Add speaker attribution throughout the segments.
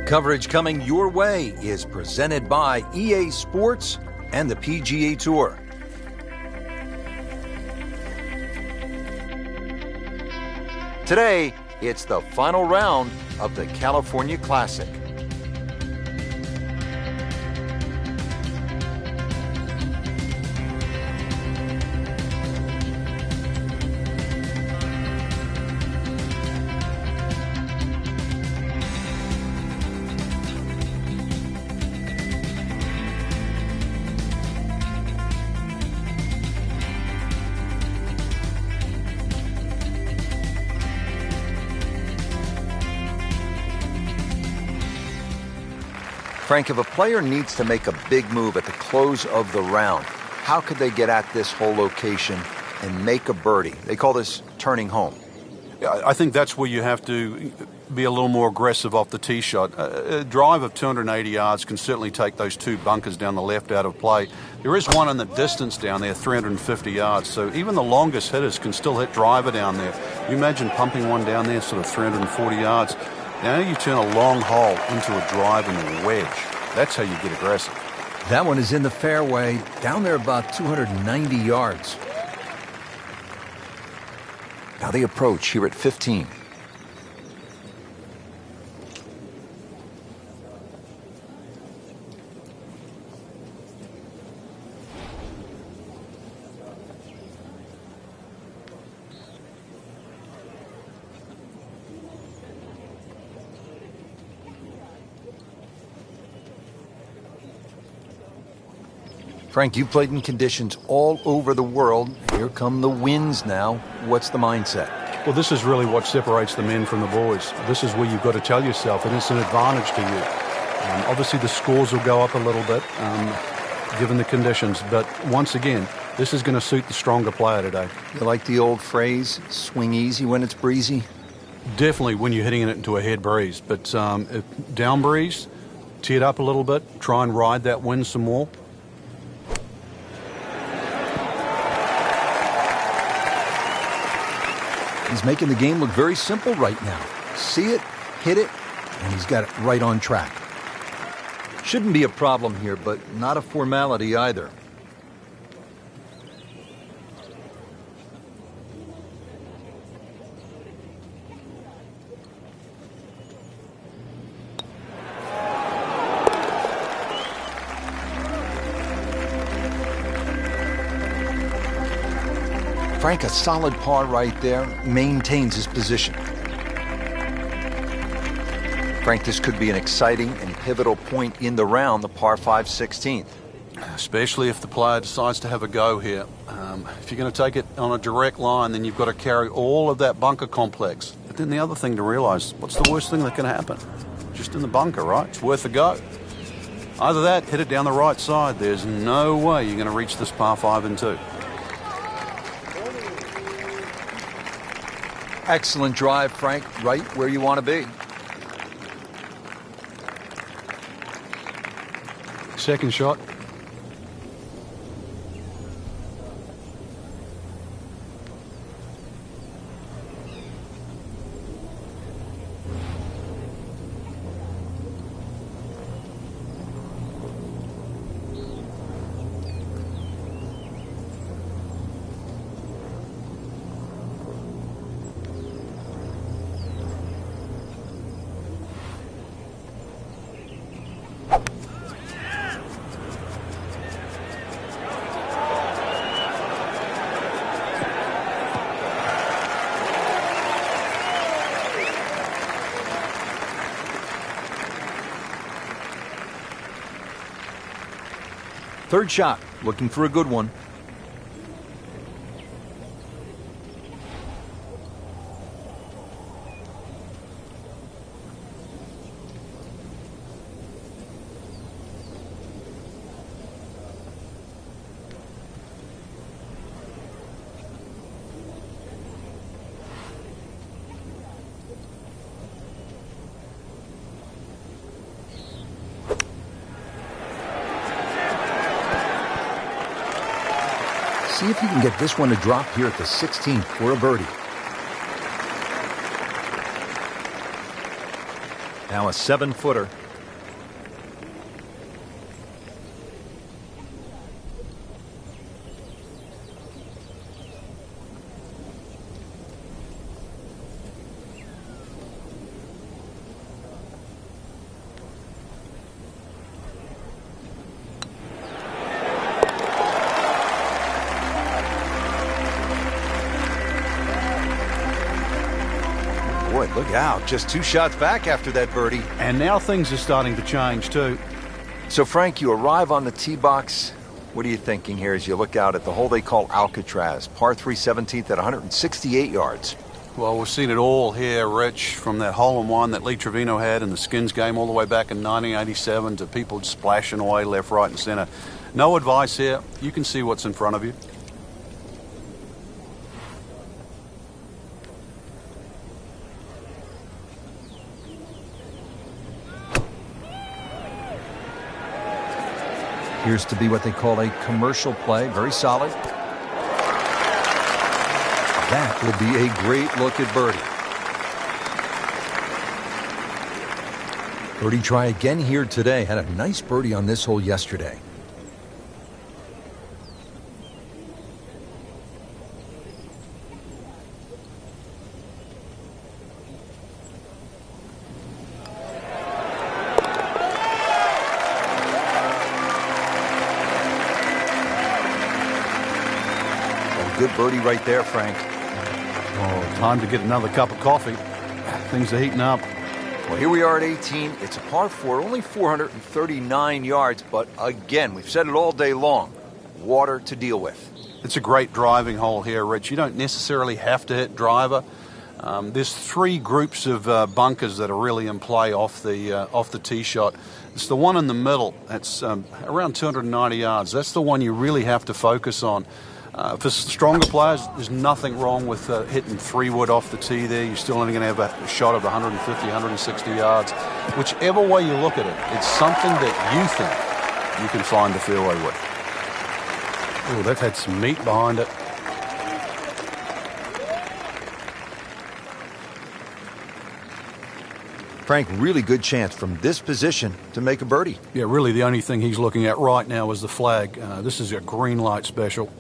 Speaker 1: Coverage coming your way is presented by EA Sports and the PGA Tour. Today, it's the final round of the California Classic. Frank, if a player needs to make a big move at the close of the round, how could they get at this whole location and make a birdie? They call this turning home.
Speaker 2: Yeah, I think that's where you have to be a little more aggressive off the tee shot. A drive of 280 yards can certainly take those two bunkers down the left out of play. There is one in the distance down there, 350 yards, so even the longest hitters can still hit driver down there. You imagine pumping one down there sort of 340 yards. Now you turn a long hole into a drive and a wedge. That's how you get aggressive.
Speaker 1: That one is in the fairway, down there about 290 yards. Now the approach here at 15. Frank, you played in conditions all over the world. Here come the winds now. What's the mindset?
Speaker 2: Well, this is really what separates the men from the boys. This is where you've got to tell yourself, and it's an advantage to you. Obviously, the scores will go up a little bit, given the conditions. But once again, this is going to suit the stronger player today.
Speaker 1: You like the old phrase, swing easy when it's breezy?
Speaker 2: Definitely when you're hitting it into a head breeze. But down breeze, tee it up a little bit, try and ride that wind some more.
Speaker 1: He's making the game look very simple right now. See it, hit it, and he's got it right on track. Shouldn't be a problem here, but not a formality either. Frank, a solid par right there, maintains his position. Frank, this could be an exciting and pivotal point in the round, the par 5 16th.
Speaker 2: Especially if the player decides to have a go here. If you're going to take it on a direct line, then you've got to carry all of that bunker complex. But then the other thing to realize, what's the worst thing that can happen? Just in the bunker, right? It's worth a go. Either that, hit it down the right side. There's no way you're going to reach this par 5 and 2.
Speaker 1: Excellent drive, Frank, right where you want to be.
Speaker 2: Second shot.
Speaker 1: Third shot, looking for a good one. See if you can get this one to drop here at the 16th for a birdie.
Speaker 3: Now a 7-footer.
Speaker 1: Boy, look out. Just 2 shots back after that birdie.
Speaker 2: And now things are starting to change too.
Speaker 1: So, Frank, you arrive on the tee box. What are you thinking here as you look out at the hole they call Alcatraz? Par 3 17th at 168 yards.
Speaker 2: Well, we've seen it all here, Rich, from that hole-in-one that Lee Trevino had in the Skins game all the way back in 1987 to people splashing away left, right, and center. No advice here. You can see what's in front of you.
Speaker 1: Appears to be what they call a commercial play. Very solid. That will be a great look at birdie. Birdie try again here today. Had a nice birdie on this hole yesterday. Good birdie right there, Frank.
Speaker 2: Oh, time to get another cup of coffee. Things are heating up.
Speaker 1: Well, here we are at 18. It's a par 4, only 439 yards, but again, we've said it all day long, water to deal with.
Speaker 2: It's a great driving hole here, Rich. You don't necessarily have to hit driver. There's 3 groups of bunkers that are really in play off the tee shot. It's the one in the middle. That's around 290 yards. That's the one you really have to focus on. For stronger players, there's nothing wrong with hitting 3-wood off the tee there. You're still only going to have a shot of 150, 160 yards. Whichever way you look at it, it's something that you think you can find the fairway with. Oh, they've had some meat behind it.
Speaker 1: Frank, really good chance from this position to make a birdie.
Speaker 2: Yeah, really the only thing he's looking at right now is the flag. This is a green light special.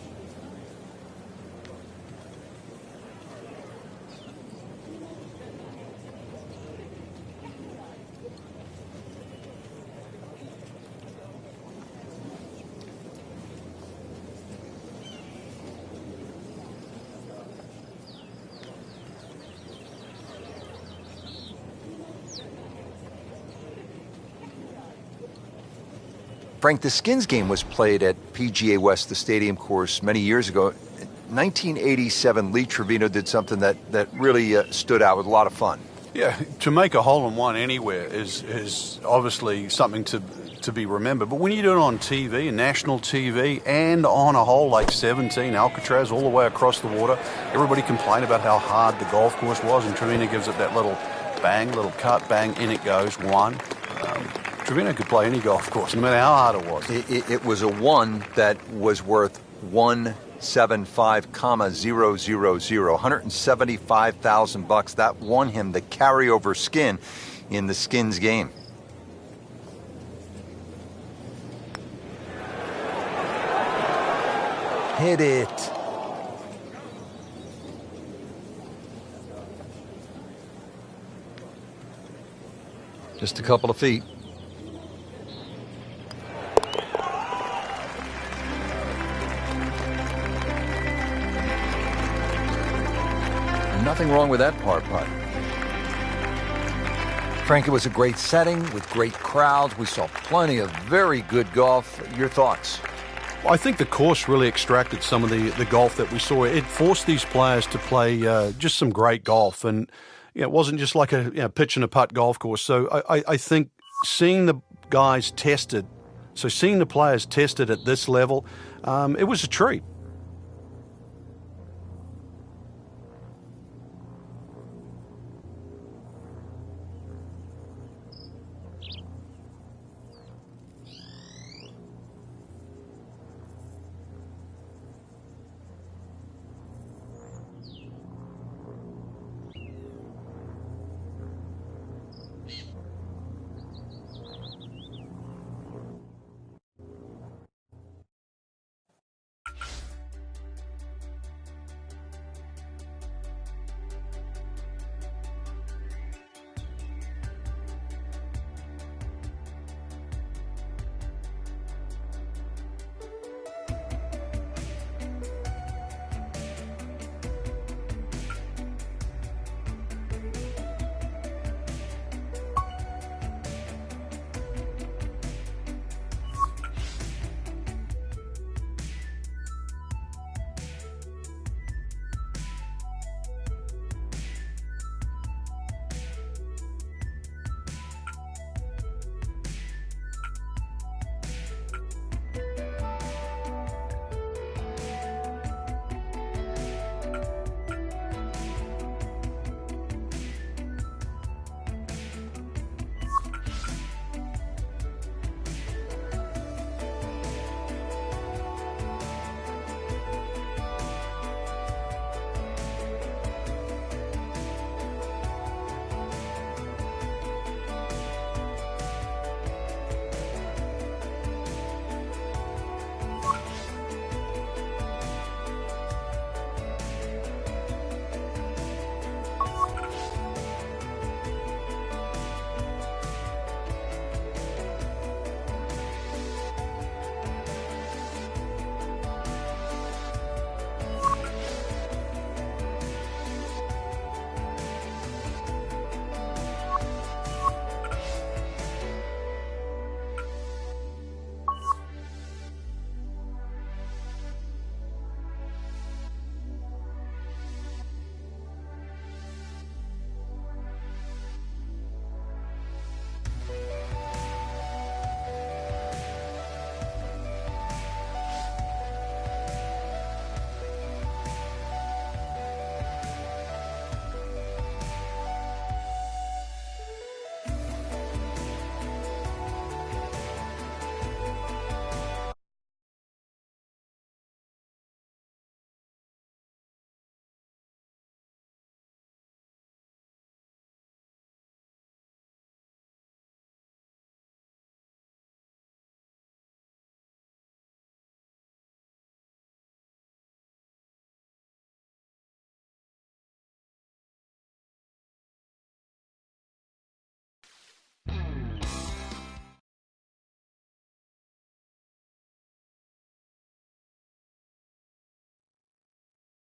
Speaker 1: Frank, the Skins game was played at PGA West, the stadium course, many years ago. In 1987, Lee Trevino did something that really stood out with a lot of fun.
Speaker 2: Yeah, to make a hole-in-one anywhere is obviously something to be remembered. But when you do it on TV, national TV, and on a hole like 17, Alcatraz, all the way across the water, everybody complained about how hard the golf course was, and Trevino gives it that little bang, little cut, bang, in it goes, one. Trevino could play any golf course, no matter how hard it was.
Speaker 1: It was a one that was worth 175,000, 175,000 bucks. That won him the carryover skin in the Skins game. Hit it. Just a couple of feet. Nothing wrong with that par putt. Frank, it was a great setting with great crowds. We saw plenty of very good golf. Your thoughts?
Speaker 2: Well, I think the course really extracted some of the golf that we saw. It forced these players to play just some great golf. And it wasn't just like a pitch and a putt golf course. So I think seeing the guys tested, seeing the players tested at this level, it was a treat.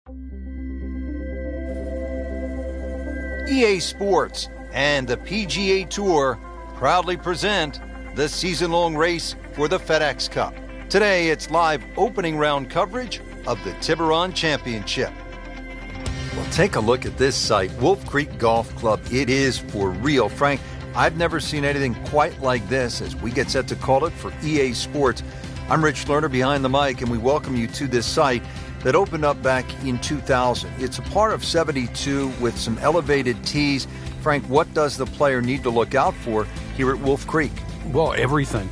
Speaker 1: EA Sports and the PGA Tour proudly present the season-long race for the FedEx Cup. Today, it's live opening round coverage of the Tiburon Championship. Well, take a look at this site, Wolf Creek Golf Club. It is for real. Frank, I've never seen anything quite like this as we get set to call it for EA Sports. I'm Rich Lerner behind the mic, and we welcome you to this site that opened up back in 2000. It's a par of 72 with some elevated tees. Frank, what does the player need to look out for here at Wolf Creek?
Speaker 2: Well, everything.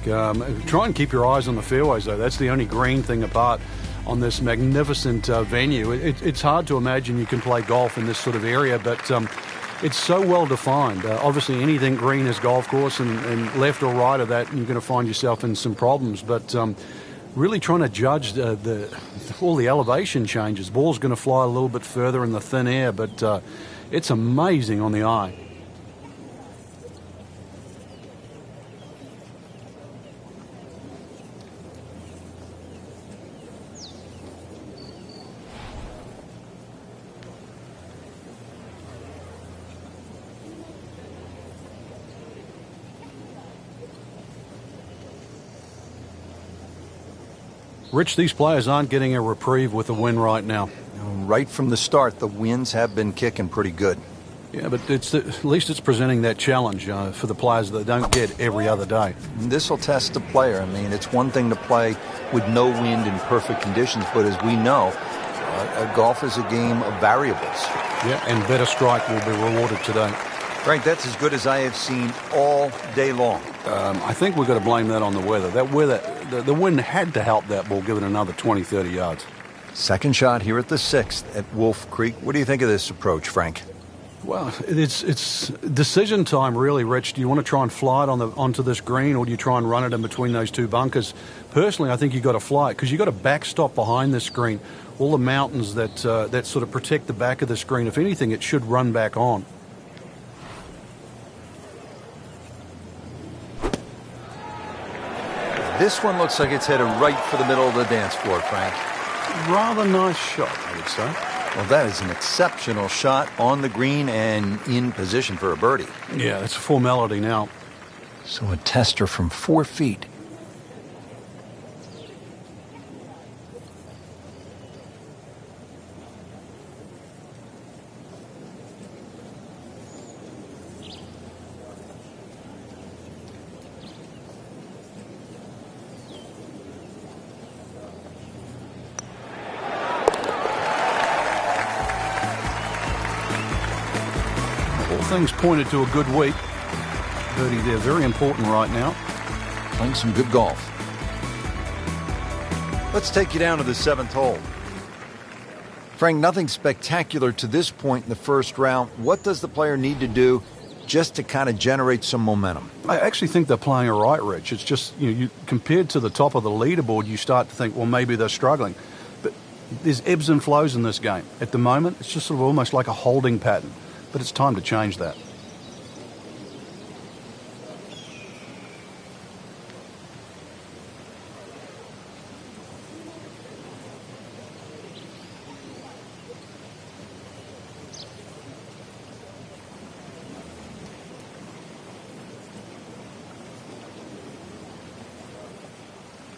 Speaker 2: Try and keep your eyes on the fairways, though. That's the only green thing apart on this magnificent venue. It's hard to imagine you can play golf in this sort of area, but it's so well defined. Obviously, anything green is golf course, and left or right of that, you're going to find yourself in some problems. But really trying to judge all the elevation changes. Ball's going to fly a little bit further in the thin air, but it's amazing on the eye. Rich, these players aren't getting a reprieve with the wind right now.
Speaker 1: Right from the start, the winds have been kicking pretty good.
Speaker 2: Yeah, but at least it's presenting that challenge for the players that don't get every other day.
Speaker 1: This will test the player. I mean, it's one thing to play with no wind in perfect conditions, but as we know, golf is a game of variables.
Speaker 2: Yeah, and better strike will be rewarded today.
Speaker 1: Frank, that's as good as I have seen all day long.
Speaker 2: I think we've got to blame that on the weather. That weather, the wind had to help that ball give it another 20, 30 yards.
Speaker 1: Second shot here at the 6th at Wolf Creek. What do you think of this approach, Frank?
Speaker 2: Well, it's decision time, really, Rich. Do you want to try and fly it onto this green, or do you try and run it in between those two bunkers? Personally, I think you've got to fly it because you've got a backstop behind this green. All the mountains that sort of protect the back of the screen. If anything, it should run back on.
Speaker 1: This one looks like it's headed right for the middle of the dance floor, Frank.
Speaker 2: Rather nice shot, I would say.
Speaker 1: Well, that is an exceptional shot on the green and in position for a birdie.
Speaker 2: Yeah, it's a formality now.
Speaker 1: So a tester from 4 feet.
Speaker 2: Things pointed to a good week. Birdie there, very important right now.
Speaker 1: Playing some good golf. Let's take you down to the 7th hole. Frank, nothing spectacular to this point in the first round. What does the player need to do just to kind of generate some momentum?
Speaker 2: I actually think they're playing it right, Rich. It's just, you compared to the top of the leaderboard, you start to think, well, maybe they're struggling. But there's ebbs and flows in this game. At the moment, it's just sort of almost like a holding pattern. But it's time to change that.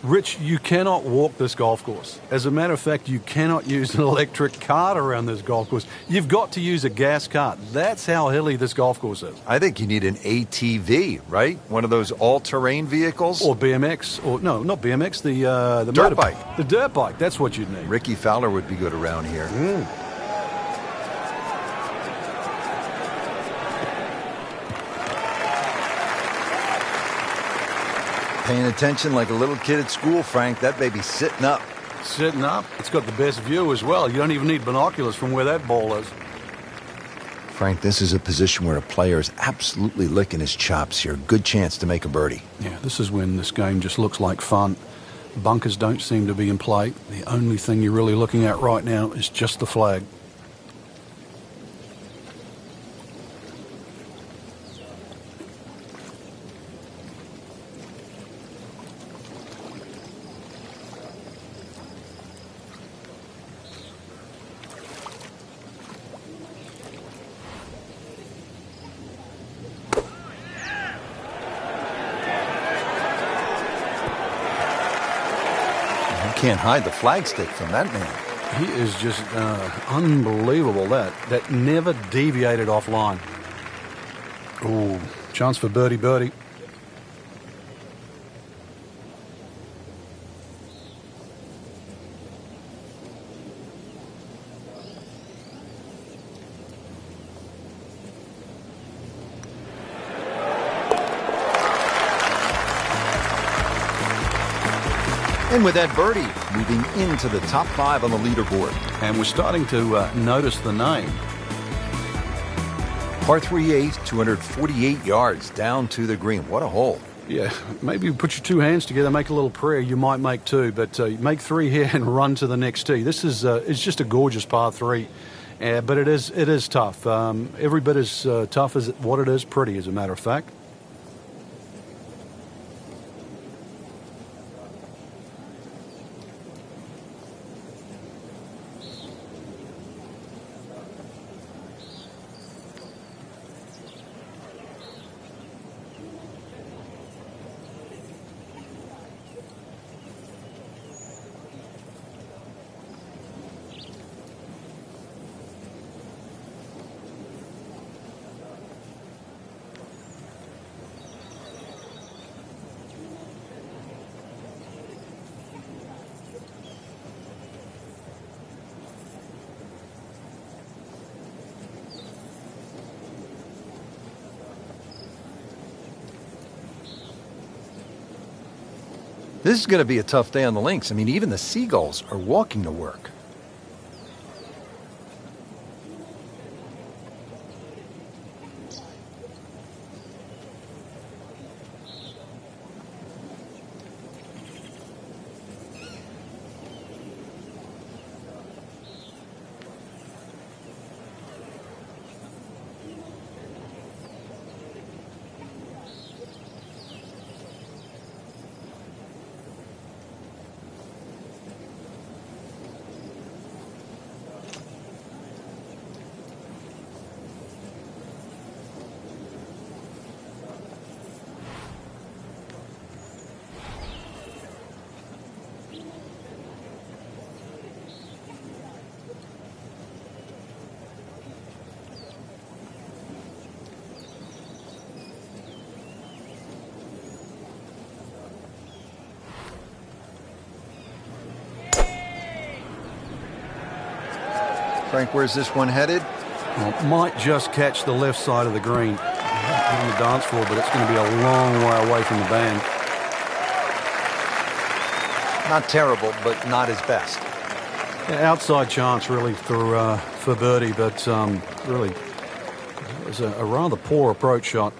Speaker 2: Rich, you cannot walk this golf course. As a matter of fact, you cannot use an electric cart around this golf course. You've got to use a gas cart. That's how hilly this golf course is.
Speaker 1: I think you need an ATV, right? One of those all-terrain vehicles?
Speaker 2: Or BMX. Or no, not BMX, the
Speaker 1: dirt bike.
Speaker 2: The dirt bike, that's what you'd need.
Speaker 1: Ricky Fowler would be good around here. Paying attention like a little kid at school, Frank. That baby's sitting up.
Speaker 2: Sitting up. It's got the best view as well. You don't even need binoculars from where that ball is.
Speaker 1: Frank, this is a position where a player is absolutely licking his chops here. Good chance to make a birdie.
Speaker 2: Yeah, this is when this game just looks like fun. Bunkers don't seem to be in play. The only thing you're really looking at right now is just the flag.
Speaker 1: can't hide the flagstick from that man.
Speaker 2: He is just unbelievable. That never deviated offline. Ooh, chance for birdie.
Speaker 1: And with that birdie, moving into the top 5 on the leaderboard.
Speaker 2: And we're starting to notice the name.
Speaker 1: Par 3-8, 248 yards down to the green. What a hole.
Speaker 2: Yeah, maybe you put your two hands together, make a little prayer. You might make two, but make 3 here and run to the next tee. This is it's just a gorgeous par 3, but it is tough. Every bit as tough as what it is pretty, as a matter of fact.
Speaker 1: This is going to be a tough day on the links. I mean, even the seagulls are walking to work. Frank, where's this one headed?
Speaker 2: Well, might just catch the left side of the green on the dance floor, but it's going to be a long way away from the band.
Speaker 1: Not terrible, but not his best.
Speaker 2: Yeah, outside chance, really, for birdie, but really, it was a rather poor approach shot.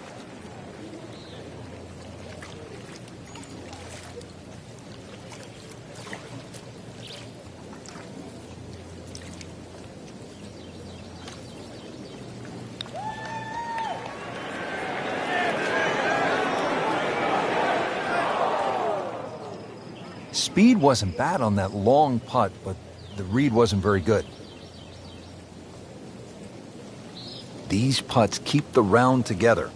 Speaker 1: Speed wasn't bad on that long putt, but the read wasn't very good. These putts keep the round together.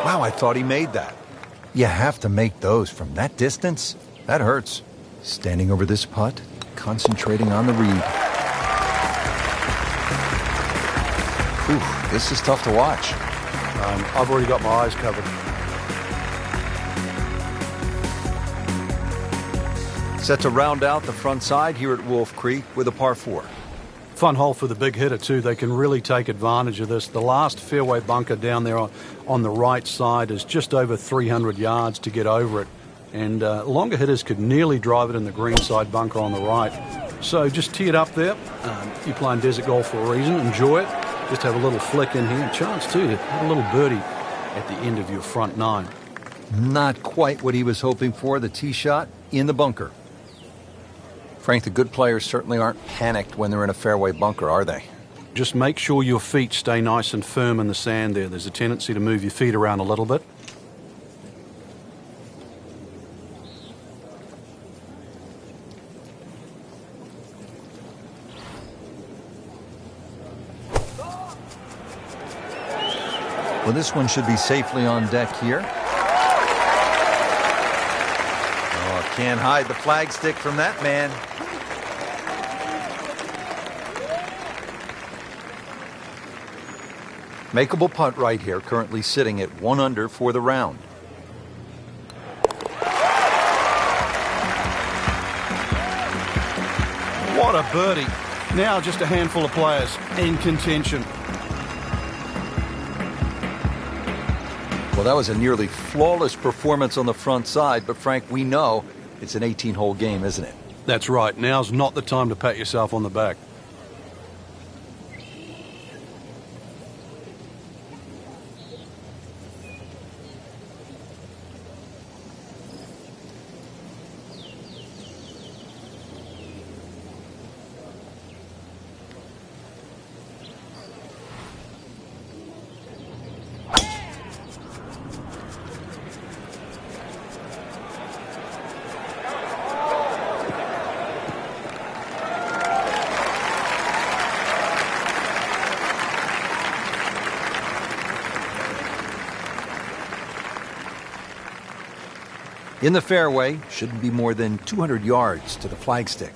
Speaker 1: Wow, I thought he made that. You have to make those from that distance. That hurts. Standing over this putt, concentrating on the read. Ooh, this is tough to watch.
Speaker 2: I've already got my eyes covered.
Speaker 1: Set to round out the front side here at Wolf Creek with a par 4.
Speaker 2: Fun hole for the big hitter, too. They can really take advantage of this. The last fairway bunker down there on the right side is just over 300 yards to get over it. And longer hitters could nearly drive it in the greenside bunker on the right. So just tee it up there. You're playing desert golf for a reason. Enjoy it. Just have a little flick in here. A chance, too, to have a little birdie at the end of your front 9.
Speaker 1: Not quite what he was hoping for. The tee shot in the bunker. Frank, the good players certainly aren't panicked when they're in a fairway bunker, are they?
Speaker 2: Just make sure your feet stay nice and firm in the sand there. There's a tendency to move your feet around a little bit.
Speaker 1: Well, this one should be safely on deck here. Oh, can't hide the flag stick from that man. Makeable putt right here, currently sitting at 1 under for the round.
Speaker 2: What a birdie. Now just a handful of players in contention.
Speaker 1: Well, that was a nearly flawless performance on the front side, but Frank, we know it's an 18-hole game, isn't it?
Speaker 2: That's right. Now's not the time to pat yourself on the back.
Speaker 1: In the fairway, shouldn't be more than 200 yards to the flagstick.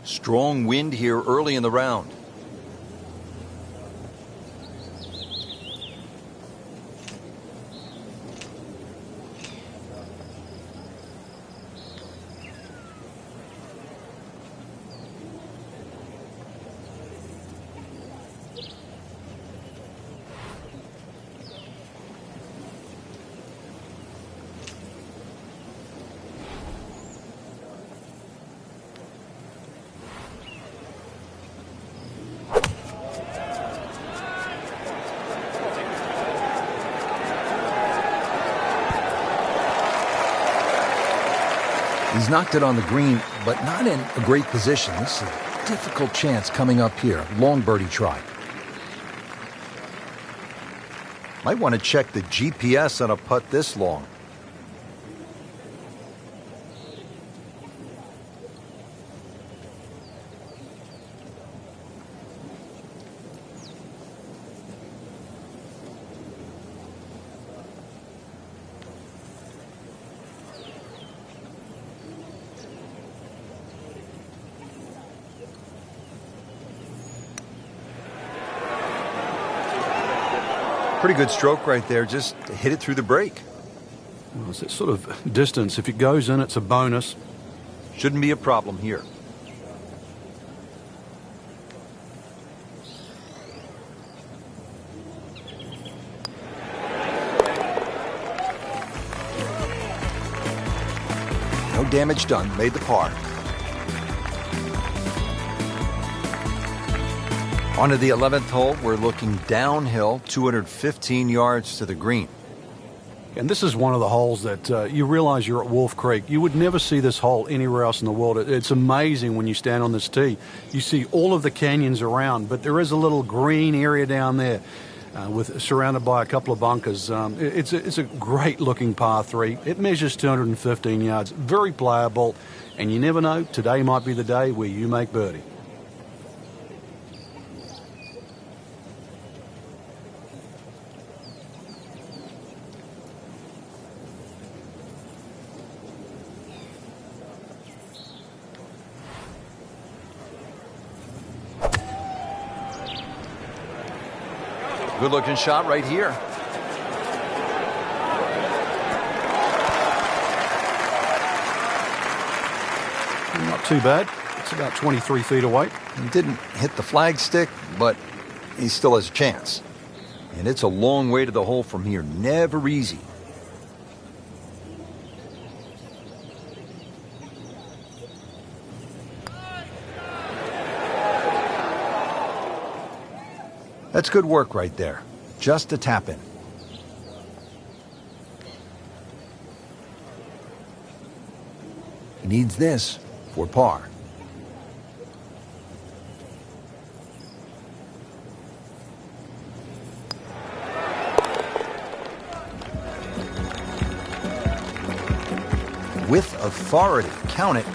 Speaker 1: Strong wind here early in the round. He's knocked it on the green, but not in a great position. This is a difficult chance coming up here. Long birdie try. Might want to check the GPS on a putt this long. Pretty good stroke right there, just to hit it through the break.
Speaker 2: Well, it's that sort of distance. If it goes in, it's a bonus.
Speaker 1: Shouldn't be a problem here. No damage done, made the par. On to the 11th hole, we're looking downhill, 215 yards to the green.
Speaker 2: And this is one of the holes that you realize you're at Wolf Creek. You would never see this hole anywhere else in the world. It's amazing when you stand on this tee. You see all of the canyons around, but there is a little green area down there surrounded by a couple of bunkers. It's a great-looking par 3. It measures 215 yards, very playable, and you never know, today might be the day where you make birdie.
Speaker 1: Good looking shot right here.
Speaker 2: Not too bad. It's about 23 feet away.
Speaker 1: He didn't hit the flagstick, but he still has a chance. And it's a long way to the hole from here. Never easy. That's good work right there. Just a tap in. He needs this. for par. With authority, count it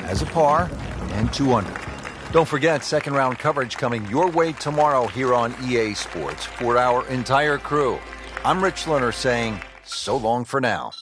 Speaker 1: as a par and 2 under. Don't forget, second round coverage coming your way tomorrow here on EA Sports. For our entire crew, I'm Rich Lerner saying so long for now.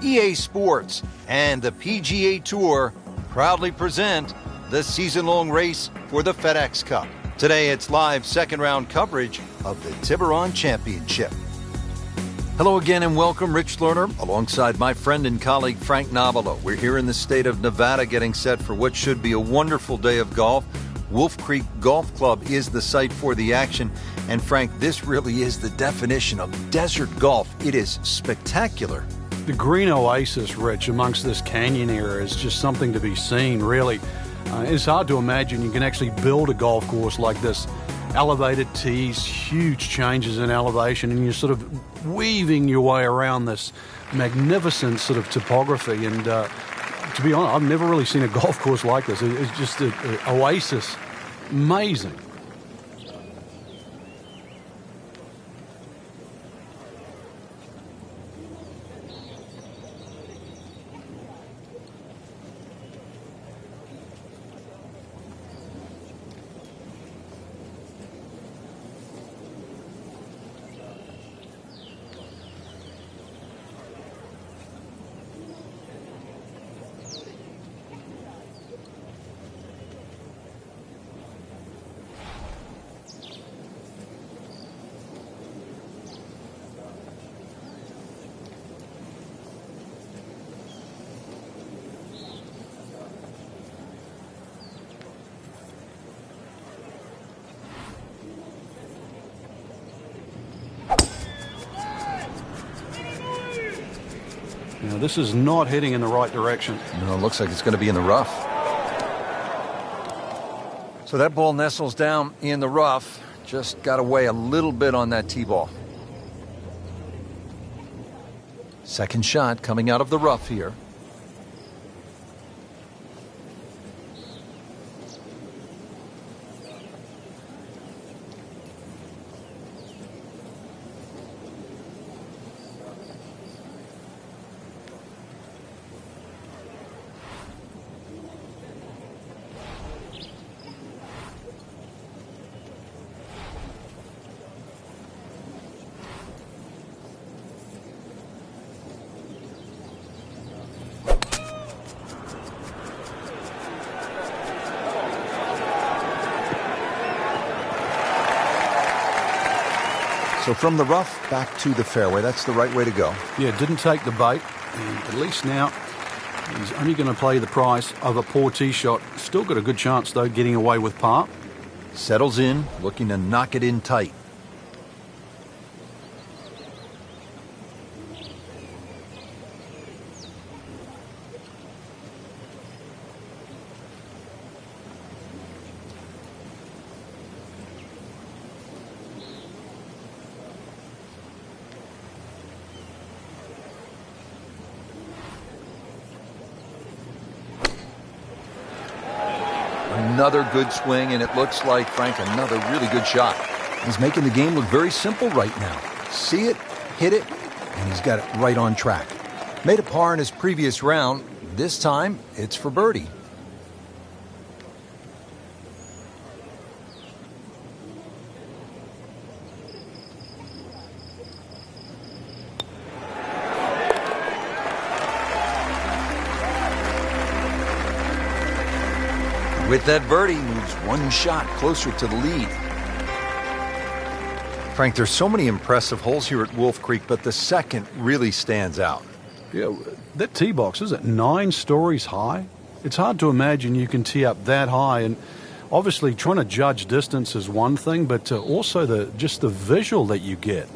Speaker 1: EA Sports and the PGA Tour proudly present the season-long race for the FedEx Cup. Today it's live second-round coverage of the Tiburon Championship. Hello again and welcome, Rich Lerner, alongside my friend and colleague Frank Nobilo. We're here in the state of Nevada getting set for what should be a wonderful day of golf. Wolf Creek Golf Club is the site for the action. And Frank, this really is the definition of desert golf. It is spectacular.
Speaker 2: The green oasis, Rich, amongst this canyon area is just something to be seen, really. It's hard to imagine you can actually build a golf course like this. Elevated tees, huge changes in elevation, and you're sort of weaving your way around this magnificent sort of topography. And to be honest, I've never really seen a golf course like this. It's just an oasis. Amazing. Now, this is not heading in the right direction.
Speaker 1: No, it looks like it's going to be in the rough. So that ball nestles down in the rough. Just got away a little bit on that tee ball. Second shot coming out of the rough here. So from the rough back to the fairway, that's the right way to go.
Speaker 2: Yeah, didn't take the bait, and at least now he's only going to play the price of a poor tee shot. Still got a good chance, though, getting away with par.
Speaker 1: Settles in, looking to knock it in tight. Another good swing, and it looks like, Frank, another really good shot.
Speaker 3: He's making the game look very simple right now. See it, hit it, and he's got it right on track. Made a par in his previous round. This time, it's for birdie.
Speaker 1: With that birdie, moves one shot closer to the lead. Frank, there's so many impressive holes here at Wolf Creek, but the second really stands out.
Speaker 2: Yeah, that tee box, is it 9 stories high? It's hard to imagine you can tee up that high, and obviously trying to judge distance is one thing, but also just the visual that you get.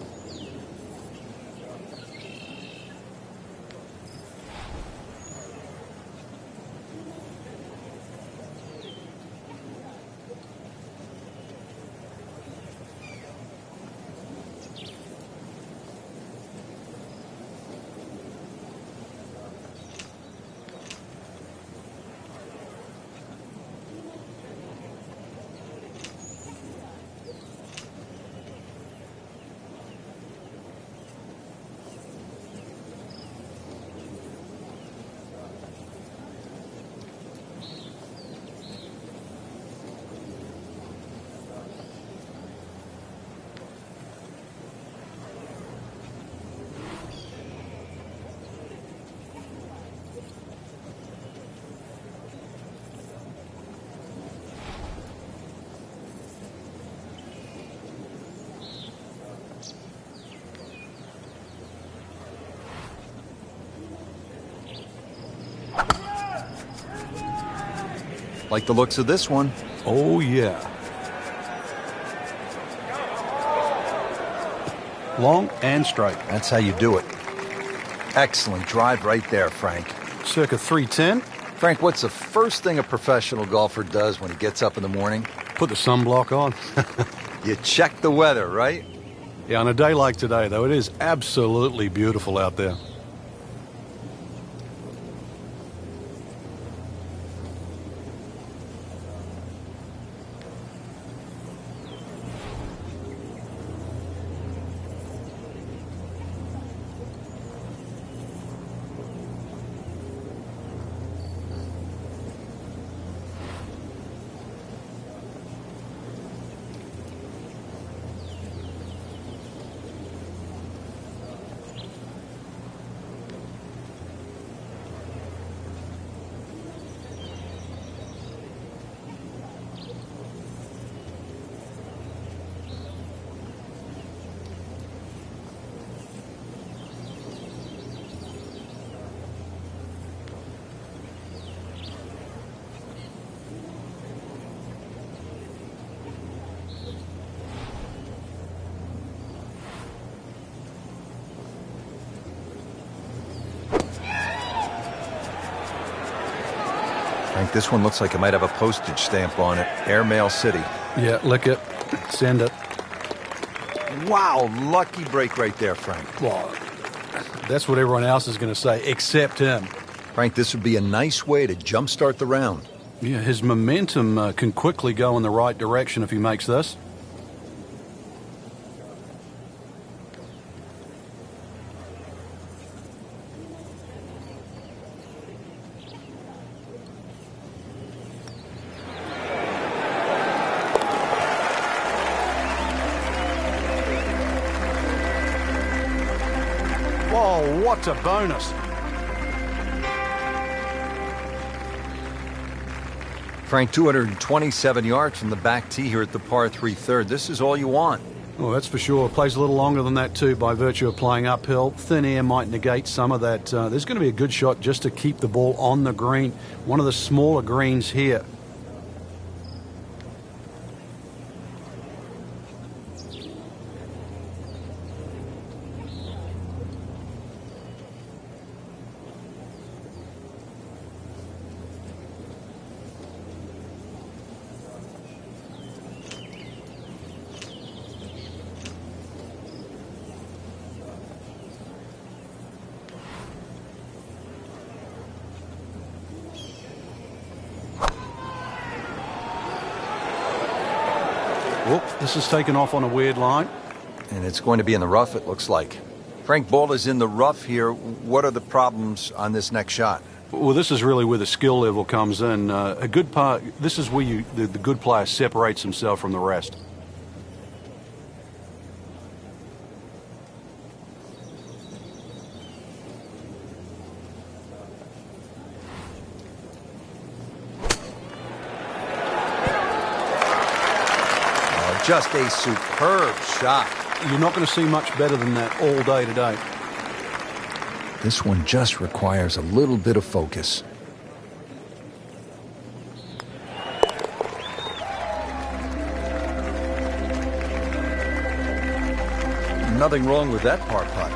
Speaker 1: Like the looks of this one.
Speaker 2: Oh, yeah. Long and straight.
Speaker 1: That's how you do it. Excellent drive right there, Frank.
Speaker 2: Circa 310.
Speaker 1: Frank, what's the first thing a professional golfer does when he gets up in the morning?
Speaker 2: Put the sunblock on.
Speaker 1: You check the weather, right?
Speaker 2: Yeah, on a day like today, though, it is absolutely beautiful out there.
Speaker 1: Frank, this one looks like it might have a postage stamp on it. Airmail City.
Speaker 2: Yeah, lick it. Send it.
Speaker 1: Wow, lucky break right there, Frank.
Speaker 2: Well, that's what everyone else is going to say, except him.
Speaker 1: Frank, this would be a nice way to jumpstart the round.
Speaker 2: Yeah, his momentum can quickly go in the right direction if he makes this. Oh, what a bonus.
Speaker 1: Frank, 227 yards from the back tee here at the par 3 third. This is all you want.
Speaker 2: Oh, that's for sure. Plays a little longer than that, too, by virtue of playing uphill. Thin air might negate some of that. There's going to be a good shot just to keep the ball on the green. One of the smaller greens here. This is taken off on a weird line.
Speaker 3: And it's going to be in the rough, it looks like. Frank, ball is in the rough here. What are the problems on this next shot?
Speaker 2: Well, this is really where the skill level comes in. A good part. This is where the good player separates himself from the rest.
Speaker 3: Just a superb shot.
Speaker 2: You're not going to see much better than that all day today.
Speaker 3: This one just requires a little bit of focus. Nothing wrong with that par putt.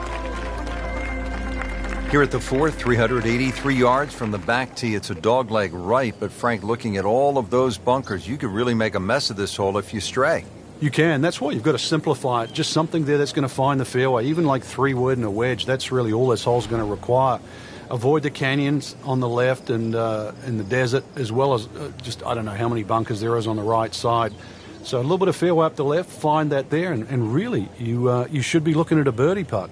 Speaker 3: Here at the fourth, 383 yards from the back tee. It's a dogleg right, but Frank, looking at all of those bunkers, you could really make a mess of this hole if you stray.
Speaker 2: You can. That's why you've got to simplify it. Just something there that's going to find the fairway. Even like 3-wood and a wedge, that's really all this hole's going to require. Avoid the canyons on the left and in the desert, as well as just, I don't know how many bunkers there is on the right side. So a little bit of fairway up the left, find that there, and really, you should be looking at a birdie putt.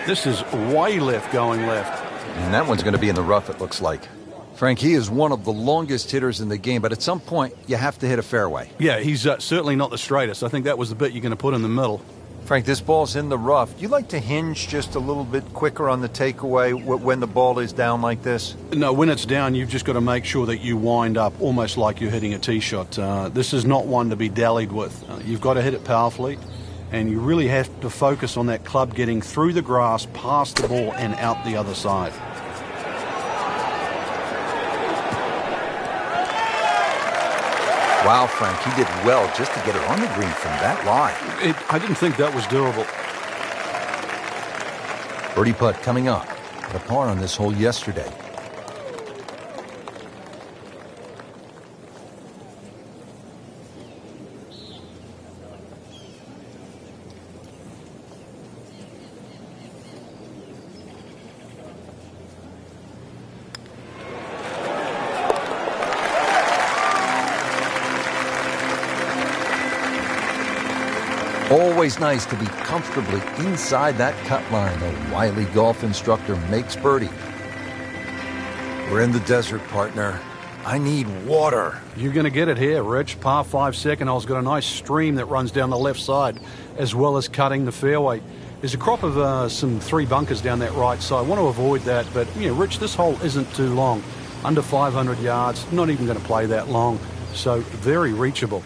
Speaker 2: This is way left going left.
Speaker 3: And that one's going to be in the rough, it looks like. Frank, he is one of the longest hitters in the game, but at some point, you have to hit a fairway.
Speaker 2: Yeah, he's certainly not the straightest. I think that was the bit you're going to put in the middle.
Speaker 3: Frank, this ball's in the rough. You like to hinge just a little bit quicker on the takeaway when the ball is down like this?
Speaker 2: No, when it's down, you've just got to make sure that you wind up almost like you're hitting a tee shot. This is not one to be dallied with. You've got to hit it powerfully, and you really have to focus on that club getting through the grass, past the ball, and out the other side.
Speaker 3: Wow, Frank, he did well just to get it on the green from that line.
Speaker 2: I didn't think that was doable.
Speaker 3: Birdie putt coming up. Had a par on this hole yesterday. Always nice to be comfortably inside that cut line. The wily golf instructor makes birdie. We're in the desert, partner. I need water.
Speaker 2: You're going to get it here, Rich. Par 5 second hole's got a nice stream that runs down the left side, as well as cutting the fairway. There's a crop of some 3 bunkers down that right side. I want to avoid that, but, Rich, this hole isn't too long. Under 500 yards, not even going to play that long, so very reachable.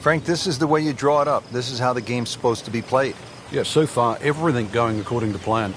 Speaker 3: Frank, this is the way you draw it up. This is how the game's supposed to be played.
Speaker 2: Yeah, so far, everything going according to plan.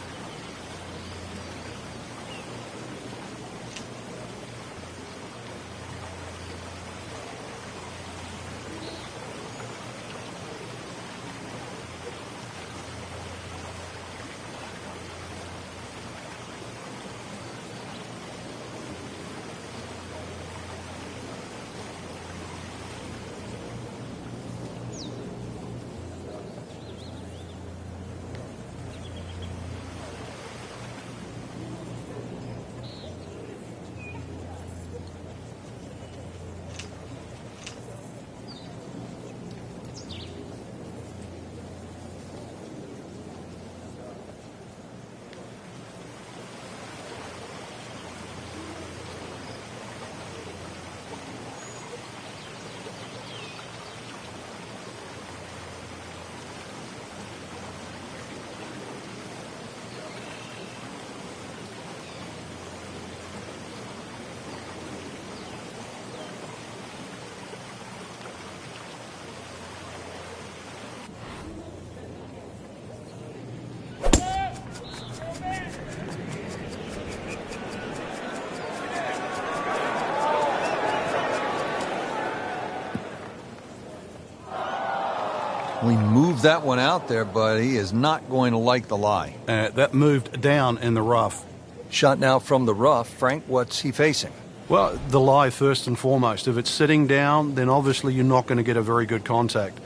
Speaker 3: Well, he moved that one out there, but he is not going to like the lie.
Speaker 2: That moved down in the rough.
Speaker 3: Shot now from the rough. Frank, what's he facing?
Speaker 2: Well, the lie first and foremost. If it's sitting down, then obviously you're not going to get a very good contact.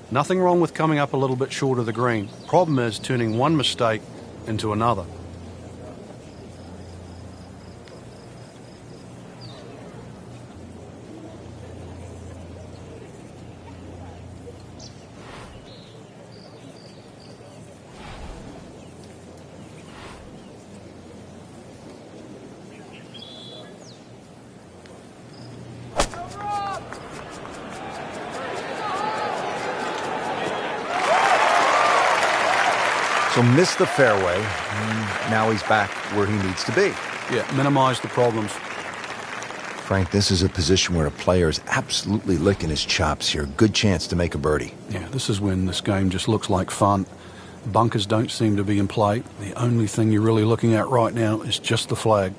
Speaker 2: Nothing wrong with coming up a little bit short of the green. Problem is turning one mistake into another.
Speaker 3: So missed the fairway, and now he's back where he needs to be.
Speaker 2: Yeah, minimize the problems.
Speaker 3: Frank, this is a position where a player is absolutely licking his chops here. Good chance to make a birdie.
Speaker 2: Yeah, this is when this game just looks like fun. Bunkers don't seem to be in play. The only thing you're really looking at right now is just the flag.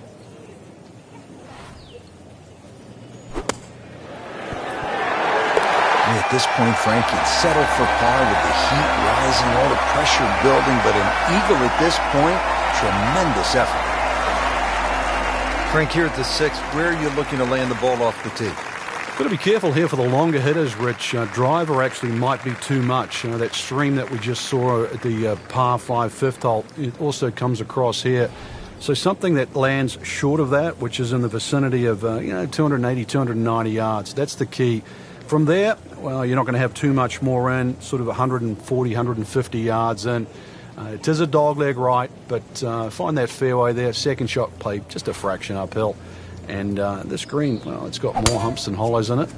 Speaker 3: At this point, Frank, he'd settle for par with the heat rising, all the pressure building, but an eagle at this point, tremendous effort. Frank, here at the sixth, where are you looking to land the ball off the tee?
Speaker 2: Got to be careful here for the longer hitters, Rich. Driver actually might be too much. That stream that we just saw at the par 5 fifth hole, it also comes across here. So something that lands short of that, which is in the vicinity of 280, 290 yards. That's the key. From there, well, you're not going to have too much more in, sort of 140, 150 yards in. It is a dogleg right, but find that fairway there. Second shot play just a fraction uphill. And this green, well, it's got more humps than hollows in it.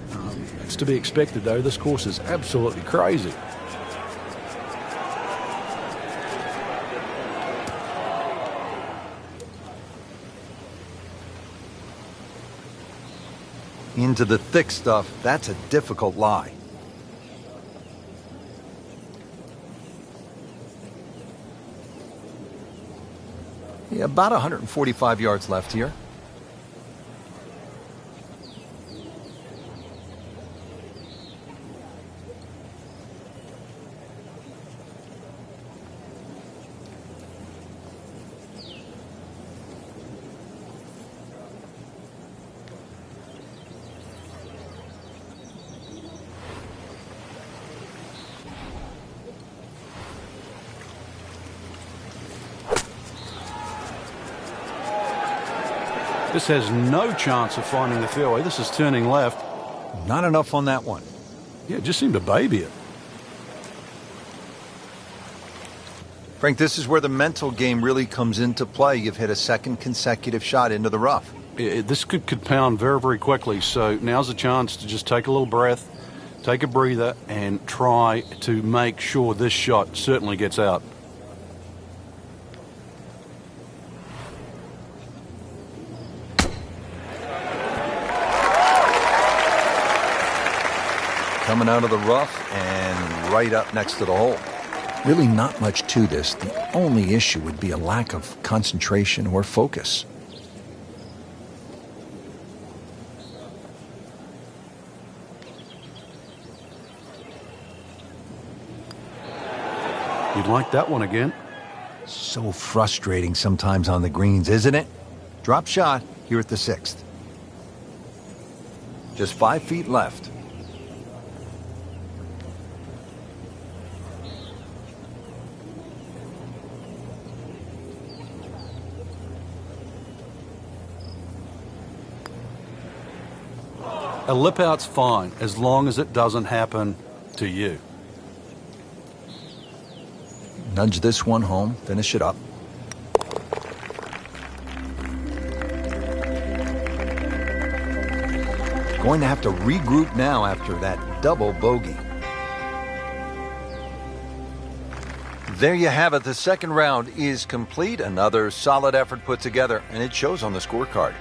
Speaker 2: It's to be expected, though. This course is absolutely crazy.
Speaker 3: Into the thick stuff, that's a difficult lie. Yeah, about 145 yards left here.
Speaker 2: This has no chance of finding the fairway. This is turning left.
Speaker 3: Not enough on that one.
Speaker 2: Yeah, it just seemed to baby it.
Speaker 3: Frank, this is where the mental game really comes into play. You've hit a second consecutive shot into the rough.
Speaker 2: This could compound very, very quickly. So now's the chance to just take a little breath, take a breather, and try to make sure this shot certainly gets out.
Speaker 3: Coming out of the rough and right up next to the hole. Really not much to this. The only issue would be a lack of concentration or focus.
Speaker 2: You'd like that one again.
Speaker 3: So frustrating sometimes on the greens, isn't it? Drop shot here at the sixth. Just 5 feet left.
Speaker 2: A lip out's fine as long as it doesn't happen to you.
Speaker 3: Nudge this one home, finish it up. Going to have to regroup now after that double bogey. There you have it. The second round is complete. Another solid effort put together, and it shows on the scorecard.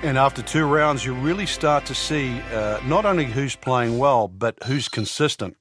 Speaker 2: And after 2 rounds, you really start to see not only who's playing well, but who's consistent.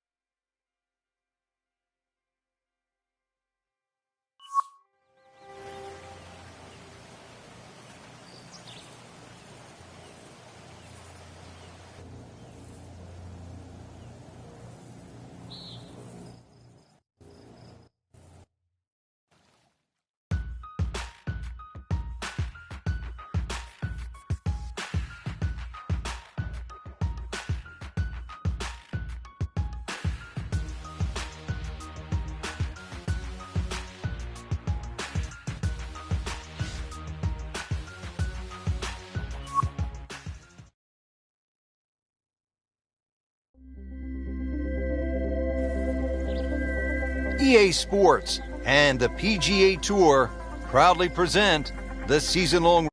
Speaker 1: EA Sports and the PGA Tour proudly present the season-long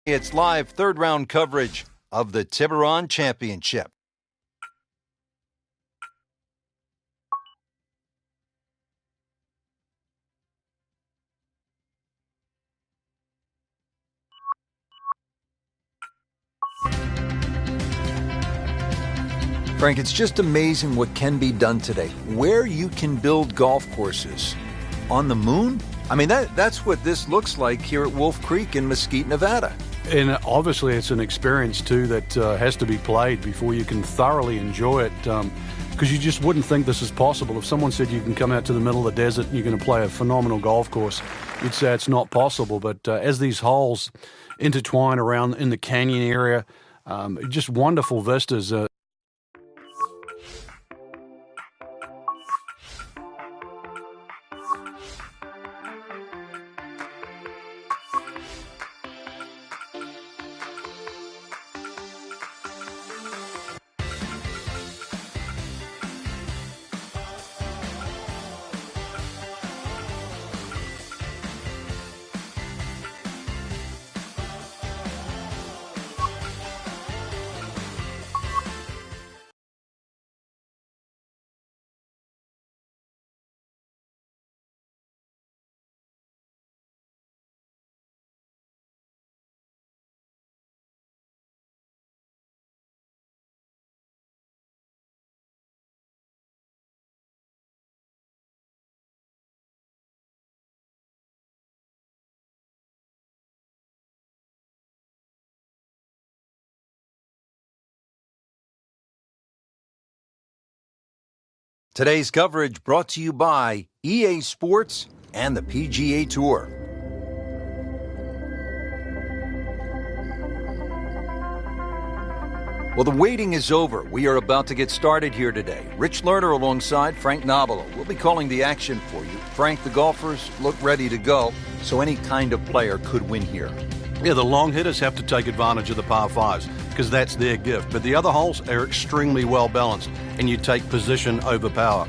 Speaker 1: its live third-round coverage of the Tiburon Championship.
Speaker 3: Frank, it's just amazing what can be done today. Where you can build golf courses. On the moon? I mean, that's what this looks like here at Wolf Creek in Mesquite, Nevada.
Speaker 2: And obviously it's an experience, too, that has to be played before you can thoroughly enjoy it, because you just wouldn't think this is possible. If someone said you can come out to the middle of the desert and you're going to play a phenomenal golf course, you'd say it's not possible. But as these holes intertwine around in the canyon area, just wonderful vistas.
Speaker 1: Today's coverage brought to you by EA Sports and the PGA Tour. Well, the waiting is over. We are about to get started here today. Rich Lerner alongside Frank Nobilo. We'll be calling the action for you. Frank, the golfers look ready to go, so any kind of player could win here.
Speaker 2: Yeah, the long hitters have to take advantage of the par fives because that's their gift. But the other holes are extremely well balanced, and you take position over power.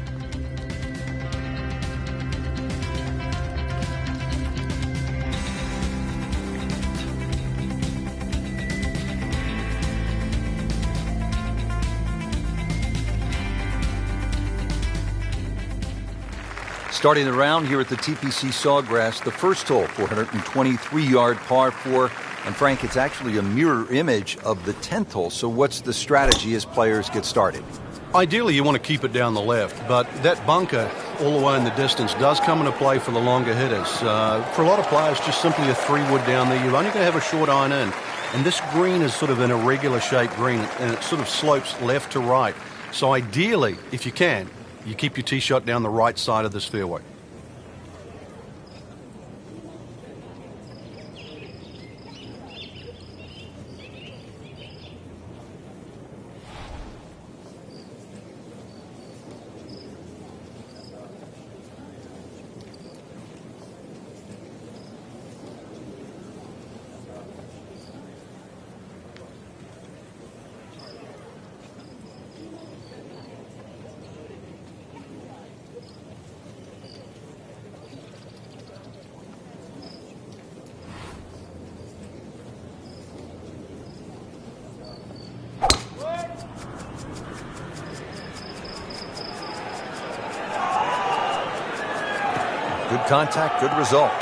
Speaker 1: Starting the round here at the TPC Sawgrass, the first hole, 423-yard par 4. And Frank, it's actually a mirror image of the 10th hole. So what's the strategy as players get started?
Speaker 2: Ideally, you want to keep it down the left, but that bunker all the way in the distance does come into play for the longer hitters. For a lot of players, just simply a 3-wood down there, you're only going to have a short iron in. And this green is sort of an irregular shaped green, and it sort of slopes left to right. So ideally, if you can, you keep your tee shot down the right side of this fairway.
Speaker 1: Good contact, good result.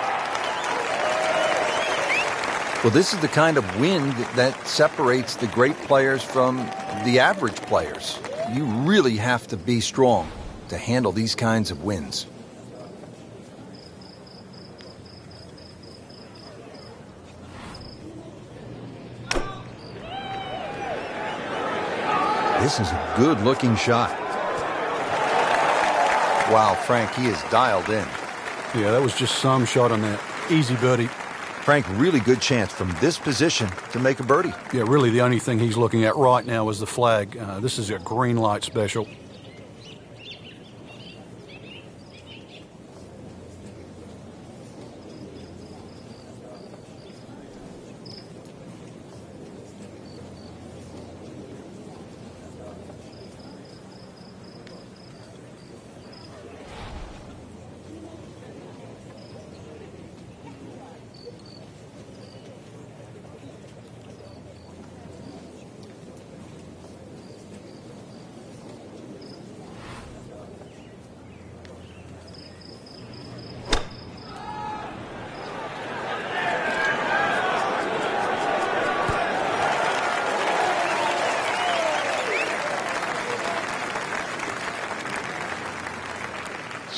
Speaker 1: Well, this is the kind of wind that separates the great players from the average players. You really have to be strong to handle these kinds of winds. This is a good-looking shot. Wow, Frank, he is dialed in.
Speaker 2: Yeah, that was just some shot on that. Easy birdie.
Speaker 1: Frank, really good chance from this position to make a birdie.
Speaker 2: Yeah, really the only thing he's looking at right now is the flag. This is a green light special.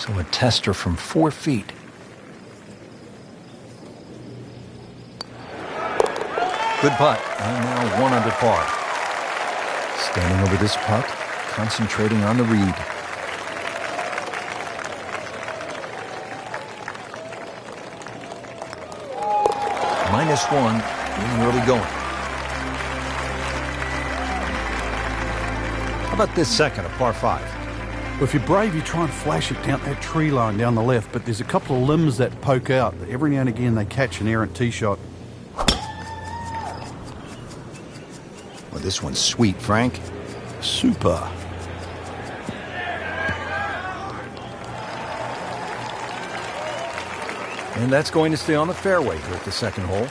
Speaker 3: So a tester from 4 feet. Good putt, and now 1 under par. Standing over this putt, concentrating on the read. -1, getting early going. How about this second, a par 5?
Speaker 2: Well, if you're brave, you try and flash it down that tree line down the left, but there's a couple of limbs that poke out. Every now and again, they catch an errant tee shot.
Speaker 3: Well, this one's sweet, Frank.
Speaker 2: Super.
Speaker 3: And that's going to stay on the fairway here at the second hole.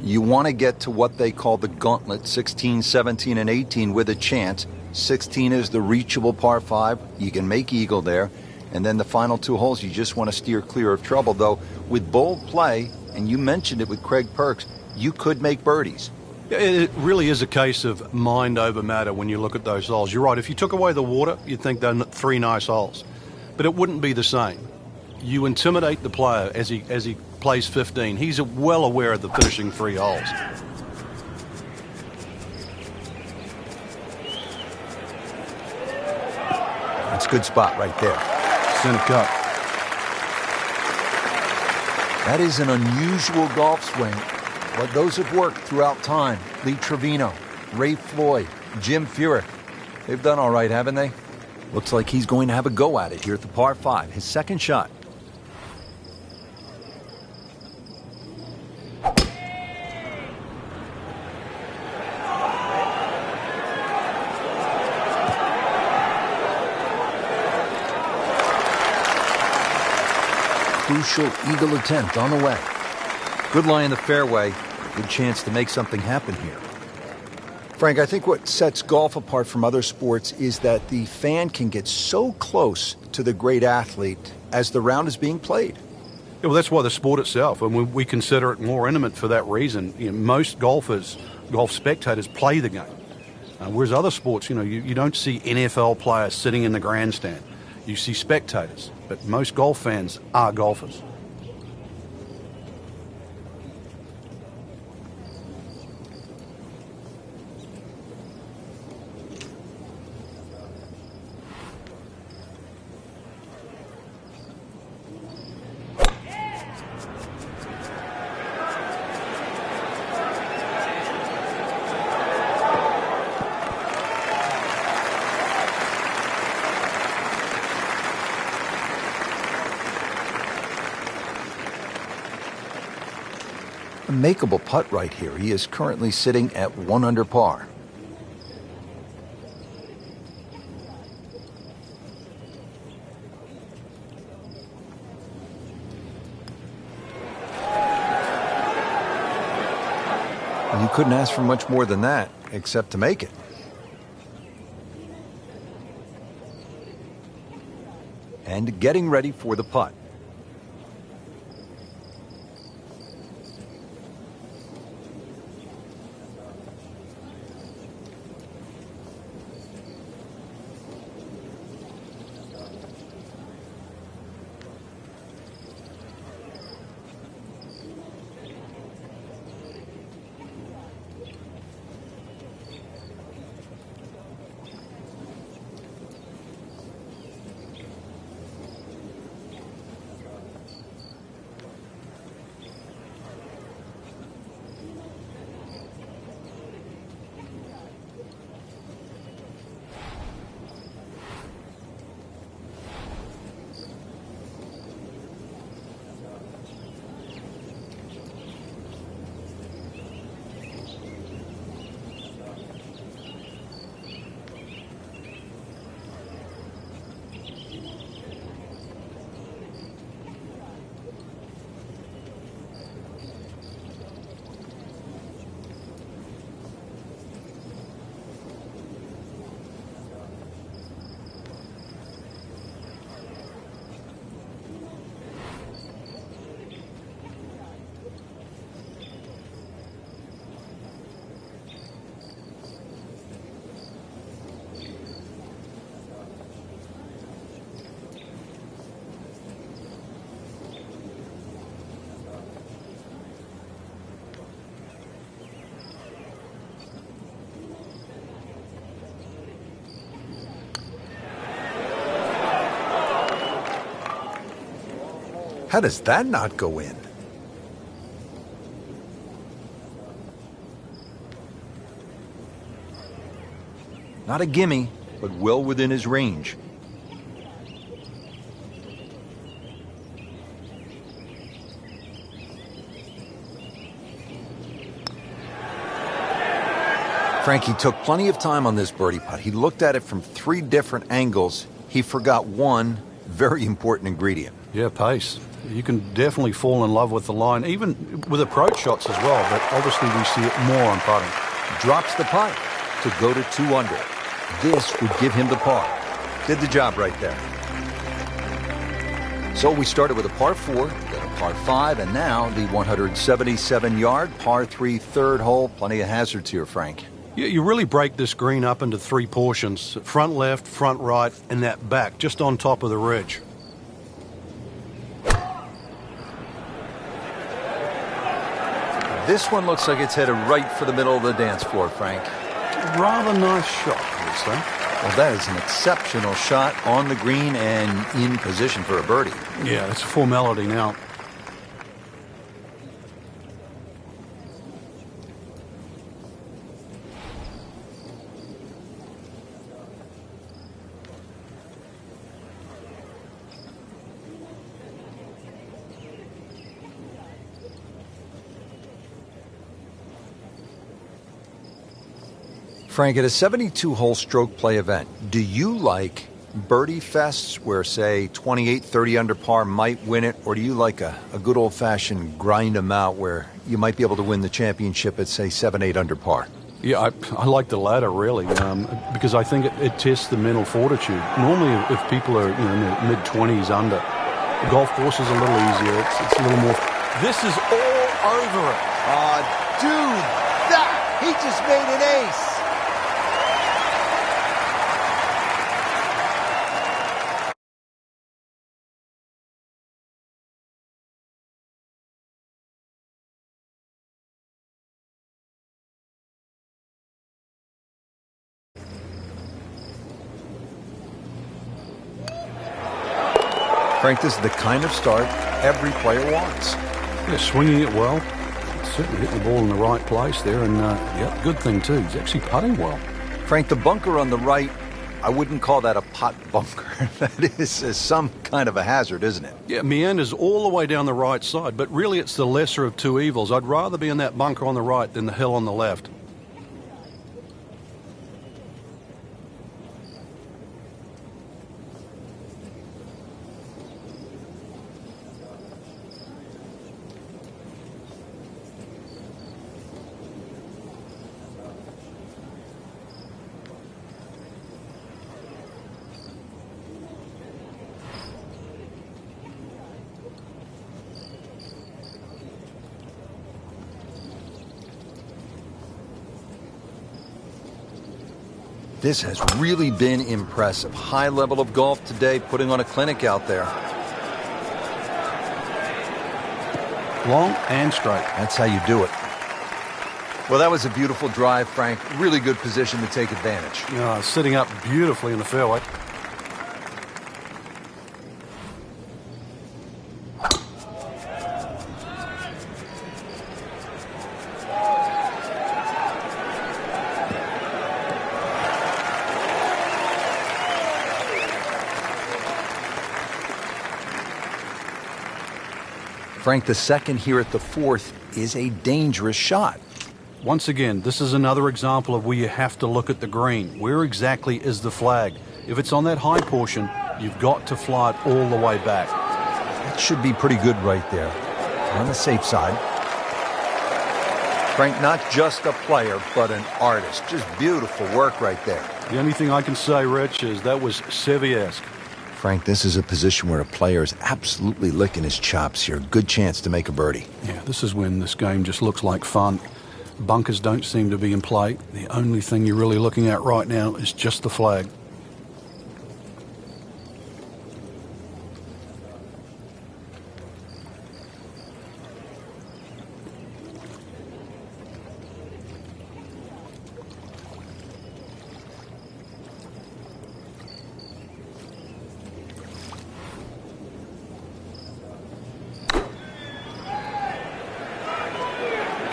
Speaker 3: You want to get to what they call the gauntlet, 16, 17, and 18 with a chance. 16 is the reachable par 5. You can make eagle there. And then the final 2 holes, you just want to steer clear of trouble. Though, with bold play, and you mentioned it with Craig Perks, you could make birdies.
Speaker 2: It really is a case of mind over matter when you look at those holes. You're right. If you took away the water, you'd think they're 3 nice holes. But it wouldn't be the same. You intimidate the player as he plays 15. He's well aware of the finishing 3 holes.
Speaker 3: That's a good spot right there.
Speaker 2: Center cut.
Speaker 3: That is an unusual golf swing, but those have worked throughout time. Lee Trevino, Ray Floyd, Jim Furyk. They've done all right, haven't they? Looks like he's going to have a go at it here at the par 5, his second shot. Crucial eagle attempt on the way. Good lie in the fairway. Good chance to make something happen here. Frank, I think what sets golf apart from other sports is that the fan can get so close to the great athlete as the round is being played.
Speaker 2: Yeah, well, that's why the sport itself, and we consider it more intimate for that reason. You know, most golf spectators play the game. Whereas other sports, you don't see NFL players sitting in the grandstand. You see spectators, but most golf fans are golfers.
Speaker 3: A makeable putt right here. He is currently sitting at 1 under par. You couldn't ask for much more than that, except to make it. And getting ready for the putt. How does that not go in? Not a gimme, but well within his range. Frankie took plenty of time on this birdie putt. He looked at it from 3 different angles. He forgot one very important ingredient.
Speaker 2: Yeah, pace. You can definitely fall in love with the line, even with approach shots as well, but obviously we see it more on putting.
Speaker 3: Drops the putt to go to 2 under. This would give him the par. Did the job right there. So we started with a par 4, then a par 5, and now the 177-yard par 3 third hole. Plenty of hazards here, Frank.
Speaker 2: Yeah, you really break this green up into 3 portions. Front left, front right, and that back, just on top of the ridge.
Speaker 3: This one looks like it's headed right for the middle of the dance floor, Frank.
Speaker 2: Rather nice shot, I would say.
Speaker 3: Well, that is an exceptional shot on the green and in position for a birdie.
Speaker 2: Yeah, it's a formality now.
Speaker 3: Frank, at a 72-hole stroke play event, do you like birdie fests where, say, 28, 30 under par might win it, or do you like a good old-fashioned grind them out where you might be able to win the championship at, say, 7, 8 under par?
Speaker 2: Yeah, I like the latter, really, because I think it tests the mental fortitude. Normally, if people are in the mid-20s under, the golf course is a little easier. It's a little more... This is all over it.
Speaker 3: Dude, he just made an ace. Frank, this is the kind of start every player wants.
Speaker 2: Yeah, swinging it well. Certainly hitting the ball in the right place there, and yeah, good thing too. He's actually putting well.
Speaker 3: Frank, the bunker on the right, I wouldn't call that a putt bunker. That is some kind of a hazard, isn't it?
Speaker 2: Yeah, meanders all the way down the right side, but really it's the lesser of 2 evils. I'd rather be in that bunker on the right than the hill on the left.
Speaker 3: This has really been impressive. High level of golf today, putting on a clinic out there.
Speaker 2: Long and straight.
Speaker 3: That's how you do it. Well, that was a beautiful drive, Frank. Really good position to take advantage.
Speaker 2: Yeah, sitting up beautifully in the fairway.
Speaker 3: Frank, the second here at the 4th is a dangerous shot.
Speaker 2: Once again, this is another example of where you have to look at the green. Where exactly is the flag? If it's on that high portion, you've got to fly it all the way back.
Speaker 3: That should be pretty good right there. On the safe side. Frank, not just a player, but an artist. Just beautiful work right there.
Speaker 2: The only thing I can say, Rich, is that was Seve-esque.
Speaker 3: Frank, this is a position where a player is absolutely licking his chops here. Good chance to make a birdie.
Speaker 2: Yeah, this is when this game just looks like fun. Bunkers don't seem to be in play. The only thing you're really looking at right now is just the flag.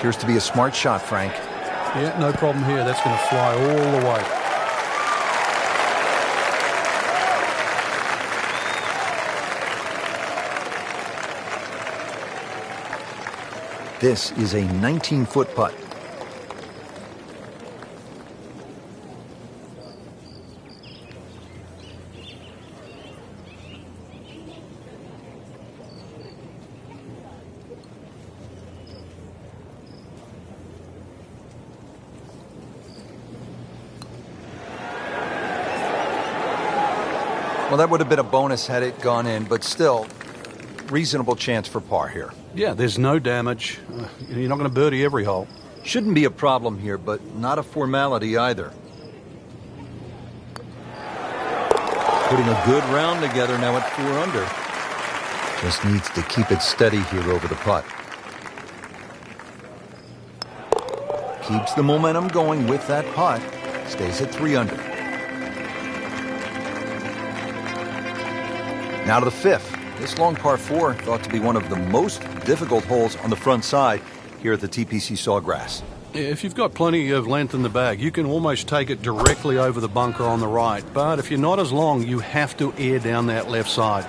Speaker 3: Appears to be a smart shot, Frank.
Speaker 2: Yeah, no problem here. That's going to fly all the way.
Speaker 3: This is a 19-foot putt. Well, that would have been a bonus had it gone in, but still, reasonable chance for par here.
Speaker 2: Yeah, there's no damage. You're not going to birdie every hole.
Speaker 3: Shouldn't be a problem here, but not a formality either. Putting a good round together now at 4 under. Just needs to keep it steady here over the putt. Keeps the momentum going with that putt. Stays at 3 under. Now to the 5th. This long par 4 thought to be one of the most difficult holes on the front side here at the TPC Sawgrass.
Speaker 2: If you've got plenty of length in the bag, you can almost take it directly over the bunker on the right. But if you're not as long, you have to air down that left side.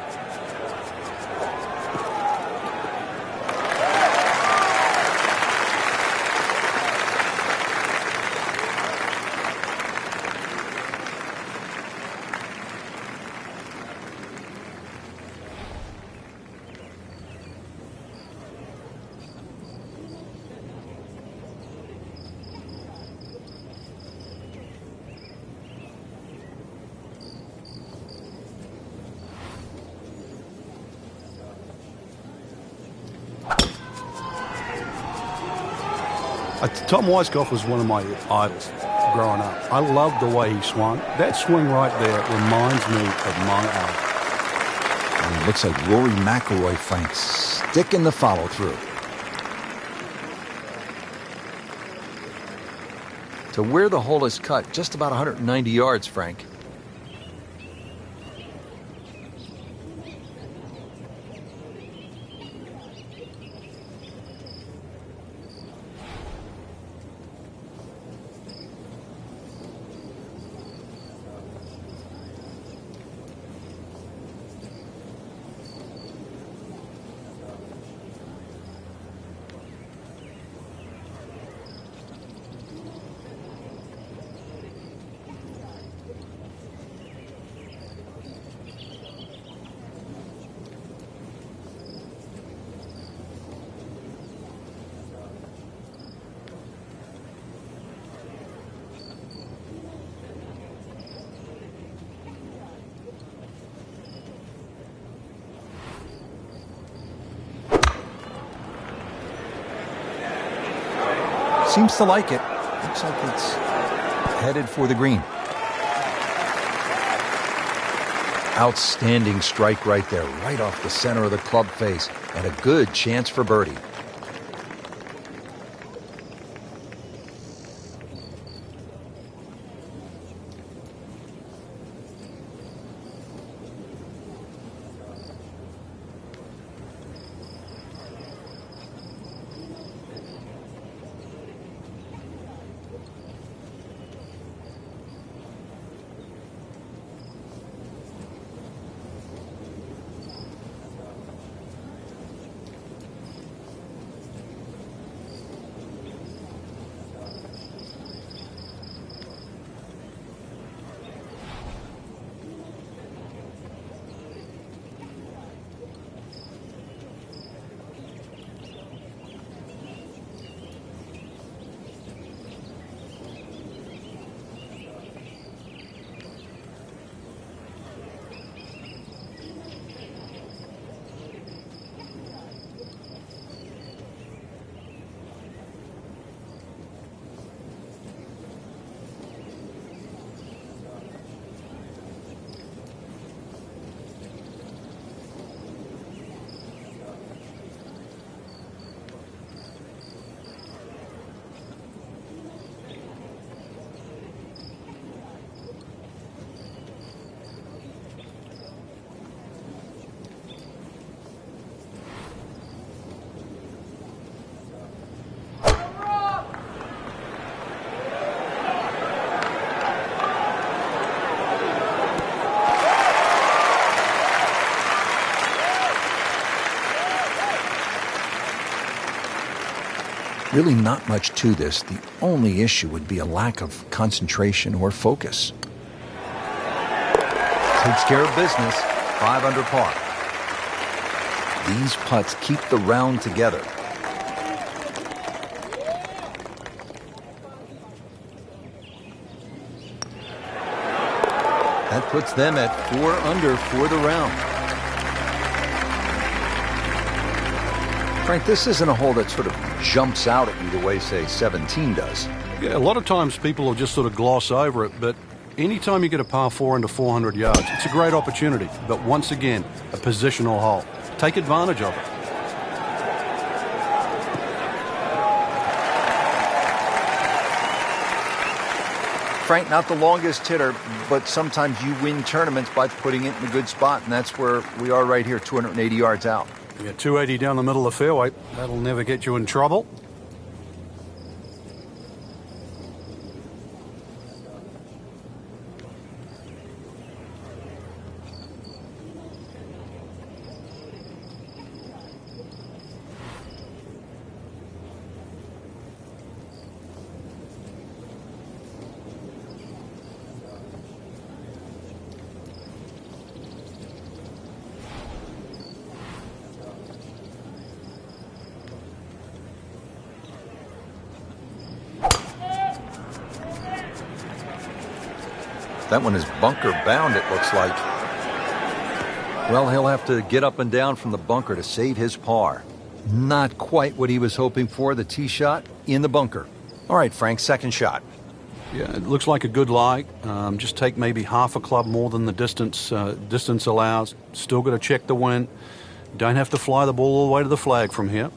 Speaker 2: Tom Weiskopf was one of my idols growing up. I loved the way he swung. That swing right there reminds me of my eye.
Speaker 3: And it looks like Rory McIlroy, Frank, sticking the follow-through. To where the hole is cut, just about 190 yards, Frank. Seems to like it. Looks like it's headed for the green. Outstanding strike right there, right off the center of the club face, and a good chance for birdie. Really not much to this. The only issue would be a lack of concentration or focus. Takes care of business. 5 under par. These putts keep the round together. That puts them at 4 under for the round. Frank, this isn't a hole that sort of jumps out at you the way, say, 17 does.
Speaker 2: Yeah, a lot of times people will just sort of gloss over it, but anytime you get a par 4 under 400 yards, it's a great opportunity. But once again, a positional hole. Take advantage of it.
Speaker 3: Frank, not the longest hitter, but sometimes you win tournaments by putting it in a good spot, and that's where we are right here, 280 yards out.
Speaker 2: Yeah, 280 down the middle of the fairway. That'll never get you in trouble.
Speaker 3: That one is bunker bound, it looks like. Well, he'll have to get up and down from the bunker to save his par. Not quite what he was hoping for, the tee shot in the bunker. All right, Frank, second shot.
Speaker 2: Yeah, it looks like a good lie. Just take maybe half a club more than the distance allows. Still got to check the wind. Don't have to fly the ball all the way to the flag from here.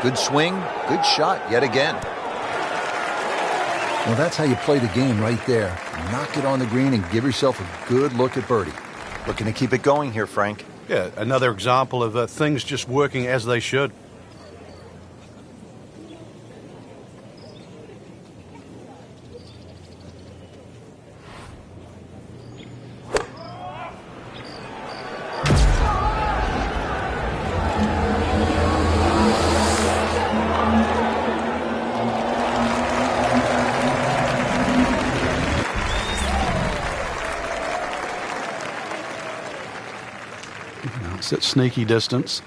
Speaker 3: Good swing, good shot yet again. Well, that's how you play the game right there. Knock it on the green and give yourself a good look at birdie. Looking to keep it going here, Frank.
Speaker 2: Yeah, another example of things just working as they should. It's at sneaky distance.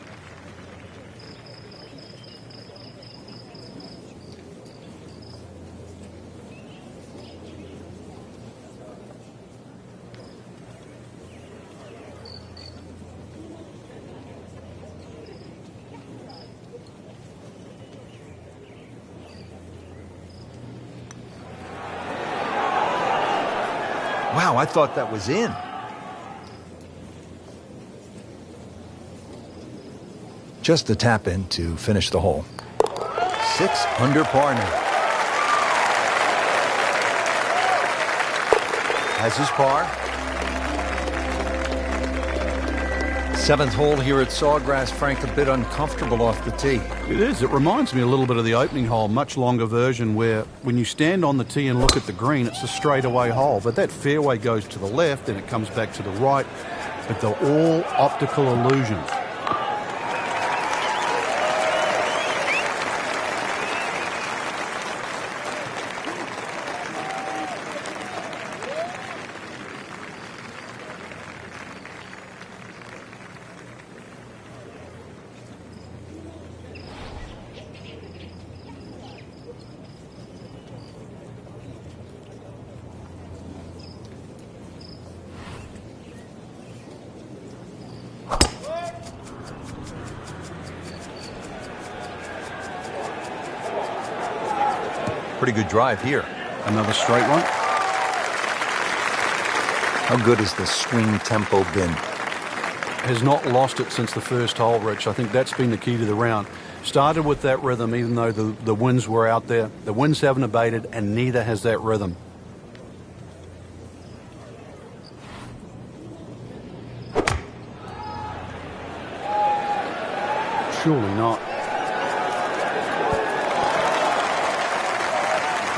Speaker 3: Wow, I thought that was in. Just a tap in to finish the hole. 6 under par now. Has his par. 7th hole here at Sawgrass. Frank, a bit uncomfortable off the tee.
Speaker 2: It is. It reminds me a little bit of the opening hole, much longer version, where when you stand on the tee and look at the green, it's a straightaway hole. But that fairway goes to the left and it comes back to the right. But they're all optical illusions.
Speaker 3: Pretty good drive here.
Speaker 2: Another straight one.
Speaker 3: How good has the swing tempo been?
Speaker 2: Has not lost it since the first hole, Rich. I think that's been the key to the round. Started with that rhythm, even though the winds were out there. The winds haven't abated, and neither has that rhythm. Surely not.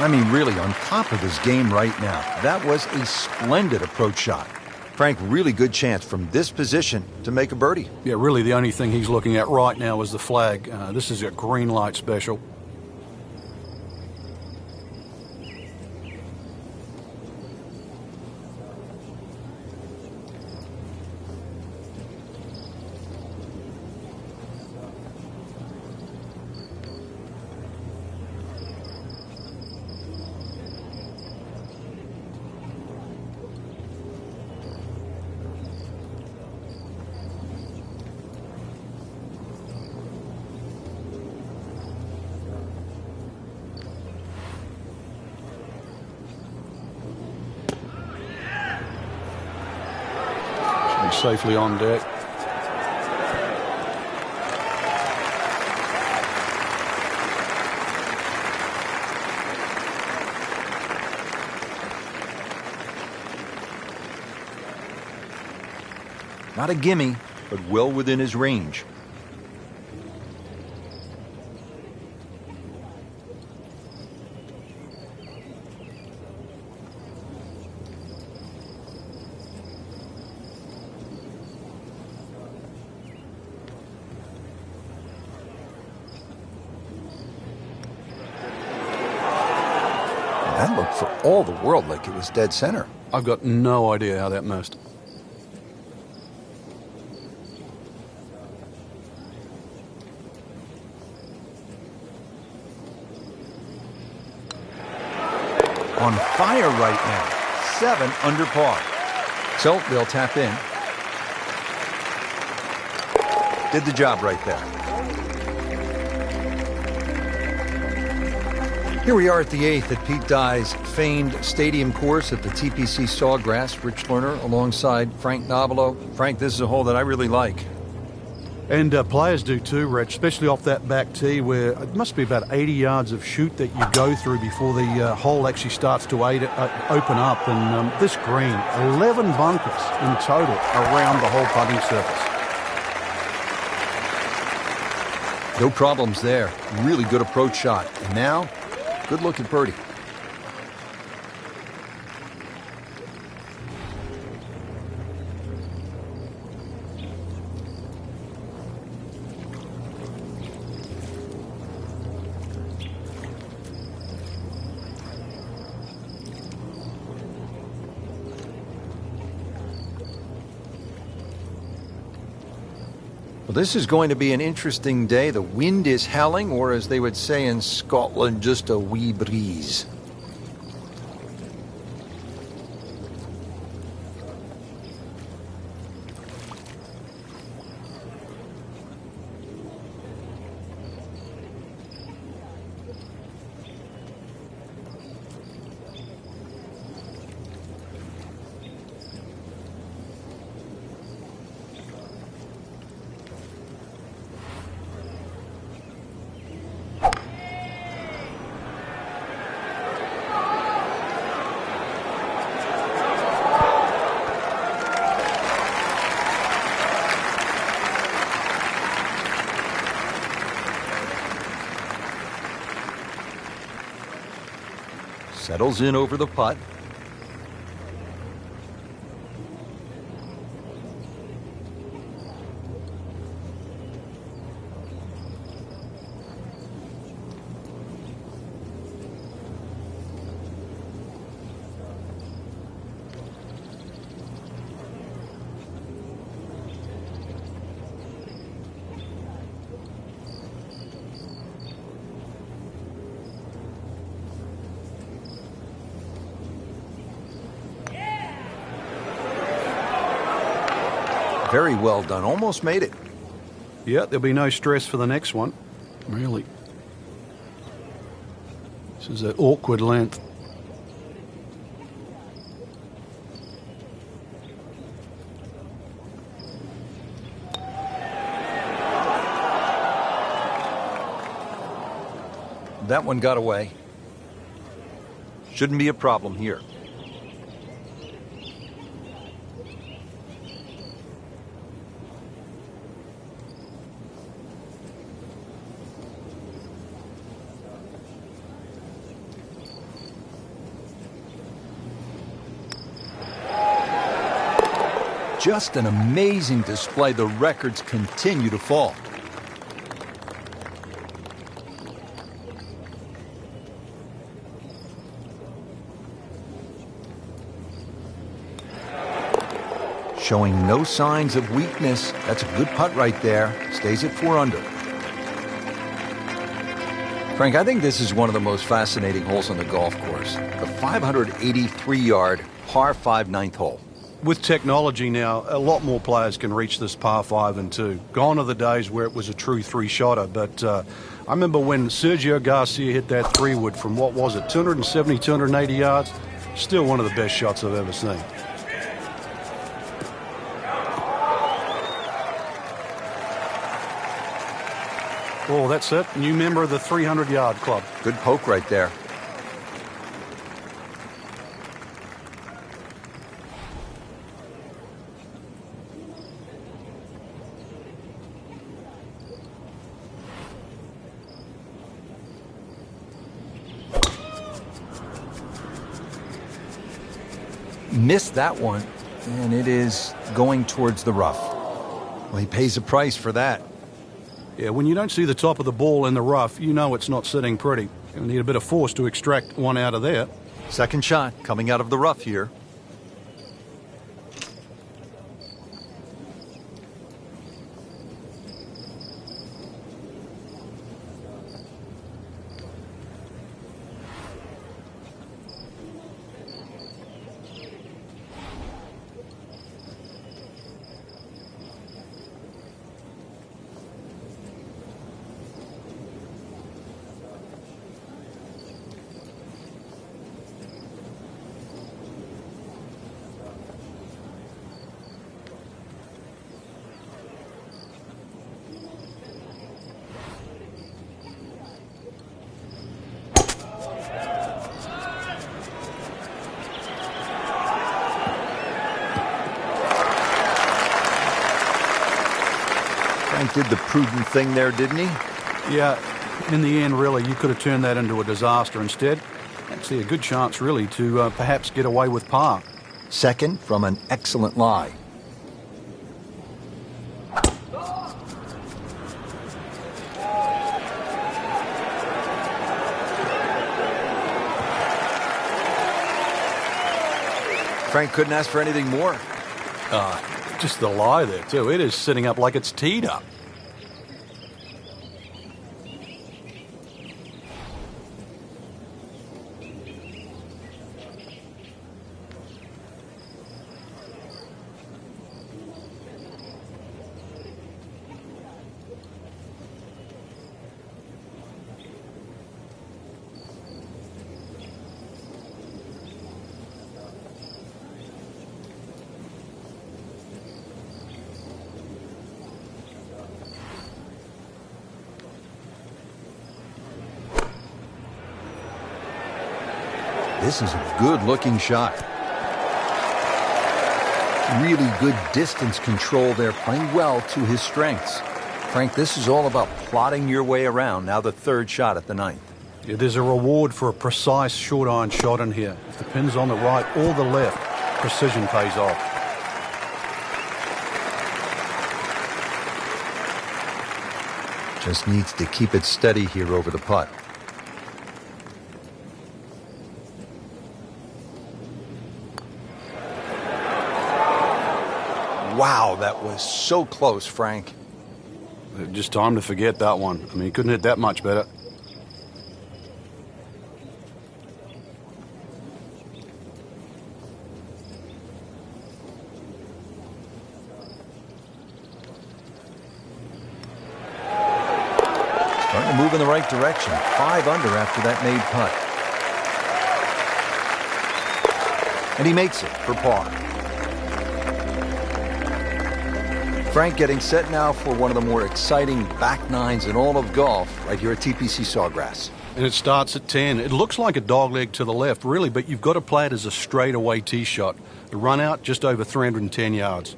Speaker 3: I mean, really on top of his game right now. That was a splendid approach shot. Frank, really good chance from this position to make a birdie.
Speaker 2: Yeah, really the only thing he's looking at right now is the flag. This is a green light special. Safely on deck.
Speaker 3: Not a gimme, but well within his range. That looked for all the world like it was dead center.
Speaker 2: I've got no idea how that missed.
Speaker 3: On fire right now. 7 under par. So they'll tap in. Did the job right there. Here we are at the 8th at Pete Dye's famed stadium course at the TPC Sawgrass. Rich Lerner alongside Frank Nobilo. Frank, this is a hole that I really like.
Speaker 2: And players do too, Rich, especially off that back tee where it must be about 80 yards of shoot that you go through before the hole actually starts to open up. And this green, 11 bunkers in total around the whole putting surface.
Speaker 3: No problems there. Really good approach shot. And now, good look at birdie. Well, this is going to be an interesting day. The wind is howling, or as they would say in Scotland, just a wee breeze. Settles in over the putt. Very well done. Almost made it.
Speaker 2: Yeah, there'll be no stress for the next one. Really. This is an awkward length.
Speaker 3: That one got away. Shouldn't be a problem here. Just an amazing display. The records continue to fall. Showing no signs of weakness. That's a good putt right there. Stays at 4 under. Frank, I think this is one of the most fascinating holes on the golf course. The 583-yard par 5 ninth hole.
Speaker 2: With technology now, a lot more players can reach this par 5 and 2. Gone are the days where it was a true three-shotter, but I remember when Sergio Garcia hit that 3-wood from, what was it, 270, 280 yards? Still one of the best shots I've ever seen. Oh, that's it. New member of the 300-yard club.
Speaker 3: Good poke right there. Missed that one, and it is going towards the rough. Well, he pays a price for that.
Speaker 2: Yeah, when you don't see the top of the ball in the rough, you know it's not sitting pretty. You need a bit of force to extract one out of there.
Speaker 3: Second shot coming out of the rough here. Frank did the prudent thing there, didn't he?
Speaker 2: Yeah, in the end, really, you could have turned that into a disaster instead. Actually, a good chance, really, to perhaps get away with par.
Speaker 3: Second from an excellent lie. Frank couldn't ask for anything more.
Speaker 2: Just the lie there, too. It is sitting up like it's teed up.
Speaker 3: This is a good-looking shot. Really good distance control there, playing well to his strengths. Frank, this is all about plotting your way around. Now the third shot at the ninth.
Speaker 2: Yeah, there's a reward for a precise short iron shot in here. If the pin's on the right or the left, precision pays off.
Speaker 3: Just needs to keep it steady here over the putt. Wow, that was so close, Frank.
Speaker 2: Just time to forget that one. I mean, he couldn't hit that much better.
Speaker 3: Starting to move in the right direction. 5 under after that made putt. And he makes it for par. Frank getting set now for one of the more exciting back nines in all of golf right here at TPC Sawgrass.
Speaker 2: And it starts at 10. It looks like a dogleg to the left, really, but you've got to play it as a straightaway tee shot. The run out just over 310 yards.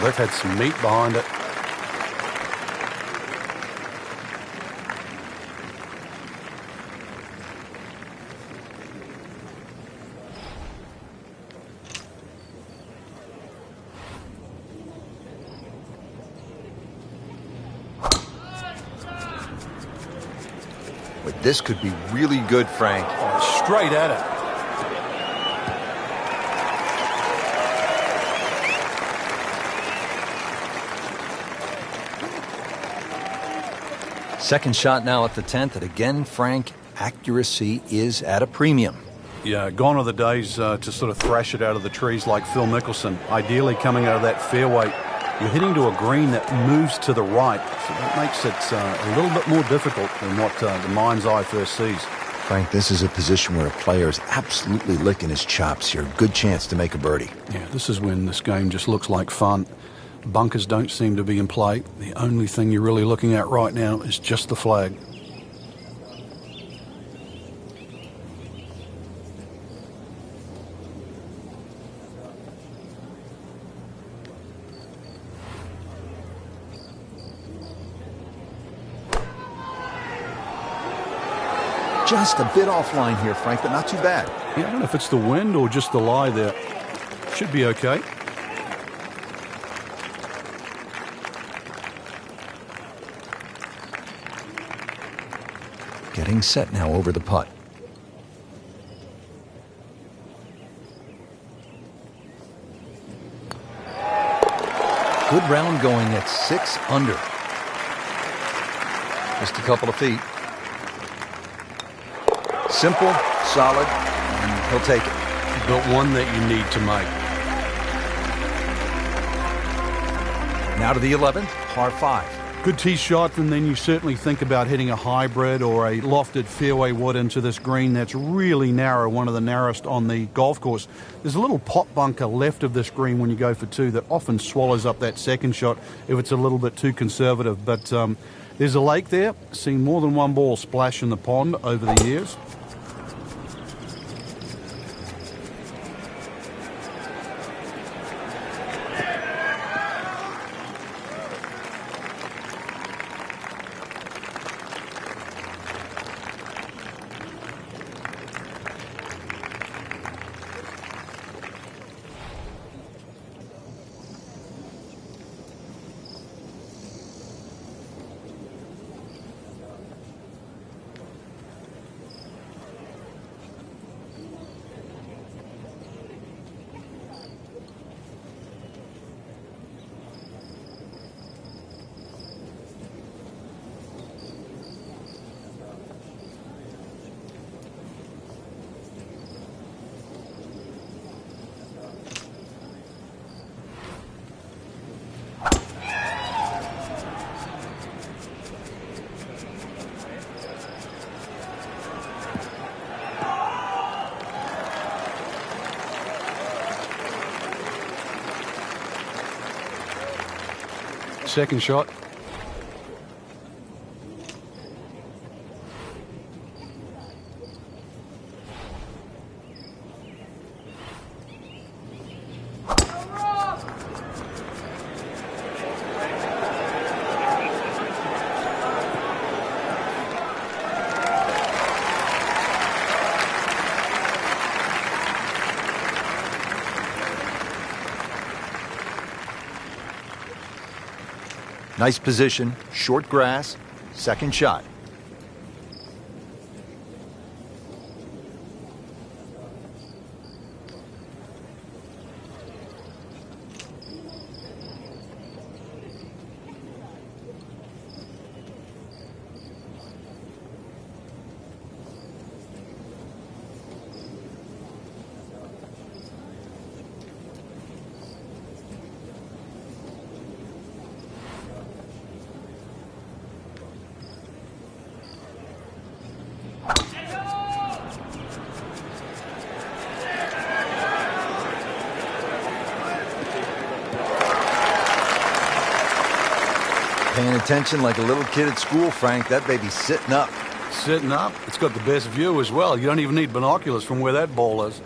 Speaker 2: they've had some meat behind it.
Speaker 3: But this could be really good, Frank.
Speaker 2: Oh, straight at it.
Speaker 3: Second shot now at the 10th, and again, Frank, accuracy is at a premium.
Speaker 2: Yeah, gone are the days to sort of thrash it out of the trees like Phil Mickelson. Ideally, coming out of that fairway, you're hitting to a green that moves to the right, so that makes it a little bit more difficult than what the mind's eye first sees.
Speaker 3: Frank, this is a position where a player is absolutely licking his chops here. Good chance to make a birdie.
Speaker 2: Yeah, this is when this game just looks like fun. Bunkers don't seem to be in play. The only thing you're really looking at right now is just the flag.
Speaker 3: Just a bit offline here, Frank, but not too bad.
Speaker 2: Yeah, I don't know if it's the wind or just the lie there. Should be okay.
Speaker 3: Getting set now over the putt. Good round going at 6 under. Just a couple of feet. Simple, solid, and he'll take it.
Speaker 2: But one that you need to make.
Speaker 3: Now to the 11th, par 5.
Speaker 2: Good tee shot, and then you certainly think about hitting a hybrid or a lofted fairway wood into this green that's really narrow, one of the narrowest on the golf course. There's a little pot bunker left of this green when you go for 2 that often swallows up that second shot if it's a little bit too conservative. But there's a lake there. Seen more than one ball splash in the pond over the years. Second shot.
Speaker 3: Nice position, short grass, second shot. Paying attention like a little kid at school, Frank. That baby's sitting up.
Speaker 2: Sitting up. It's got the best view as well. You don't even need binoculars from where that ball is.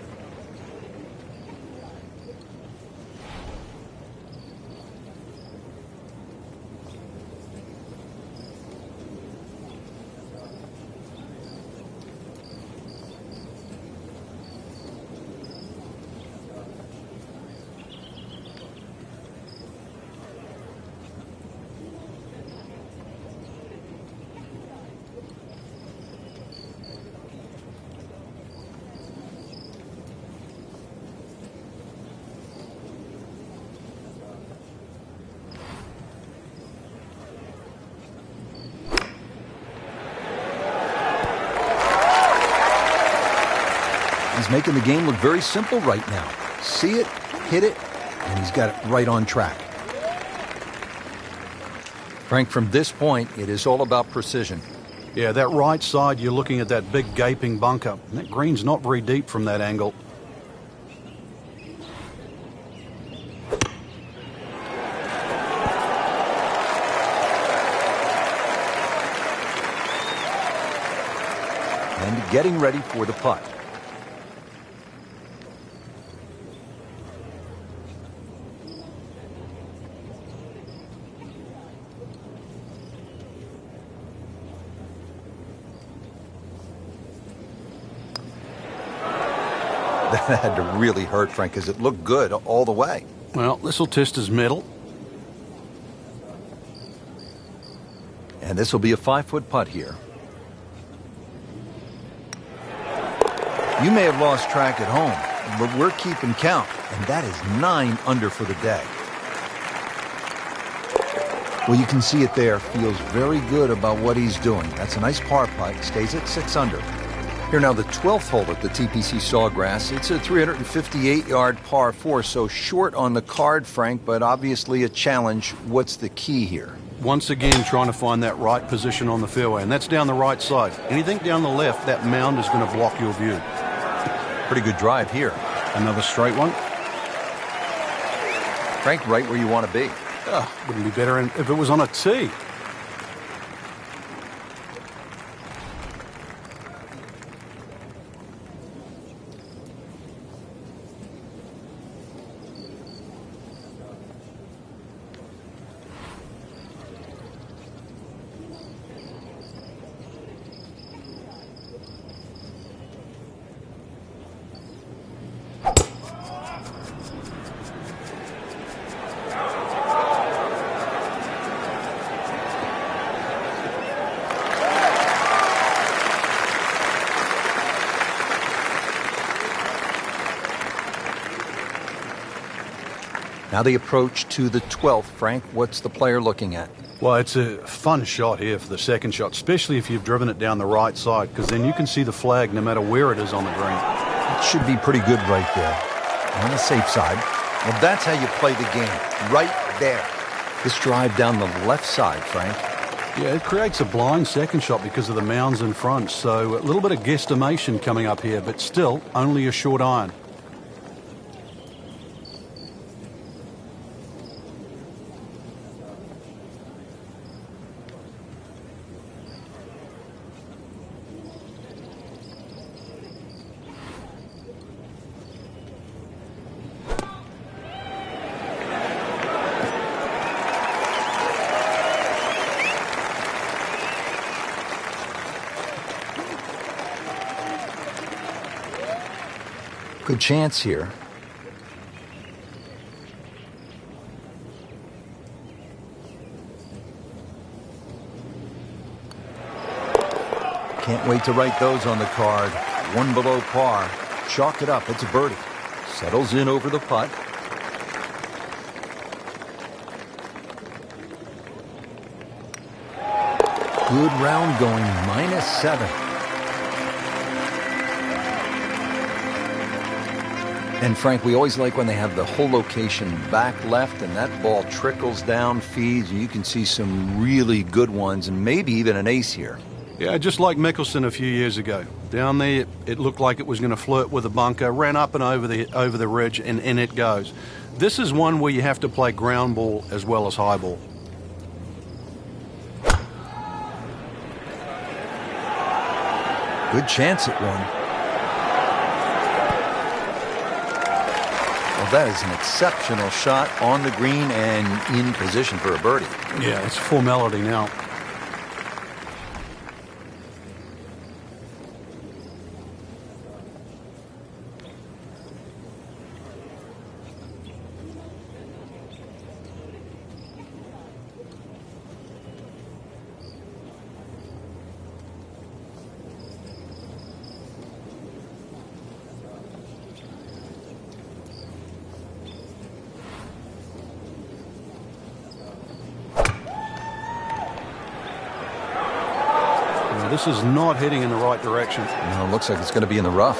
Speaker 3: He's making the game look very simple right now. See it, hit it, and he's got it right on track. Frank, from this point, it is all about precision.
Speaker 2: Yeah, that right side, you're looking at that big gaping bunker. And that green's not very deep from that angle.
Speaker 3: And getting ready for the putt. That had to really hurt, Frank, because it looked good all the way.
Speaker 2: Well, this will test his mettle.
Speaker 3: And this will be a 5-foot putt here. You may have lost track at home, but we're keeping count, and that is 9 under for the day. Well, you can see it there. Feels very good about what he's doing. That's a nice par putt. Stays at 6 under. Here now, the 12th hole at the TPC Sawgrass. It's a 358-yard par 4, so short on the card, Frank, but obviously a challenge. What's the key here?
Speaker 2: Once again, trying to find that right position on the fairway, and that's down the right side. Anything down the left, that mound is going to block your view.
Speaker 3: Pretty good drive here.
Speaker 2: Another straight one.
Speaker 3: Frank, right where you want to be.
Speaker 2: Wouldn't be better if it was on a tee.
Speaker 3: Now the approach to the 12th, Frank. What's the player looking at?
Speaker 2: Well, it's a fun shot here for the second shot, especially if you've driven it down the right side, because then you can see the flag no matter where it is on the green.
Speaker 3: It should be pretty good right there. On the safe side. Well, that's how you play the game. Right there. This drive down the left side, Frank.
Speaker 2: Yeah, it creates a blind second shot because of the mounds in front, so a little bit of guesstimation coming up here, but still only a short iron.
Speaker 3: Good chance here. Can't wait to write those on the card. 1 below par. Chalk it up. It's a birdie. Settles in over the putt. Good round going. -7. And Frank, we always like when they have the whole location back left and that ball trickles down, feeds, and you can see some really good ones and maybe even an ace here.
Speaker 2: Yeah, just like Mickelson a few years ago. Down there, it looked like it was going to flirt with a bunker, ran up and over the ridge, and in it goes. This is one where you have to play ground ball as well as high ball.
Speaker 3: Good chance at one. That is an exceptional shot on the green and in position for a birdie.
Speaker 2: Yeah, it's formality now. This is not heading in the right direction.
Speaker 3: No, it looks like it's going to be in the rough.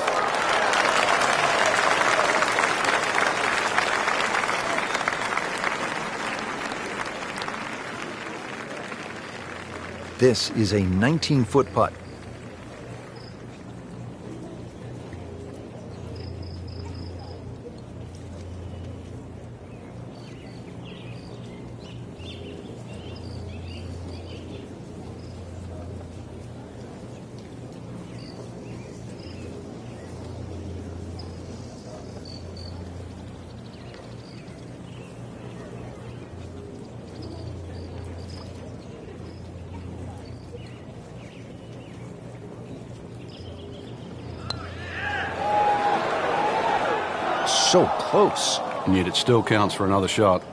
Speaker 3: This is a 19-foot putt. So close.
Speaker 2: And yet it still counts for another shot.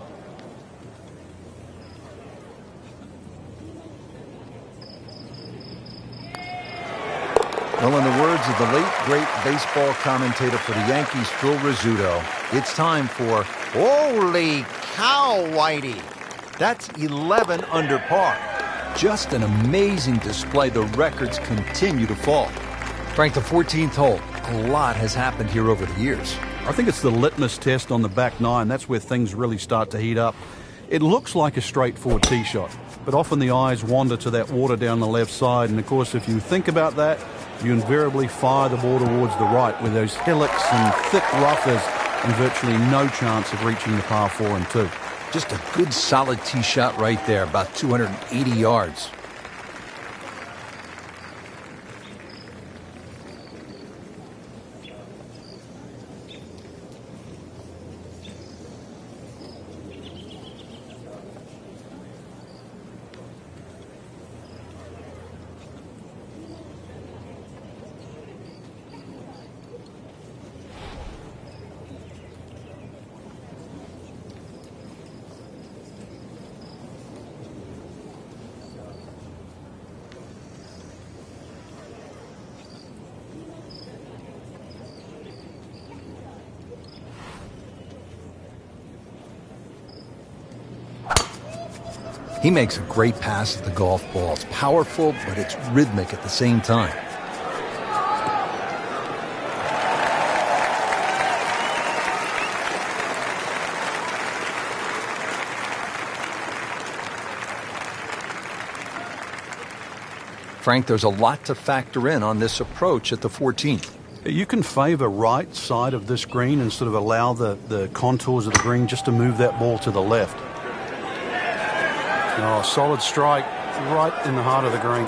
Speaker 3: Well, in the words of the late, great baseball commentator for the Yankees, Phil Rizzuto, it's time for Holy Cow, Whitey. That's 11 under par. Just an amazing display. The records continue to fall. Frank, the 14th hole. A lot has happened here over the years.
Speaker 2: I think it's the litmus test on the back nine. That's where things really start to heat up. It looks like a straightforward tee shot, but often the eyes wander to that water down the left side. And, of course, if you think about that, you invariably fire the ball towards the right with those hillocks and thick roughers and virtually no chance of reaching the par 4 and 2.
Speaker 3: Just a good solid tee shot right there, about 280 yards. He makes a great pass at the golf ball. It's powerful, but it's rhythmic at the same time. Frank, there's a lot to factor in on this approach at the 14th.
Speaker 2: You can favor right side of this green and sort of allow the contours of the green just to move that ball to the left. Oh, solid strike right in the heart of the green.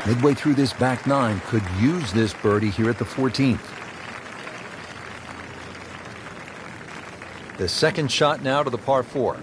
Speaker 3: Midway through this back nine, could use this birdie here at the 14th. The second shot now to the par 4.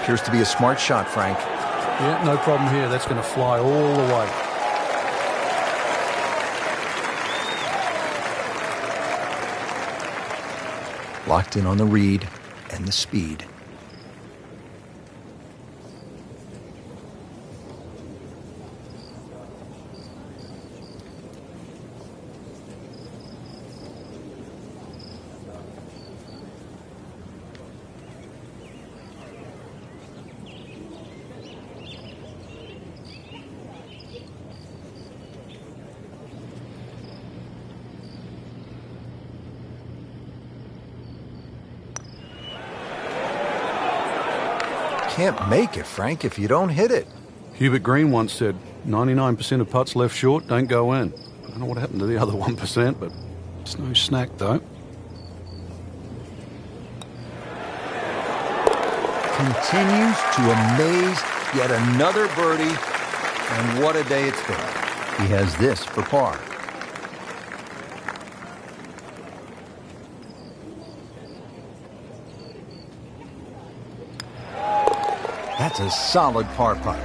Speaker 3: Appears to be a smart shot, Frank.
Speaker 2: Yeah, no problem here. That's going to fly all the way.
Speaker 3: Locked in on the read and the speed. Can't make it, Frank, if you don't hit it.
Speaker 2: Hubert Green once said, 99% of putts left short don't go in. I don't know what happened to the other 1%, but it's no snack, though.
Speaker 3: Continues to amaze. Yet another birdie. And what a day it's been. He has this for par. That's a solid par putt.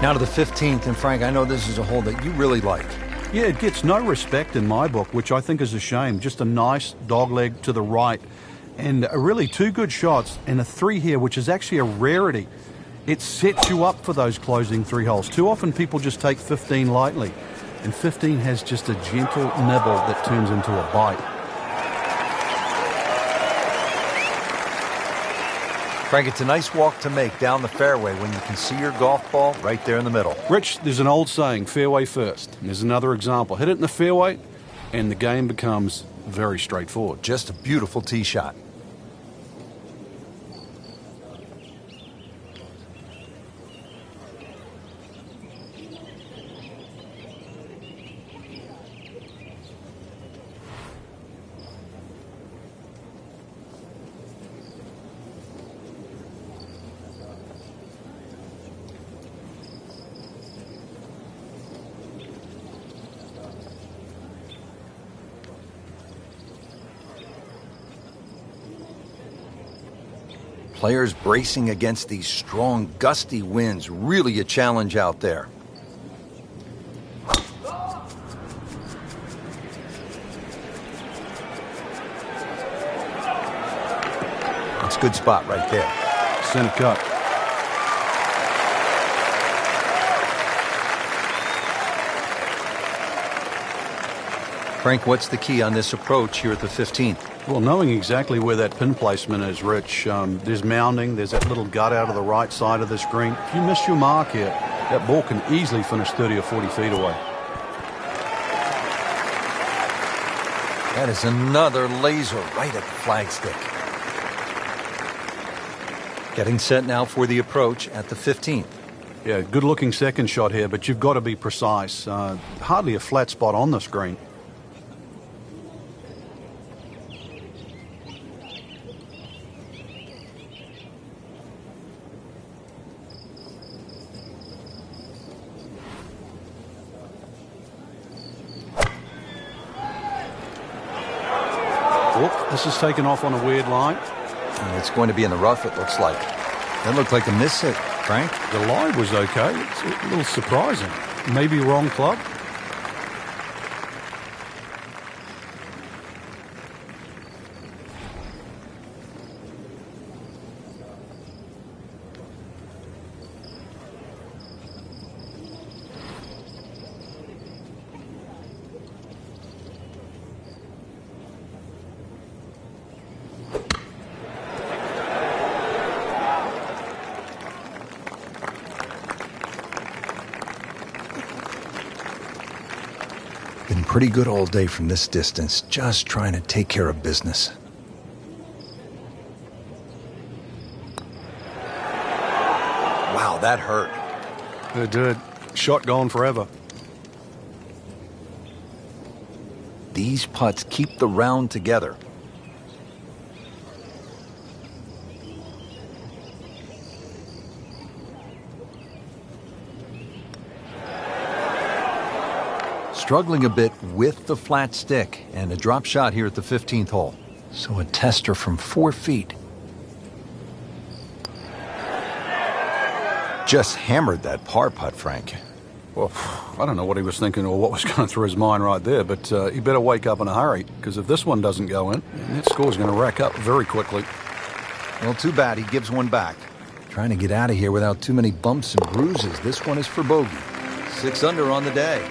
Speaker 3: Now to the 15th, and Frank, I know this is a hole that you really like.
Speaker 2: Yeah, it gets no respect in my book, which I think is a shame. Just a nice dogleg to the right. And really two good shots and a 3 here, which is actually a rarity. It sets you up for those closing 3 holes. Too often people just take 15 lightly. And 15 has just a gentle nibble that turns into a bite.
Speaker 3: Frank, it's a nice walk to make down the fairway when you can see your golf ball right there in the middle.
Speaker 2: Rich, there's an old saying, fairway first. And there's another example. Hit it in the fairway, and the game becomes very straightforward.
Speaker 3: Just a beautiful tee shot. Players bracing against these strong, gusty winds. Really a challenge out there. That's a good spot right there.
Speaker 2: Center cut.
Speaker 3: Frank, what's the key on this approach here at the 15th?
Speaker 2: Well, knowing exactly where that pin placement is, Rich, there's mounding, there's that little gut out of the right side of this green. If you miss your mark here, that ball can easily finish 30 or 40 feet away.
Speaker 3: That is another laser right at the flagstick. Getting set now for the approach at the 15th.
Speaker 2: Yeah, good looking second shot here, but you've got to be precise. Hardly a flat spot on this green. This is taken off on a weird line.
Speaker 3: And it's going to be in the rough, it looks like. That looked like a miss hit, Frank.
Speaker 2: The lie was okay. It's a little surprising. Maybe wrong club.
Speaker 3: Been pretty good all day from this distance, just trying to take care of business. Wow, that hurt.
Speaker 2: It did. Shot gone forever.
Speaker 3: These putts keep the round together. Struggling a bit with the flat stick and a drop shot here at the 15th hole. So a tester from 4 feet. Just hammered that par putt, Frank.
Speaker 2: Well, I don't know what he was thinking or what was going through his mind right there, but he better wake up in a hurry, because if this one doesn't go in, that score's going to rack up very quickly.
Speaker 3: Well, too bad. He gives one back. Trying to get out of here without too many bumps and bruises. This one is for bogey. 6 under on the day.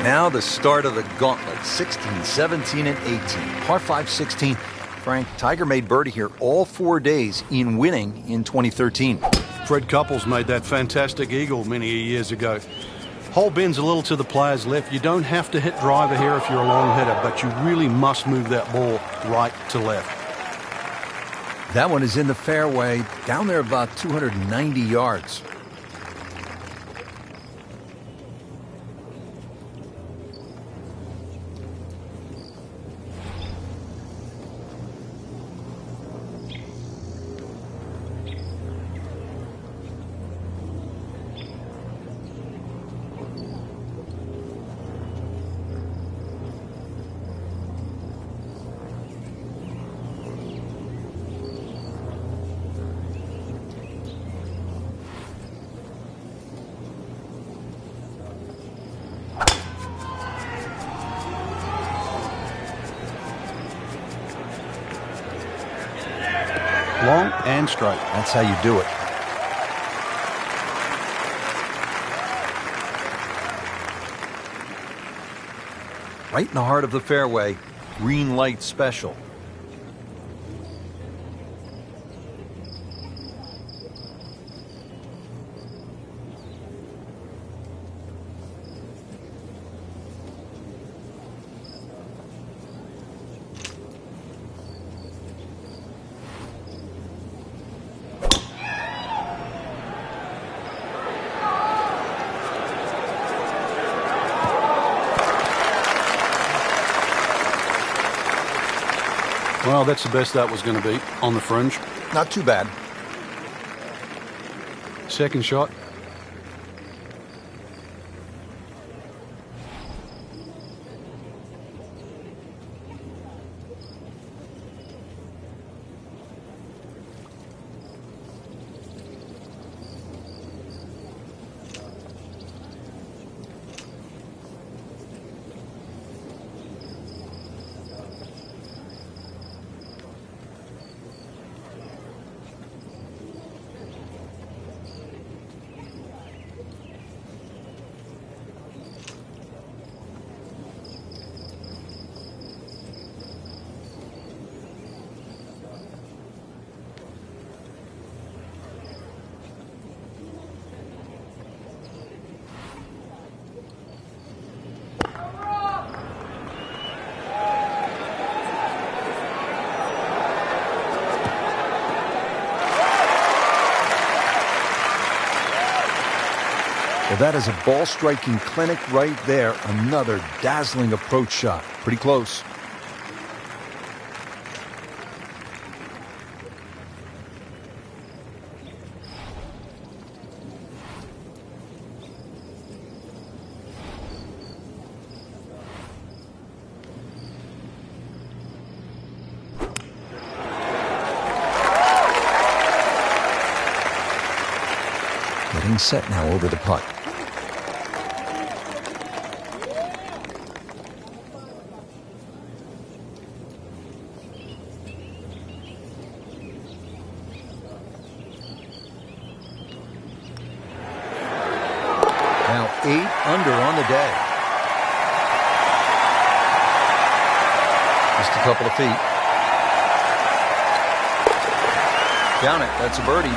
Speaker 3: Now the start of the gauntlet, 16, 17, and 18. Par 5, 16. Frank, Tiger made birdie here all 4 days in winning in 2013.
Speaker 2: Fred Couples made that fantastic eagle many years ago. Hole bends a little to the player's left. You don't have to hit driver here if you're a long hitter, but you really must move that ball right to left.
Speaker 3: That one is in the fairway, down there about 290 yards.
Speaker 2: long and straight.
Speaker 3: That's how you do it. Right in the heart of the fairway, green light special.
Speaker 2: Well, that's the best that was going to be on the fringe.
Speaker 3: Not too bad.
Speaker 2: Second shot.
Speaker 3: Well, that is a ball-striking clinic right there. Another dazzling approach shot. Pretty close. Getting set now over the putt. Now 8 under on the day. Just a couple of feet. Down it. That's a birdie.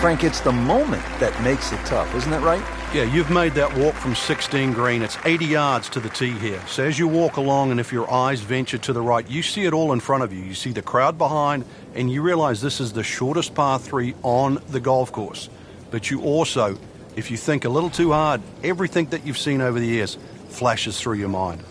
Speaker 3: Frank, it's the moment that makes it tough, isn't that right?
Speaker 2: Yeah, you've made that walk from 16 green. It's 80 yards to the tee here. So as you walk along and if your eyes venture to the right, you see it all in front of you. You see the crowd behind and you realize this is the shortest par 3 on the golf course. But you also, if you think a little too hard, everything that you've seen over the years flashes through your mind.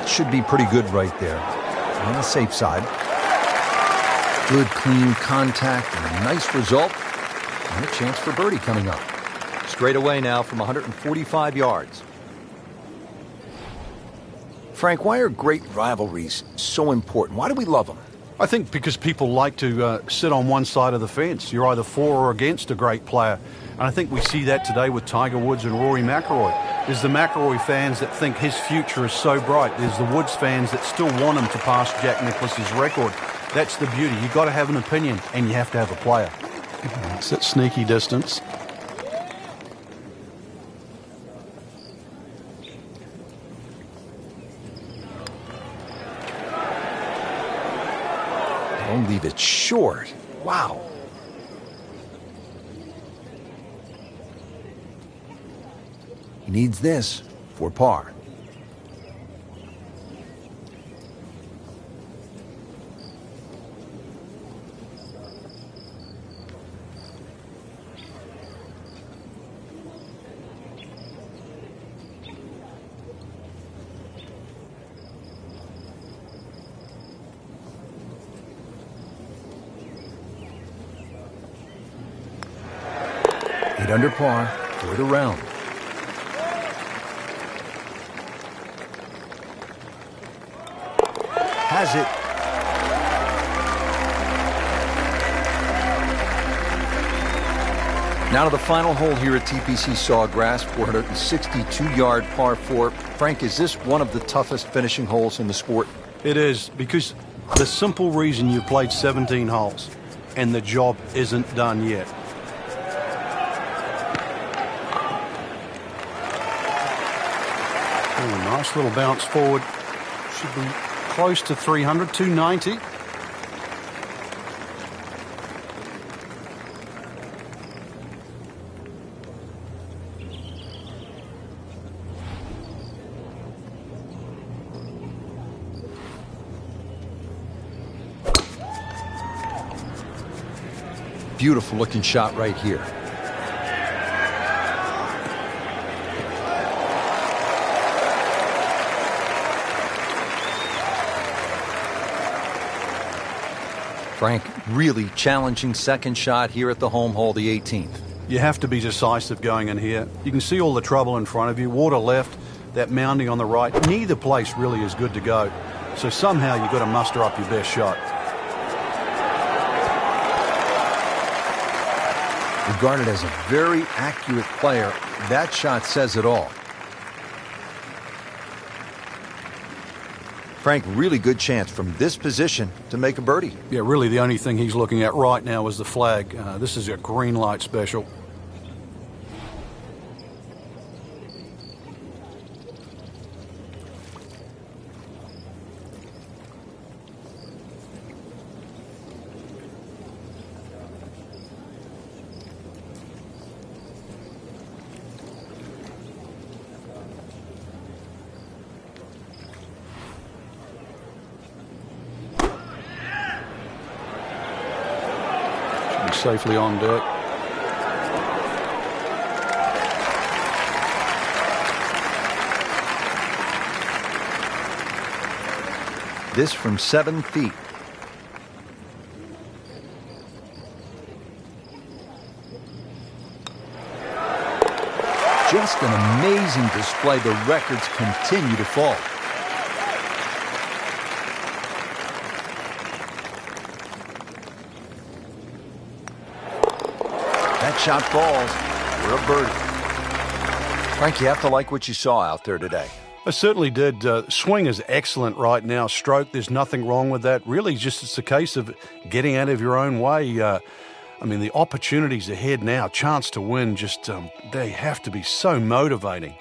Speaker 3: Should be pretty good right there. On the safe side. Good, clean contact and a nice result. And a chance for birdie coming up. Straight away now from 145 yards. Frank, why are great rivalries so important? Why do we love them?
Speaker 2: I think because people like to sit on one side of the fence. You're either for or against a great player. And I think we see that today with Tiger Woods and Rory McIlroy. There's the McIlroy fans that think his future is so bright. There's the Woods fans that still want him to pass Jack Nicklaus's record. That's the beauty. You've got to have an opinion, and you have to have a player. It's that sneaky distance.
Speaker 3: Don't leave it short. Wow. He needs this for par. 8 under par for the round. Has it. Now to the final hole here at TPC Sawgrass, 462-yard par 4. Frank, is this one of the toughest finishing holes in the sport?
Speaker 2: It is, because the simple reason you played 17 holes and the job isn't done yet. Oh, nice little bounce forward. Should be close to 300, 290.
Speaker 3: Beautiful looking shot right here. Frank, really challenging second shot here at the home hole, the 18th.
Speaker 2: You have to be decisive going in here. You can see all the trouble in front of you. Water left, that mounding on the right. Neither place really is good to go. So somehow you've got to muster up your best shot.
Speaker 3: Regarded as a very accurate player, that shot says it all. Frank, really good chance from this position to make a birdie.
Speaker 2: Yeah, really the only thing he's looking at right now is the flag. This is a green light special. Safely on deck.
Speaker 3: This from 7 feet. Just an amazing display. The records continue to fall. That shot falls for a birdie. Frank, you have to like what you saw out there today.
Speaker 2: I certainly did. Swing is excellent right now. Stroke, there's nothing wrong with that. Really, just it's a case of getting out of your own way. I mean, the opportunities ahead now, chance to win, just they have to be so motivating.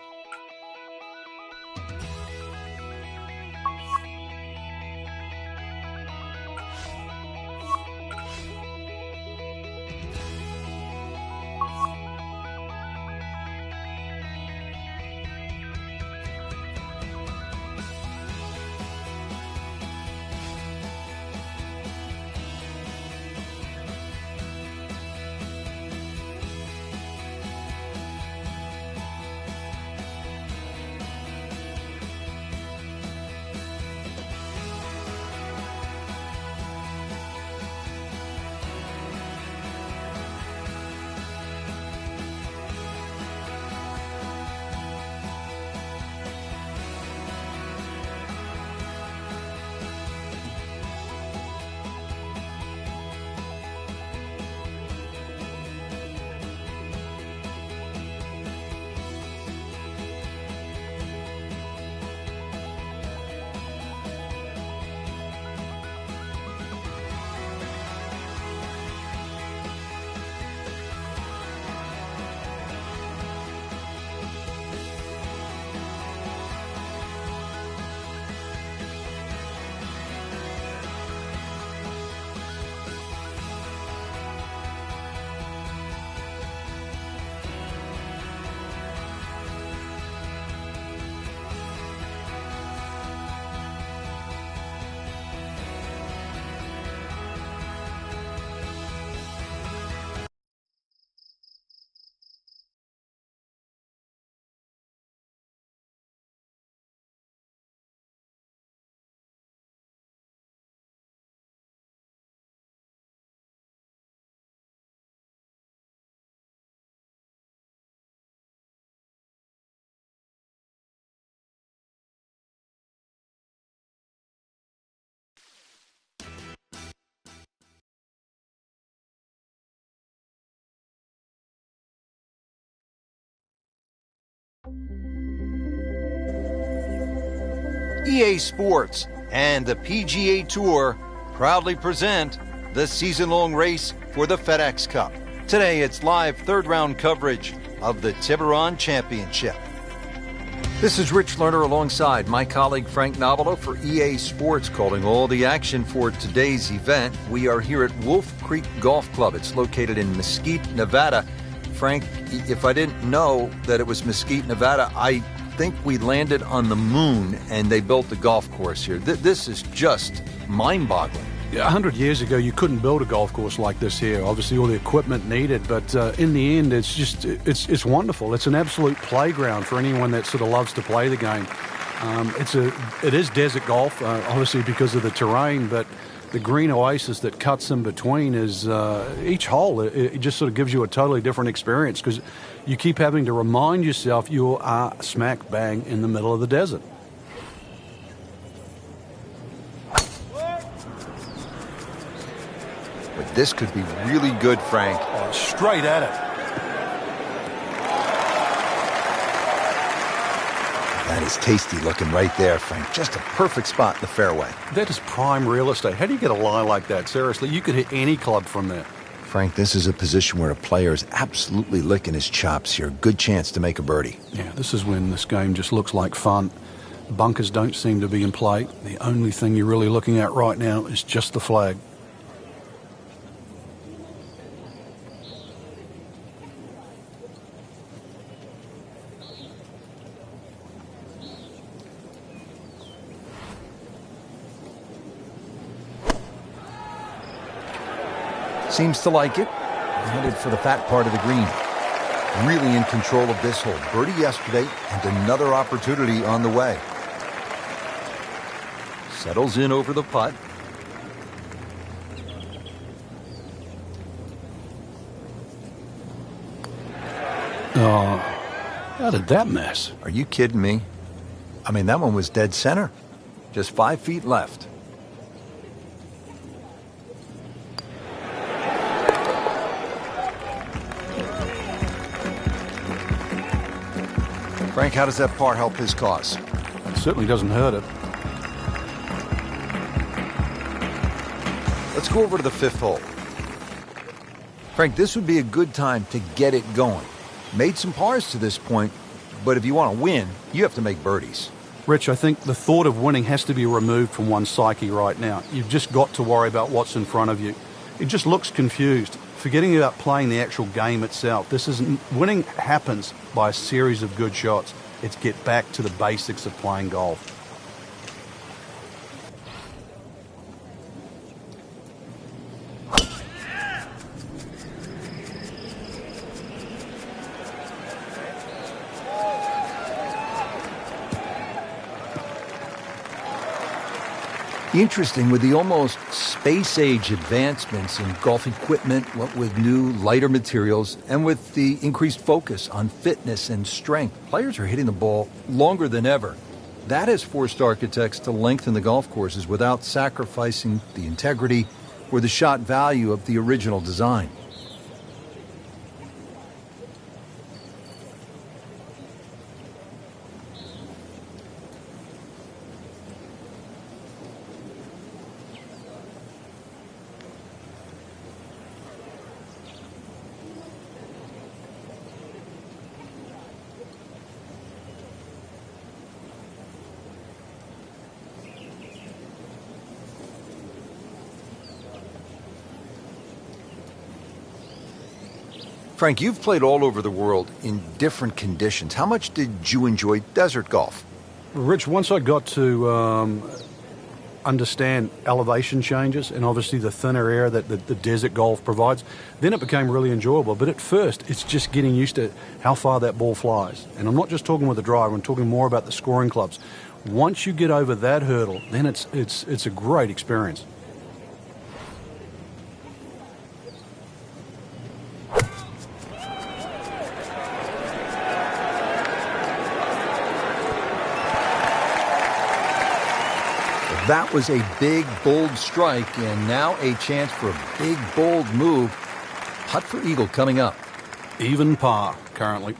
Speaker 1: EA Sports and the PGA Tour proudly present the season-long race for the FedEx Cup. Today, it's live third-round coverage of the Tiburon Championship.
Speaker 3: This is Rich Lerner alongside my colleague Frank Nobilo for EA Sports, calling all the action for today's event. We are here at Wolf Creek Golf Club. It's located in Mesquite, Nevada. Frank, if I didn't know that it was Mesquite, Nevada, I think we landed on the moon and they built the golf course here. This is just mind-boggling.
Speaker 2: Yeah, 100 years ago, you couldn't build a golf course like this here. Obviously, all the equipment needed, but in the end, it's wonderful. It's an absolute playground for anyone that sort of loves to play the game. It is desert golf, obviously because of the terrain, but the green oasis that cuts in between is each hole. It just sort of gives you a totally different experience because you keep having to remind yourself you are smack bang in the middle of the desert.
Speaker 3: But this could be really good, Frank.
Speaker 2: Oh, straight at it.
Speaker 3: That is tasty looking right there, Frank. Just a perfect spot in the fairway.
Speaker 2: That is prime real estate. How do you get a lie like that? Seriously, you could hit any club from there.
Speaker 3: Frank, this is a position where a player is absolutely licking his chops here. Good chance to make a birdie.
Speaker 2: Yeah, this is when this game just looks like fun. Bunkers don't seem to be in play. The only thing you're really looking at right now is just the flag.
Speaker 3: Seems to like it. Headed for the fat part of the green. Really in control of this hole. Birdie yesterday and another opportunity on the way. Settles in over the putt.
Speaker 2: Oh, how did that miss?
Speaker 3: Are you kidding me? I mean, that one was dead center. Just 5 feet left. Frank, how does that par help his cause?
Speaker 2: It certainly doesn't hurt it.
Speaker 3: Let's go over to the 5th hole. Frank, this would be a good time to get it going. Made some pars to this point, but if you want to win, you have to make birdies.
Speaker 2: Rich, I think the thought of winning has to be removed from one's psyche right now. You've just got to worry about what's in front of you. It just looks confused. Forgetting about playing the actual game itself. Winning happens by a series of good shots. It's get back to the basics of playing golf.
Speaker 3: Interesting, with the almost space-age advancements in golf equipment, what with new, lighter materials, and with the increased focus on fitness and strength, players are hitting the ball longer than ever. That has forced architects to lengthen the golf courses without sacrificing the integrity or the shot value of the original design. Frank, you've played all over the world in different conditions. How much did you enjoy desert golf?
Speaker 2: Rich, once I got to understand elevation changes and obviously the thinner air that the desert golf provides, then it became really enjoyable. But at first, it's just getting used to how far that ball flies. And I'm not just talking with the driver, I'm talking more about the scoring clubs. Once you get over that hurdle, then it's a great experience.
Speaker 3: That was a big, bold strike, and now a chance for a big, bold move. Putt for eagle coming up.
Speaker 2: Even par, currently.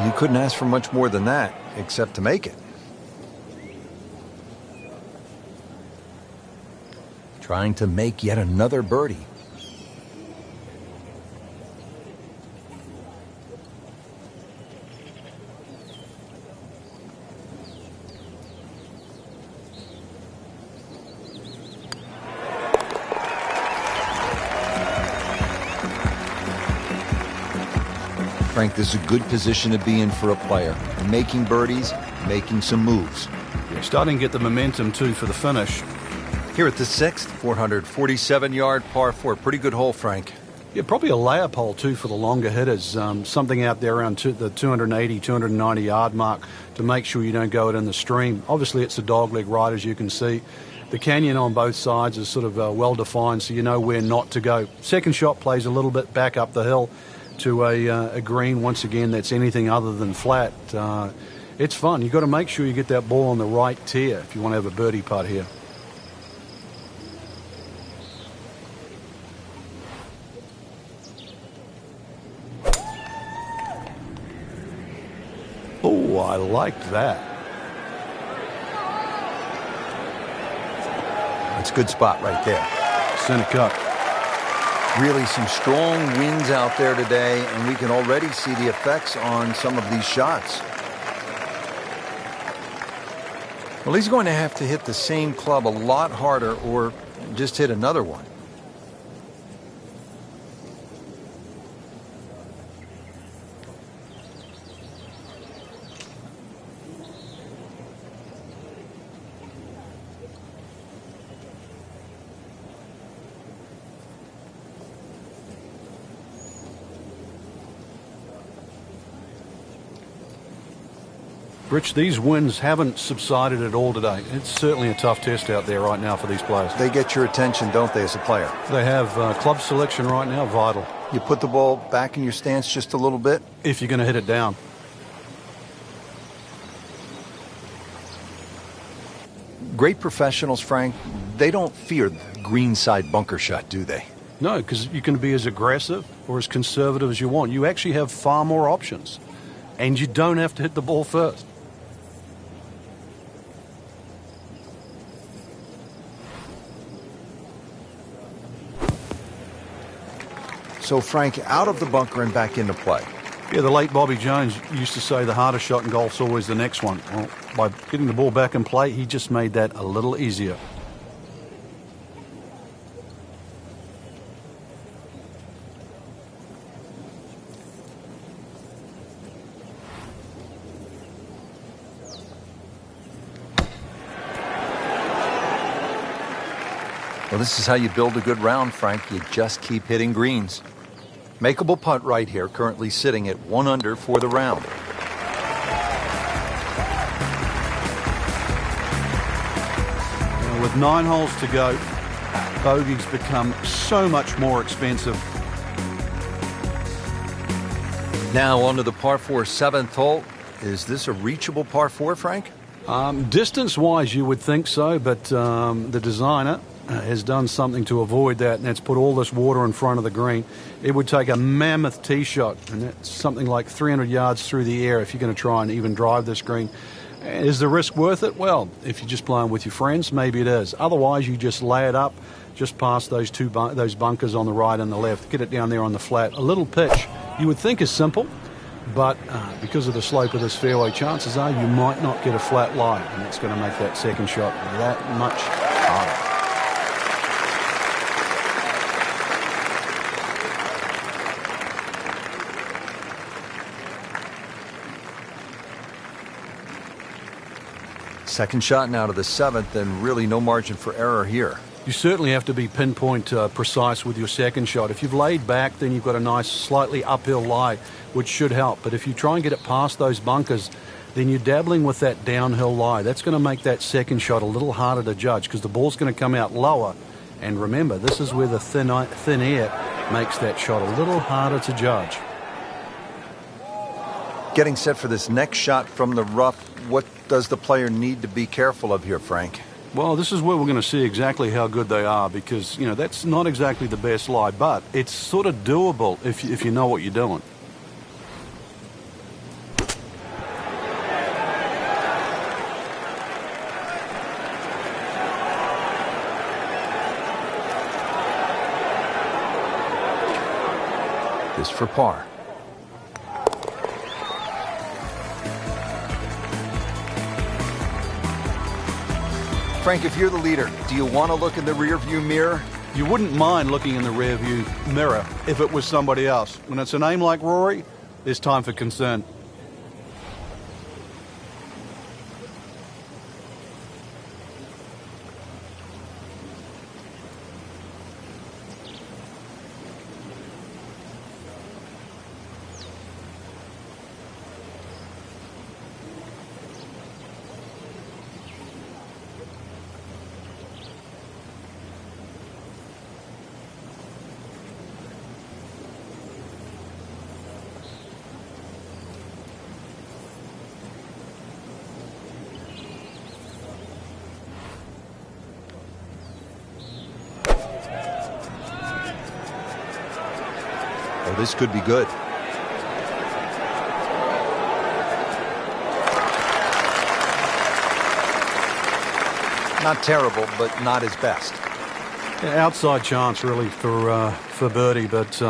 Speaker 3: You couldn't ask for much more than that, except to make it. Trying to make yet another birdie. Frank, this is a good position to be in for a player. Making birdies, making some moves.
Speaker 2: Yeah, starting to get the momentum, too, for the finish.
Speaker 3: Here at the 6th, 447-yard par 4. Pretty good hole, Frank.
Speaker 2: Yeah, probably a layup hole, too, for the longer hitters. Something out there around the 280, 290-yard mark to make sure you don't go it in the stream. Obviously, it's a dogleg ride, as you can see. The canyon on both sides is sort of well-defined, so you know where not to go. Second shot plays a little bit back up the hill to a green, once again, that's anything other than flat. It's fun. You've got to make sure you get that ball on the right tier if you want to have a birdie putt here. Oh, I like that.
Speaker 3: That's a good spot right there.
Speaker 2: Center cut.
Speaker 3: Really some strong winds out there today, and we can already see the effects on some of these shots. Well, he's going to have to hit the same club a lot harder or just hit another one.
Speaker 2: Rich, these winds haven't subsided at all today. It's certainly a tough test out there right now for these players.
Speaker 3: They get your attention, don't they, as a player?
Speaker 2: They have club selection right now, vital.
Speaker 3: You put the ball back in your stance just a little bit.
Speaker 2: If you're going to hit it down.
Speaker 3: Great professionals, Frank, they don't fear the greenside bunker shot, do they?
Speaker 2: No, because you can be as aggressive or as conservative as you want. You actually have far more options. And you don't have to hit the ball first.
Speaker 3: So, Frank, out of the bunker and back into play.
Speaker 2: Yeah, the late Bobby Jones used to say the hardest shot in golf's always the next one. Well, by getting the ball back in play, he just made that a little easier.
Speaker 3: Well, this is how you build a good round, Frank. You just keep hitting greens. Makeable putt right here, currently sitting at 1 under for the round.
Speaker 2: Well, with 9 holes to go, bogeys become so much more expensive.
Speaker 3: Now on to the par 4 7th hole. Is this a reachable par 4, Frank?
Speaker 2: Distance-wise, you would think so, but the designer has done something to avoid that, and that's put all this water in front of the green. It would take a mammoth tee shot, and that's something like 300 yards through the air if you're going to try and even drive this green. Is the risk worth it? Well, if you're just playing with your friends, maybe it is. Otherwise, you just lay it up just past those those bunkers on the right and the left. Get it down there on the flat. A little pitch you would think is simple, but because of the slope of this fairway, chances are you might not get a flat lie, and that's going to make that second shot that much harder.
Speaker 3: Second shot now to the 7th, and really no margin for error here.
Speaker 2: You certainly have to be pinpoint precise with your second shot. If you've laid back, then you've got a nice slightly uphill lie, which should help. But if you try and get it past those bunkers, then you're dabbling with that downhill lie. That's going to make that second shot a little harder to judge because the ball's going to come out lower. And remember, this is where the thin air makes that shot a little harder to judge.
Speaker 3: Getting set for this next shot from the rough, what does the player need to be careful of here, Frank?
Speaker 2: Well, this is where we're going to see exactly how good they are because, you know, that's not exactly the best lie, but it's sort of doable if you know what you're doing.
Speaker 3: This for par. Frank, if you're the leader, do you want to look in the rearview mirror?
Speaker 2: You wouldn't mind looking in the rearview mirror if it was somebody else. When it's a name like Rory, there's time for concern.
Speaker 3: Oh, this could be good. Not terrible, but not his best.
Speaker 2: Yeah, outside chance, really, for birdie, but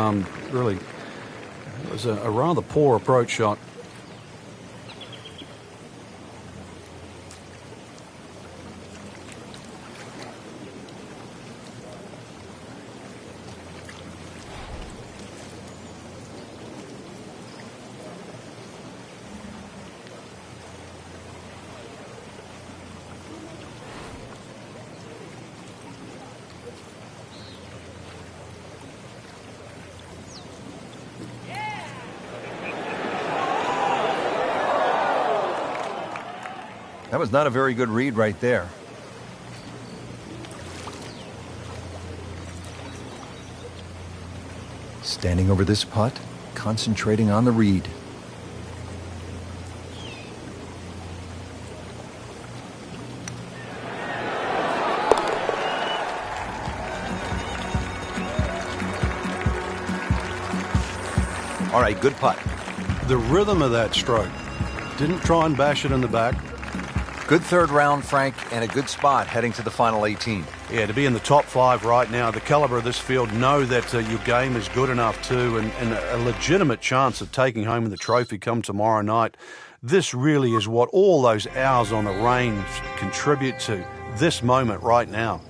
Speaker 2: really, it was a rather poor approach shot.
Speaker 3: That was not a very good read right there. Standing over this putt, concentrating on the read. All right, good putt.
Speaker 2: The rhythm of that stroke. Didn't try and bash it in the back.
Speaker 3: Good third round, Frank, and a good spot heading to the final 18.
Speaker 2: Yeah, to be in the top 5 right now, the caliber of this field, know that your game is good enough too, and a legitimate chance of taking home the trophy come tomorrow night. This really is what all those hours on the range contribute to, this moment right now.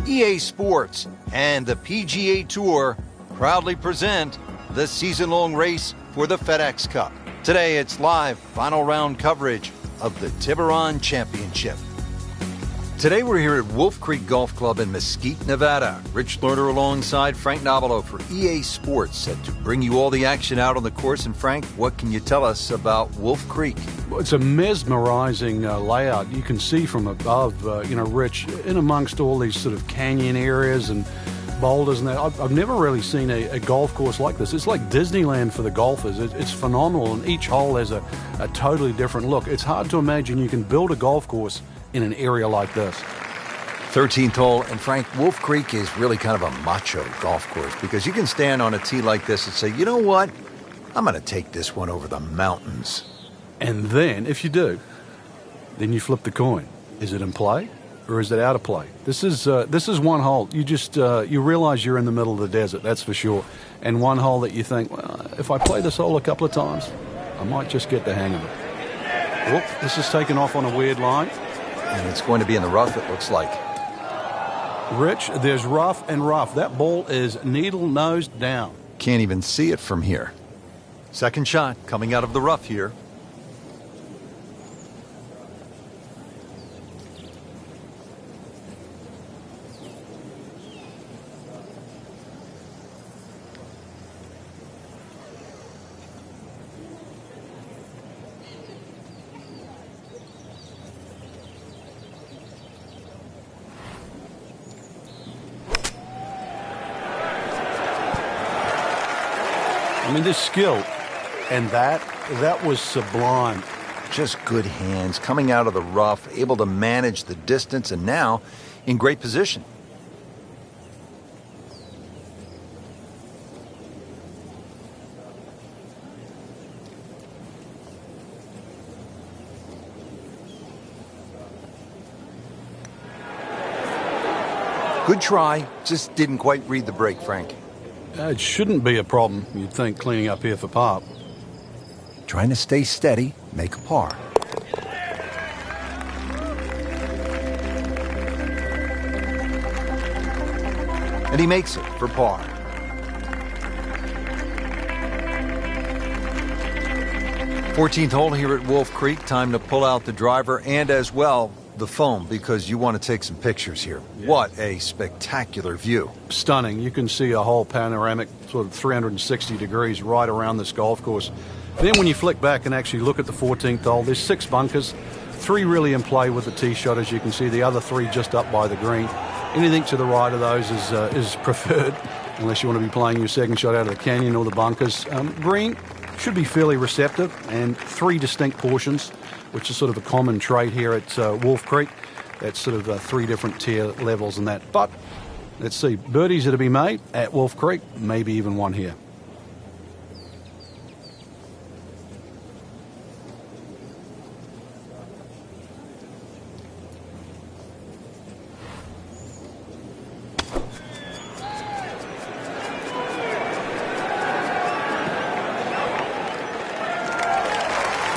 Speaker 1: EA Sports and the PGA Tour proudly present the season-long race for the FedEx Cup. Today, it's live final round coverage of the Tiburon Championship.
Speaker 3: Today we're here at Wolf Creek Golf Club in Mesquite, Nevada. Rich Lerner alongside Frank Nobilo for EA Sports, set to bring you all the action out on the course. And Frank, what can you tell us about Wolf Creek?
Speaker 2: Well, it's a mesmerizing layout. You can see from above, Rich, in amongst all these sort of canyon areas and boulders and that. I've never really seen a golf course like this. It's like Disneyland for the golfers. It's phenomenal, and each hole has a totally different look. It's hard to imagine you can build a golf course in an area like this.
Speaker 3: 13th hole, and Frank, Wolf Creek is really kind of a macho golf course because you can stand on a tee like this and say, you know what, I'm going to take this one over the mountains.
Speaker 2: And then, if you do, then you flip the coin. Is it in play or is it out of play? This is one hole. You just you realize you're in the middle of the desert, that's for sure. And one hole that you think, well, if I play this hole a couple of times, I might just get the hang of it. Whoop, this is taken off on a weird line.
Speaker 3: And it's going to be in the rough, it looks like.
Speaker 2: Rich, there's rough and rough. That ball is needle-nosed down.
Speaker 3: Can't even see it from here.
Speaker 1: Second shot coming out of the rough here.
Speaker 2: I mean, this skill and that was sublime.
Speaker 3: Just good hands, coming out of the rough, able to manage the distance, and now in great position. Good try, just didn't quite read the break, Frank.
Speaker 2: It shouldn't be a problem, you'd think, cleaning up here for par.
Speaker 3: Trying to stay steady, make a par. And he makes it for par. Fourteenth hole here at Wolf Creek. Time to pull out the driver and as well the phone, because you want to take some pictures here.
Speaker 2: Yeah.
Speaker 3: What a spectacular view.
Speaker 2: Stunning. You can see a whole panoramic sort of 360 degrees right around this golf course. Then when you flick back and actually look at the 14th hole, there's 6 bunkers, 3 really in play with the tee shot, as you can see, the other 3 just up by the green. Anything to the right of those is preferred, unless you want to be playing your second shot out of the canyon or the bunkers. Green should be fairly receptive, and 3 distinct portions, which is sort of a common trait here at Wolf Creek. That's sort of 3 different tier levels and that. But let's see, birdies are to be made at Wolf Creek, maybe even one here.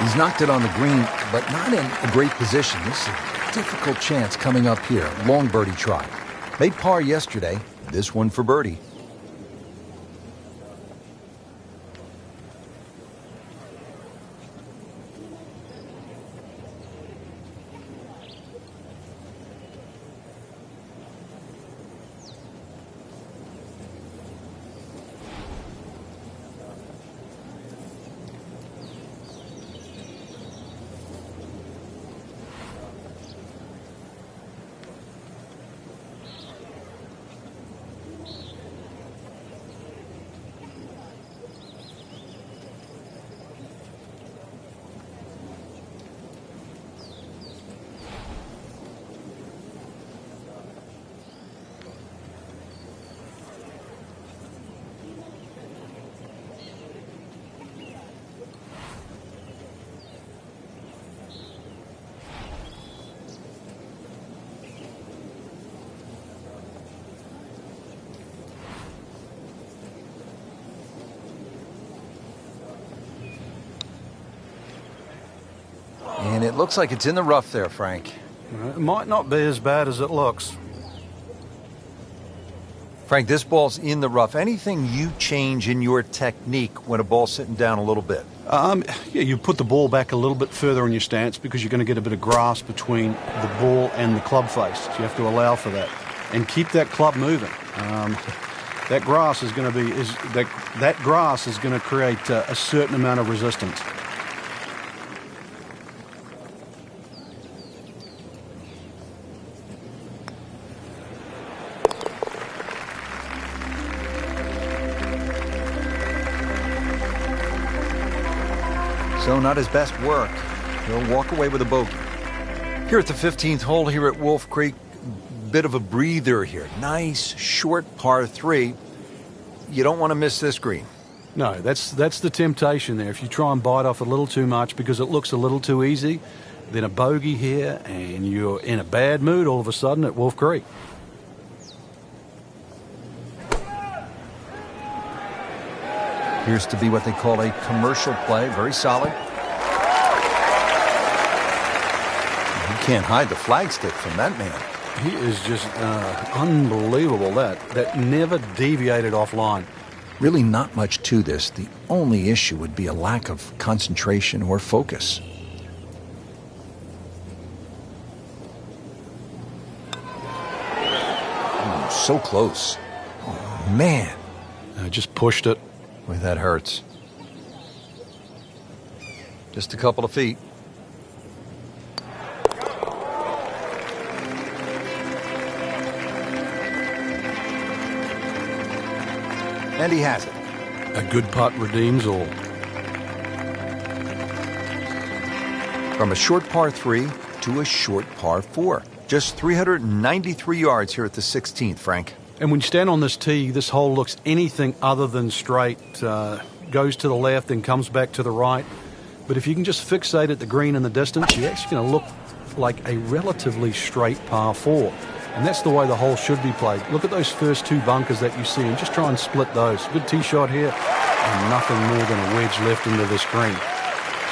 Speaker 3: He's knocked it on the green, but not in a great position. This is a difficult chance coming up here. Long birdie try. Made par yesterday. This one for birdie. And it looks like it's in the rough there, Frank.
Speaker 2: It might not be as bad as it looks.
Speaker 3: Frank, this ball's in the rough. Anything you change in your technique when a ball's sitting down a little bit?
Speaker 2: Yeah, you put the ball back a little bit further in your stance because you're going to get a bit of grass between the ball and the club face. So you have to allow for that and keep that club moving. That grass is going to be that grass is going to create a certain amount of resistance.
Speaker 3: So not his best work. He'll walk away with a bogey. Here at the 15th hole here at Wolf Creek, bit of a breather here. Nice, short par 3. You don't want to miss this green.
Speaker 2: No, that's the temptation there. If you try and bite off a little too much because it looks a little too easy, then a bogey here and you're in a bad mood all of a sudden at Wolf Creek.
Speaker 3: Appears to be what they call a commercial play. Very solid. You can't hide the flagstick from that man.
Speaker 2: He is just unbelievable. That never deviated offline.
Speaker 3: Really not much to this. The only issue would be a lack of concentration or focus. Ooh, so close. Oh, man.
Speaker 2: I just pushed it.
Speaker 3: Boy, that hurts. Just a couple of feet. And he has it.
Speaker 2: A good putt redeems all.
Speaker 3: From a short par 3 to a short par 4. Just 393 yards here at the 16th, Frank.
Speaker 2: And when you stand on this tee, this hole looks anything other than straight. Goes to the left, then comes back to the right. But if you can just fixate at the green in the distance, you're actually going to look like a relatively straight par 4. And that's the way the hole should be played. Look at those first 2 bunkers that you see and just try and split those. Good tee shot here and nothing more than a wedge left into this green.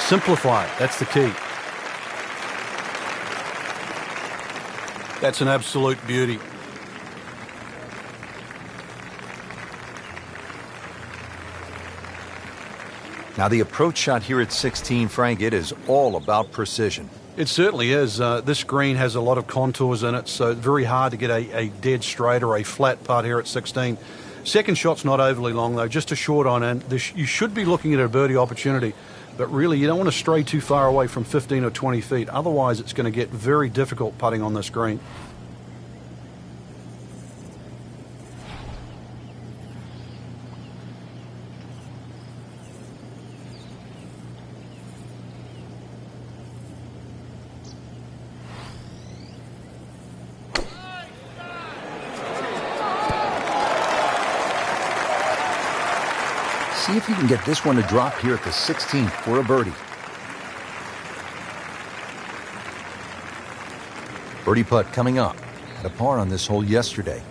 Speaker 2: Simplify it. That's the key. That's an absolute beauty.
Speaker 3: Now the approach shot here at 16, Frank, it is all about precision.
Speaker 2: It certainly is. This green has a lot of contours in it, so it's very hard to get a dead straight or a flat putt here at 16. Second shot's not overly long, though, just a short on end. You should be looking at a birdie opportunity, but really you don't want to stray too far away from 15 or 20 feet. Otherwise, it's going to get very difficult putting on this green.
Speaker 3: See if you can get this one to drop here at the 16th for a birdie. Birdie putt coming up. Had a par on this hole yesterday.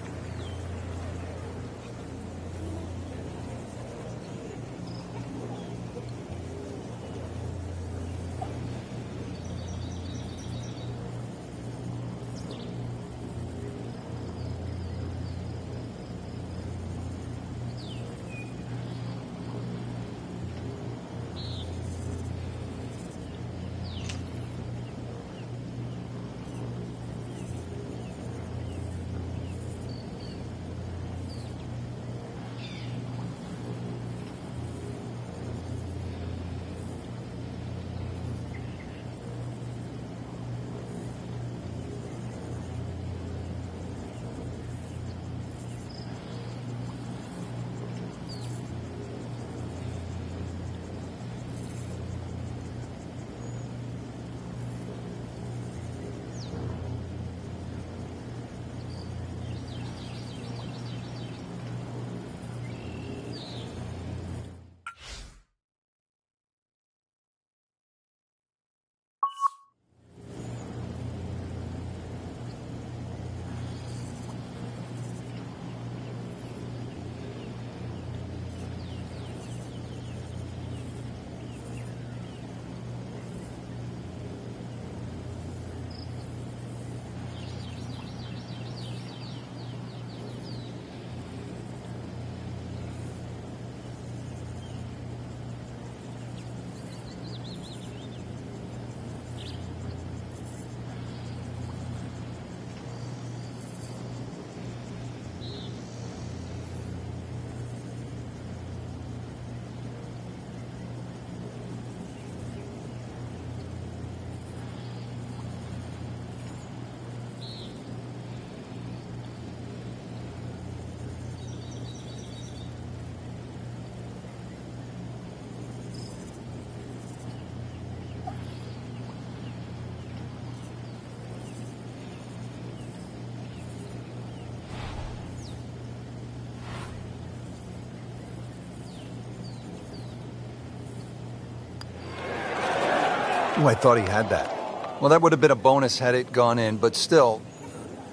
Speaker 3: Oh, I thought he had that. Well, that would have been a bonus had it gone in, but still,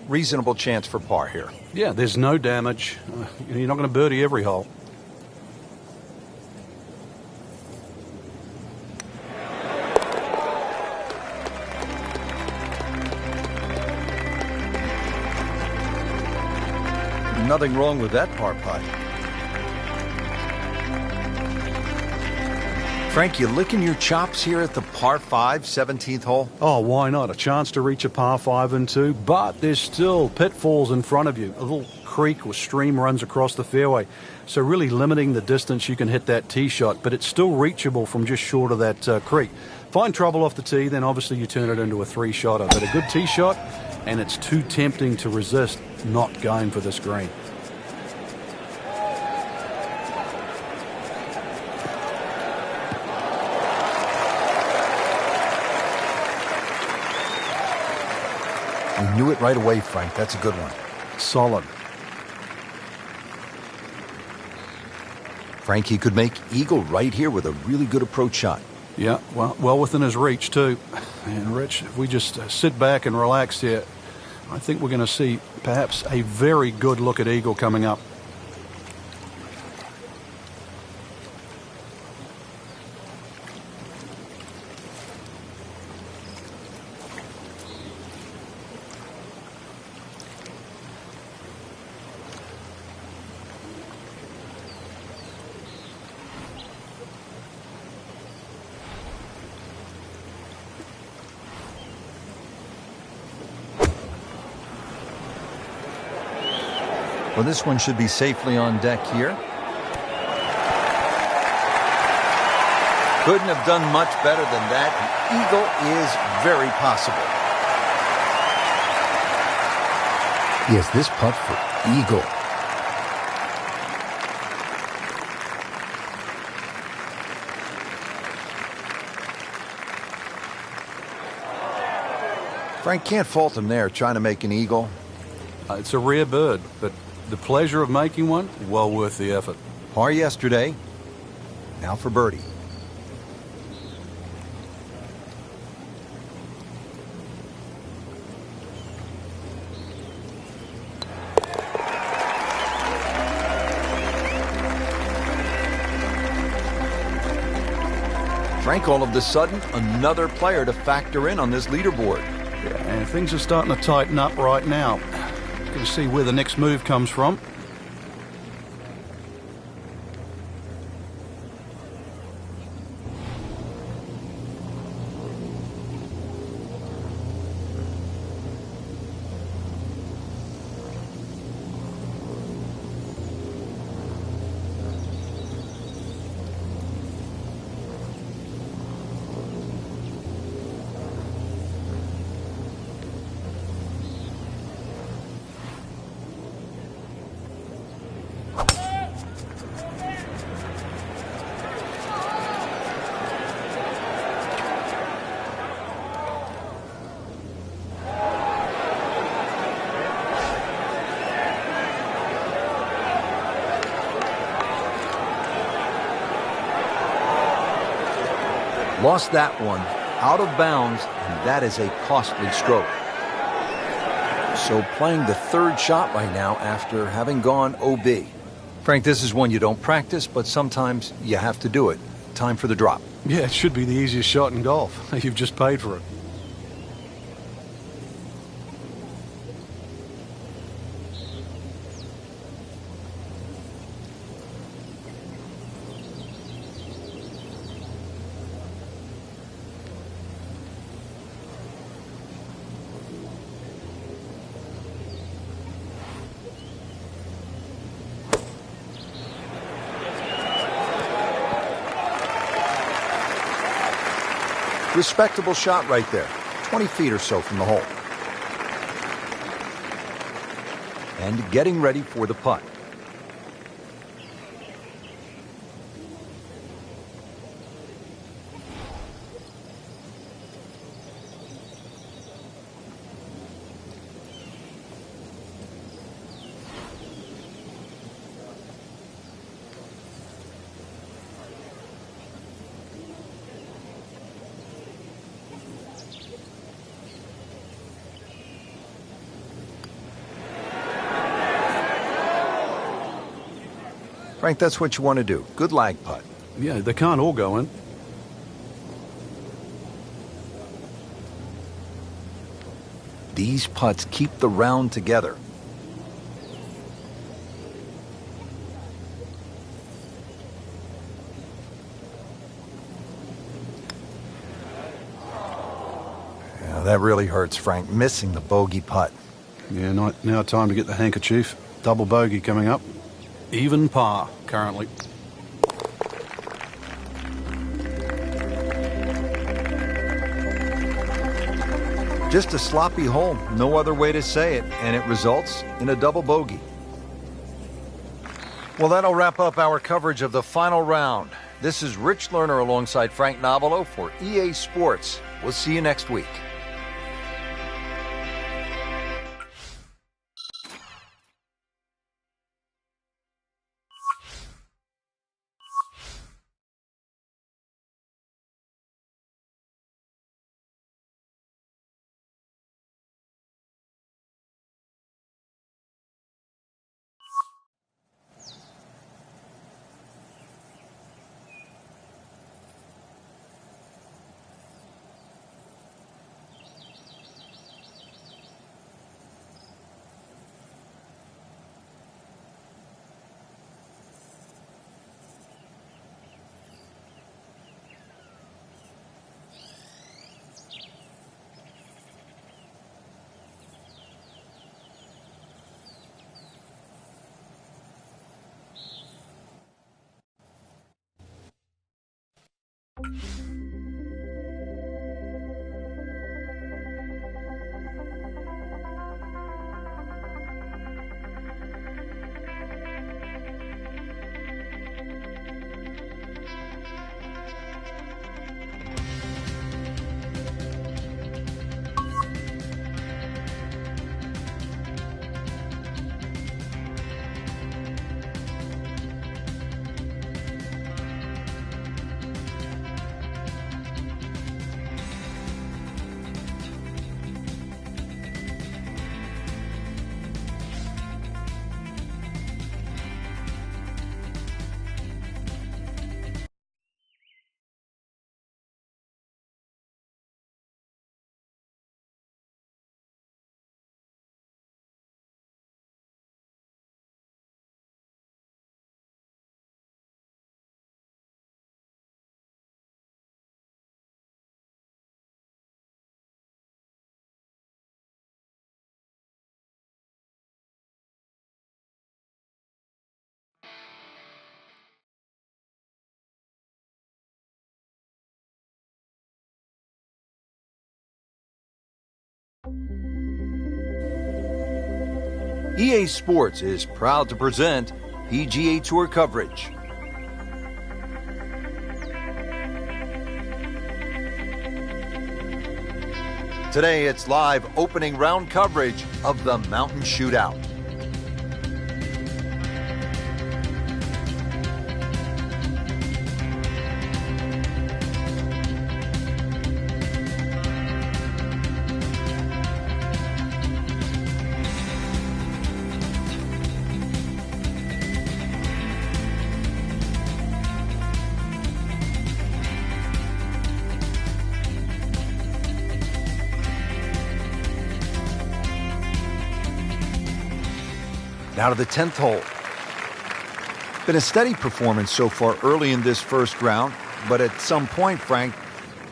Speaker 3: reasonable chance for par here.
Speaker 2: Yeah, there's no damage. You're not going to birdie every hole.
Speaker 3: Nothing wrong with that par putt.
Speaker 1: Frank, you licking your chops here at the par 5, 17th hole?
Speaker 2: Oh, why not? A chance to reach a par 5 and 2, but there's still pitfalls in front of you. A little creek or stream runs across the fairway, so really limiting the distance you can hit that tee shot, but it's still reachable from just short of that creek. Find trouble off the tee, then obviously you turn it into a 3-shotter, but a good tee shot, and it's too tempting to resist not going for this green.
Speaker 3: You knew it right away, Frank. That's a good one.
Speaker 2: Solid.
Speaker 3: Frank, he could make eagle right here with a really good approach shot.
Speaker 2: Yeah, well within his reach, too. And, Rich, if we just sit back and relax here, I think we're going to see perhaps a very good look at eagle coming up.
Speaker 3: Well, this one should be safely on deck here. Couldn't have done much better than that. The eagle is very possible. Yes, this putt for eagle. Frank, can't fault him there, trying to make an eagle.
Speaker 2: It's a rare bird, but the pleasure of making one, well worth the effort.
Speaker 3: Par yesterday, now for birdie. Frank, all of a sudden, another player to factor in on this leaderboard.
Speaker 2: Yeah, and things are starting to tighten up right now. Going to see where the next move comes from.
Speaker 3: Lost that one out of bounds, and that is a costly stroke. So playing the third shot right now after having gone OB. Frank, this is one you don't practice, but sometimes you have to do it. Time for the drop.
Speaker 2: Yeah, it should be the easiest shot in golf. You've just paid for it.
Speaker 3: Respectable shot right there. 20 feet or so from the hole. And getting ready for the putt. Frank, that's what you want to do. Good lag putt.
Speaker 2: Yeah, they can't all go in.
Speaker 3: These putts keep the round together. That really hurts, Frank, missing the bogey putt.
Speaker 2: Yeah, now time to get the handkerchief. Double bogey coming up. Even par, currently.
Speaker 3: Just a sloppy hole, no other way to say it, and it results in a double bogey. Well, that'll wrap up our coverage of the final round. This is Rich Lerner alongside Frank Nobilo for EA Sports. We'll see you next week. EA Sports is proud to present PGA Tour coverage. Today it's live opening round coverage of the Mountain Shootout. Now to the 10th hole. Been a steady performance so far early in this first round, but at some point, Frank,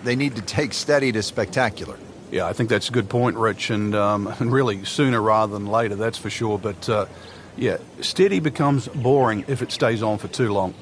Speaker 3: they need to take steady to spectacular.
Speaker 2: Yeah, I think that's a good point, Rich, and really sooner rather than later, that's for sure. But, yeah, steady becomes boring if it stays on for too long.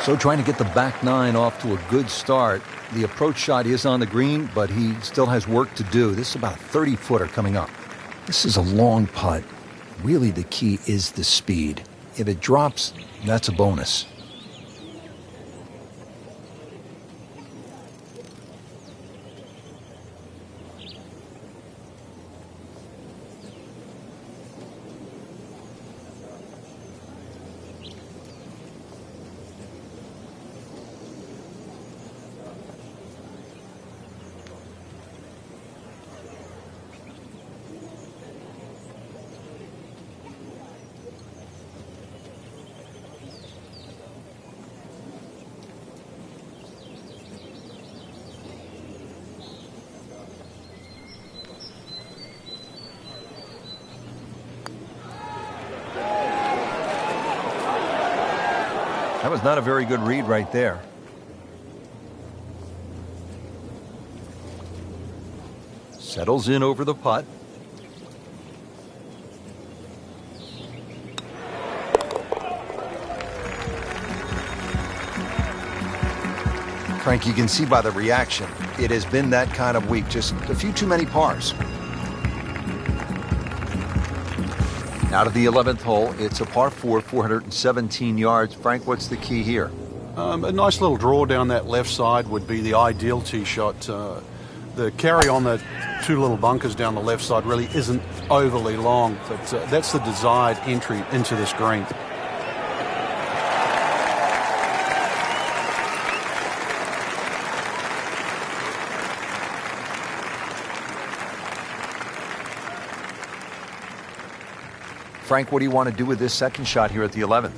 Speaker 3: So trying to get the back nine off to a good start. The approach shot is on the green, but he still has work to do. This is about a 30-footer coming up. This is a long putt. Really, the key is the speed. If it drops, that's a bonus. That was not a very good read right there. Settles in over the putt. Frank, you can see by the reaction, it has been that kind of week. Just a few too many pars. Out of the 11th hole, it's a par 4, 417 yards. Frank, what's the key here?
Speaker 2: A nice little draw down that left side would be the ideal tee shot. The carry on the two little bunkers down the left side really isn't overly long, but that's the desired entry into this green.
Speaker 3: Frank, what do you want to do with this second shot here at the 11th?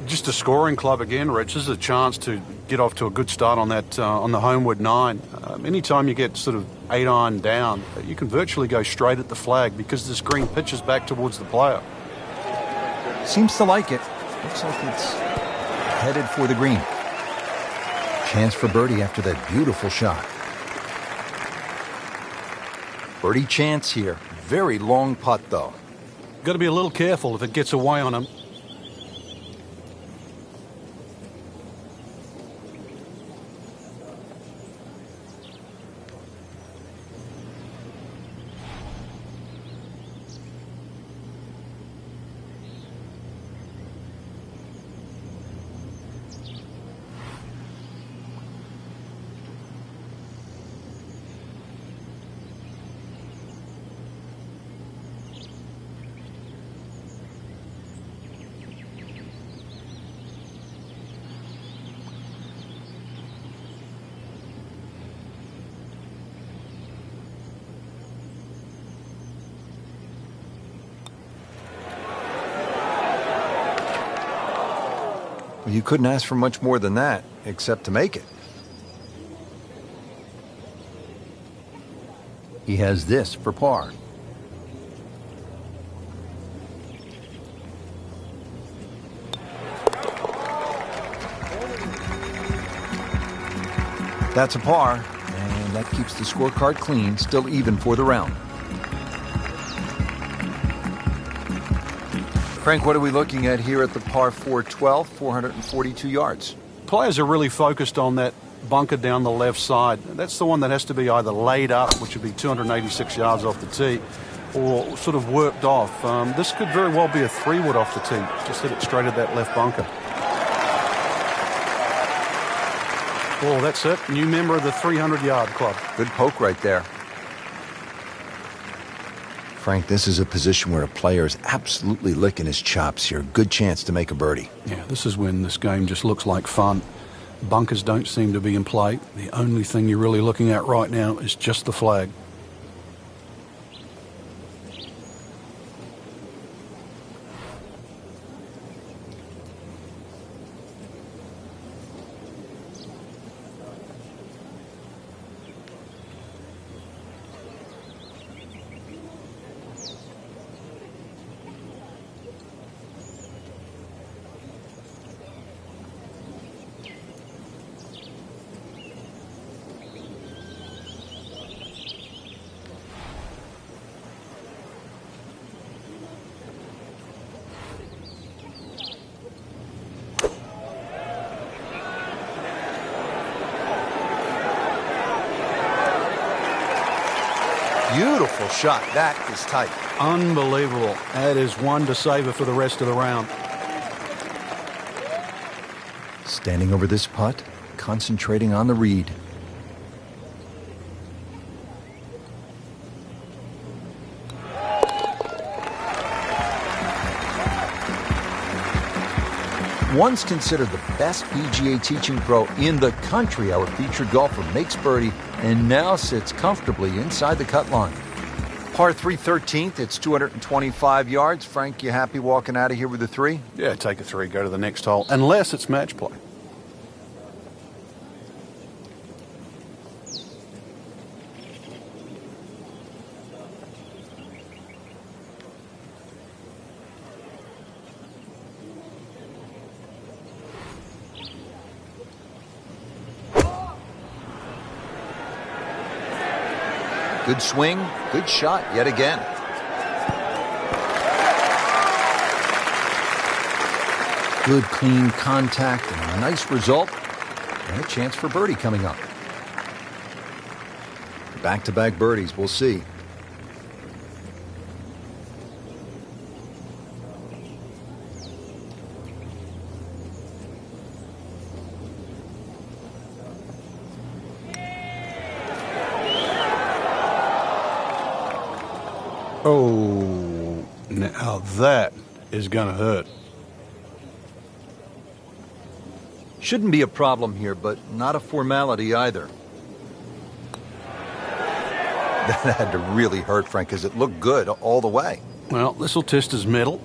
Speaker 2: Just a scoring club again, Rich. This is a chance to get off to a good start on that on the homeward 9. Anytime you get sort of 8-iron down, you can virtually go straight at the flag because this green pitches back towards the player.
Speaker 3: Seems to like it. Looks like it's headed for the green. Chance for birdie after that beautiful shot. Birdie chance here. Very long putt, though.
Speaker 2: Got to be a little careful if it gets away on him.
Speaker 3: Well, you couldn't ask for much more than that, except to make it. He has this for par. That's a par, and that keeps the scorecard clean, still even for the round. Frank, what are we looking at here at the par 412, 442 yards?
Speaker 2: Players are really focused on that bunker down the left side. That's the one that has to be either laid up, which would be 286 yards off the tee, or sort of worked off. This could very well be a 3-wood off the tee. Just hit it straight at that left bunker. Oh, that's it. New member of the 300-yard club.
Speaker 3: Good poke right there. Frank, this is a position where a player is absolutely licking his chops here. Good chance to make a birdie.
Speaker 2: Yeah, this is when this game just looks like fun. Bunkers don't seem to be in play. The only thing you're really looking at right now is just the flag.
Speaker 3: shot. That is tight.
Speaker 2: Unbelievable. That is one to savor for the rest of the round.
Speaker 3: Standing over this putt, concentrating on the read. Once considered the best PGA teaching pro in the country, our featured golfer makes birdie and now sits comfortably inside the cut line. Par 3 13th, it's 225 yards. Frank, you happy walking out of here with a 3?
Speaker 2: Yeah, take a 3, go to the next hole, unless it's match play.
Speaker 3: Good swing, good shot yet again. Good clean contact and a nice result. And a chance for birdie coming up. Back-to-back birdies, we'll see.
Speaker 2: Oh, now that is going to hurt.
Speaker 3: Shouldn't be a problem here, but not a formality either. That had to really hurt, Frank, because it looked good all the way.
Speaker 2: Well, this will test his mettle.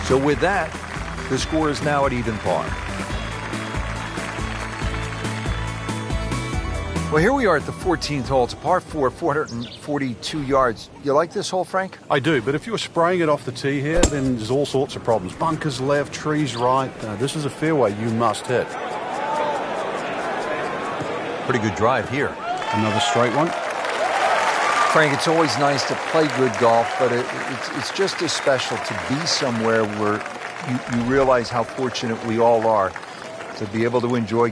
Speaker 3: So with that, the score is now at even par. Well, here we are at the 14th hole. It's a par 4, 442 yards. You like this hole, Frank?
Speaker 2: I do, but if you were spraying it off the tee here, then there's all sorts of problems. Bunkers left, trees right. This is a fairway you must hit.
Speaker 3: Pretty good drive here.
Speaker 2: Another straight one.
Speaker 3: Frank, it's always nice to play good golf, but it's just as special to be somewhere where you realize how fortunate we all are to be able to enjoy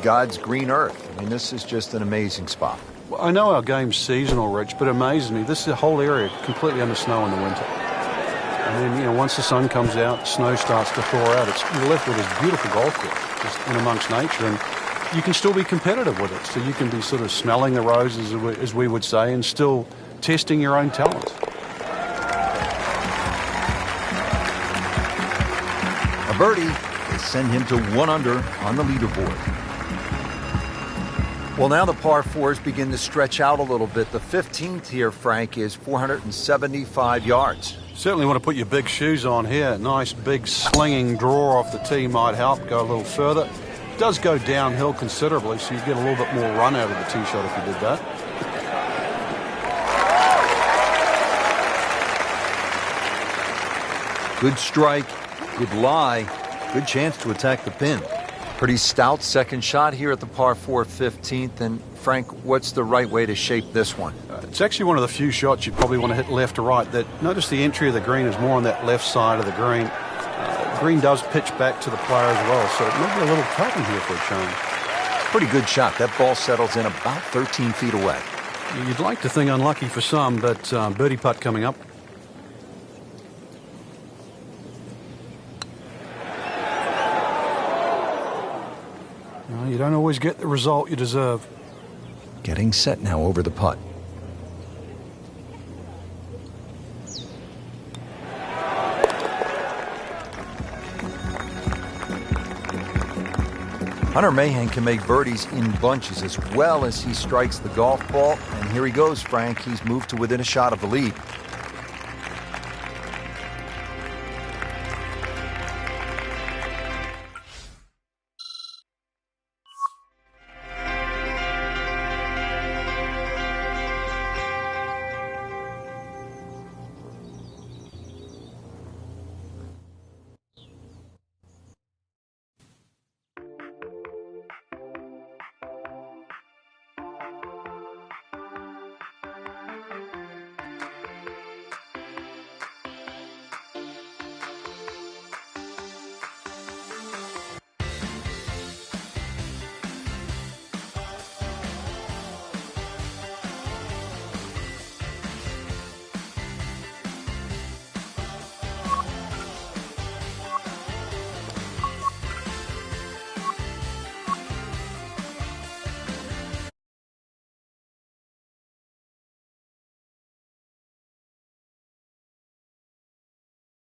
Speaker 3: God's green earth. I mean, this is just an amazing spot.
Speaker 2: Well, I know our game's seasonal, Rich, but it amazes me. This is a whole area completely under snow in the winter. And then, once the sun comes out, the snow starts to thaw out. You're left with this beautiful golf course just in amongst nature. And you can still be competitive with it. So you can be sort of smelling the roses, as we would say, and still testing your own talents.
Speaker 3: A birdie will send him to 1 under on the leaderboard. Well, now the par 4s begin to stretch out a little bit. The 15th here, Frank, is 475 yards.
Speaker 2: Certainly want to put your big shoes on here. Nice big slinging draw off the tee might help go a little further. It does go downhill considerably, so you get a little bit more run out of the tee shot if you did that.
Speaker 3: Good strike, good lie, good chance to attack the pin. Pretty stout second shot here at the par 4 15th. And Frank, what's the right way to shape this one?
Speaker 2: It's actually one of the few shots you'd probably want to hit left to right. Notice the entry of the green is more on that left side of the green. Green does pitch back to the player as well, so it may be a little tight in here for a change.
Speaker 3: Pretty good shot. That ball settles in about 13 feet away.
Speaker 2: You'd like to think unlucky for some, but birdie putt coming up. You don't always get the result you deserve.
Speaker 3: Getting set now over the putt. Hunter Mahan can make birdies in bunches as well as he strikes the golf ball. And here he goes, Frank. He's moved to within a shot of the lead.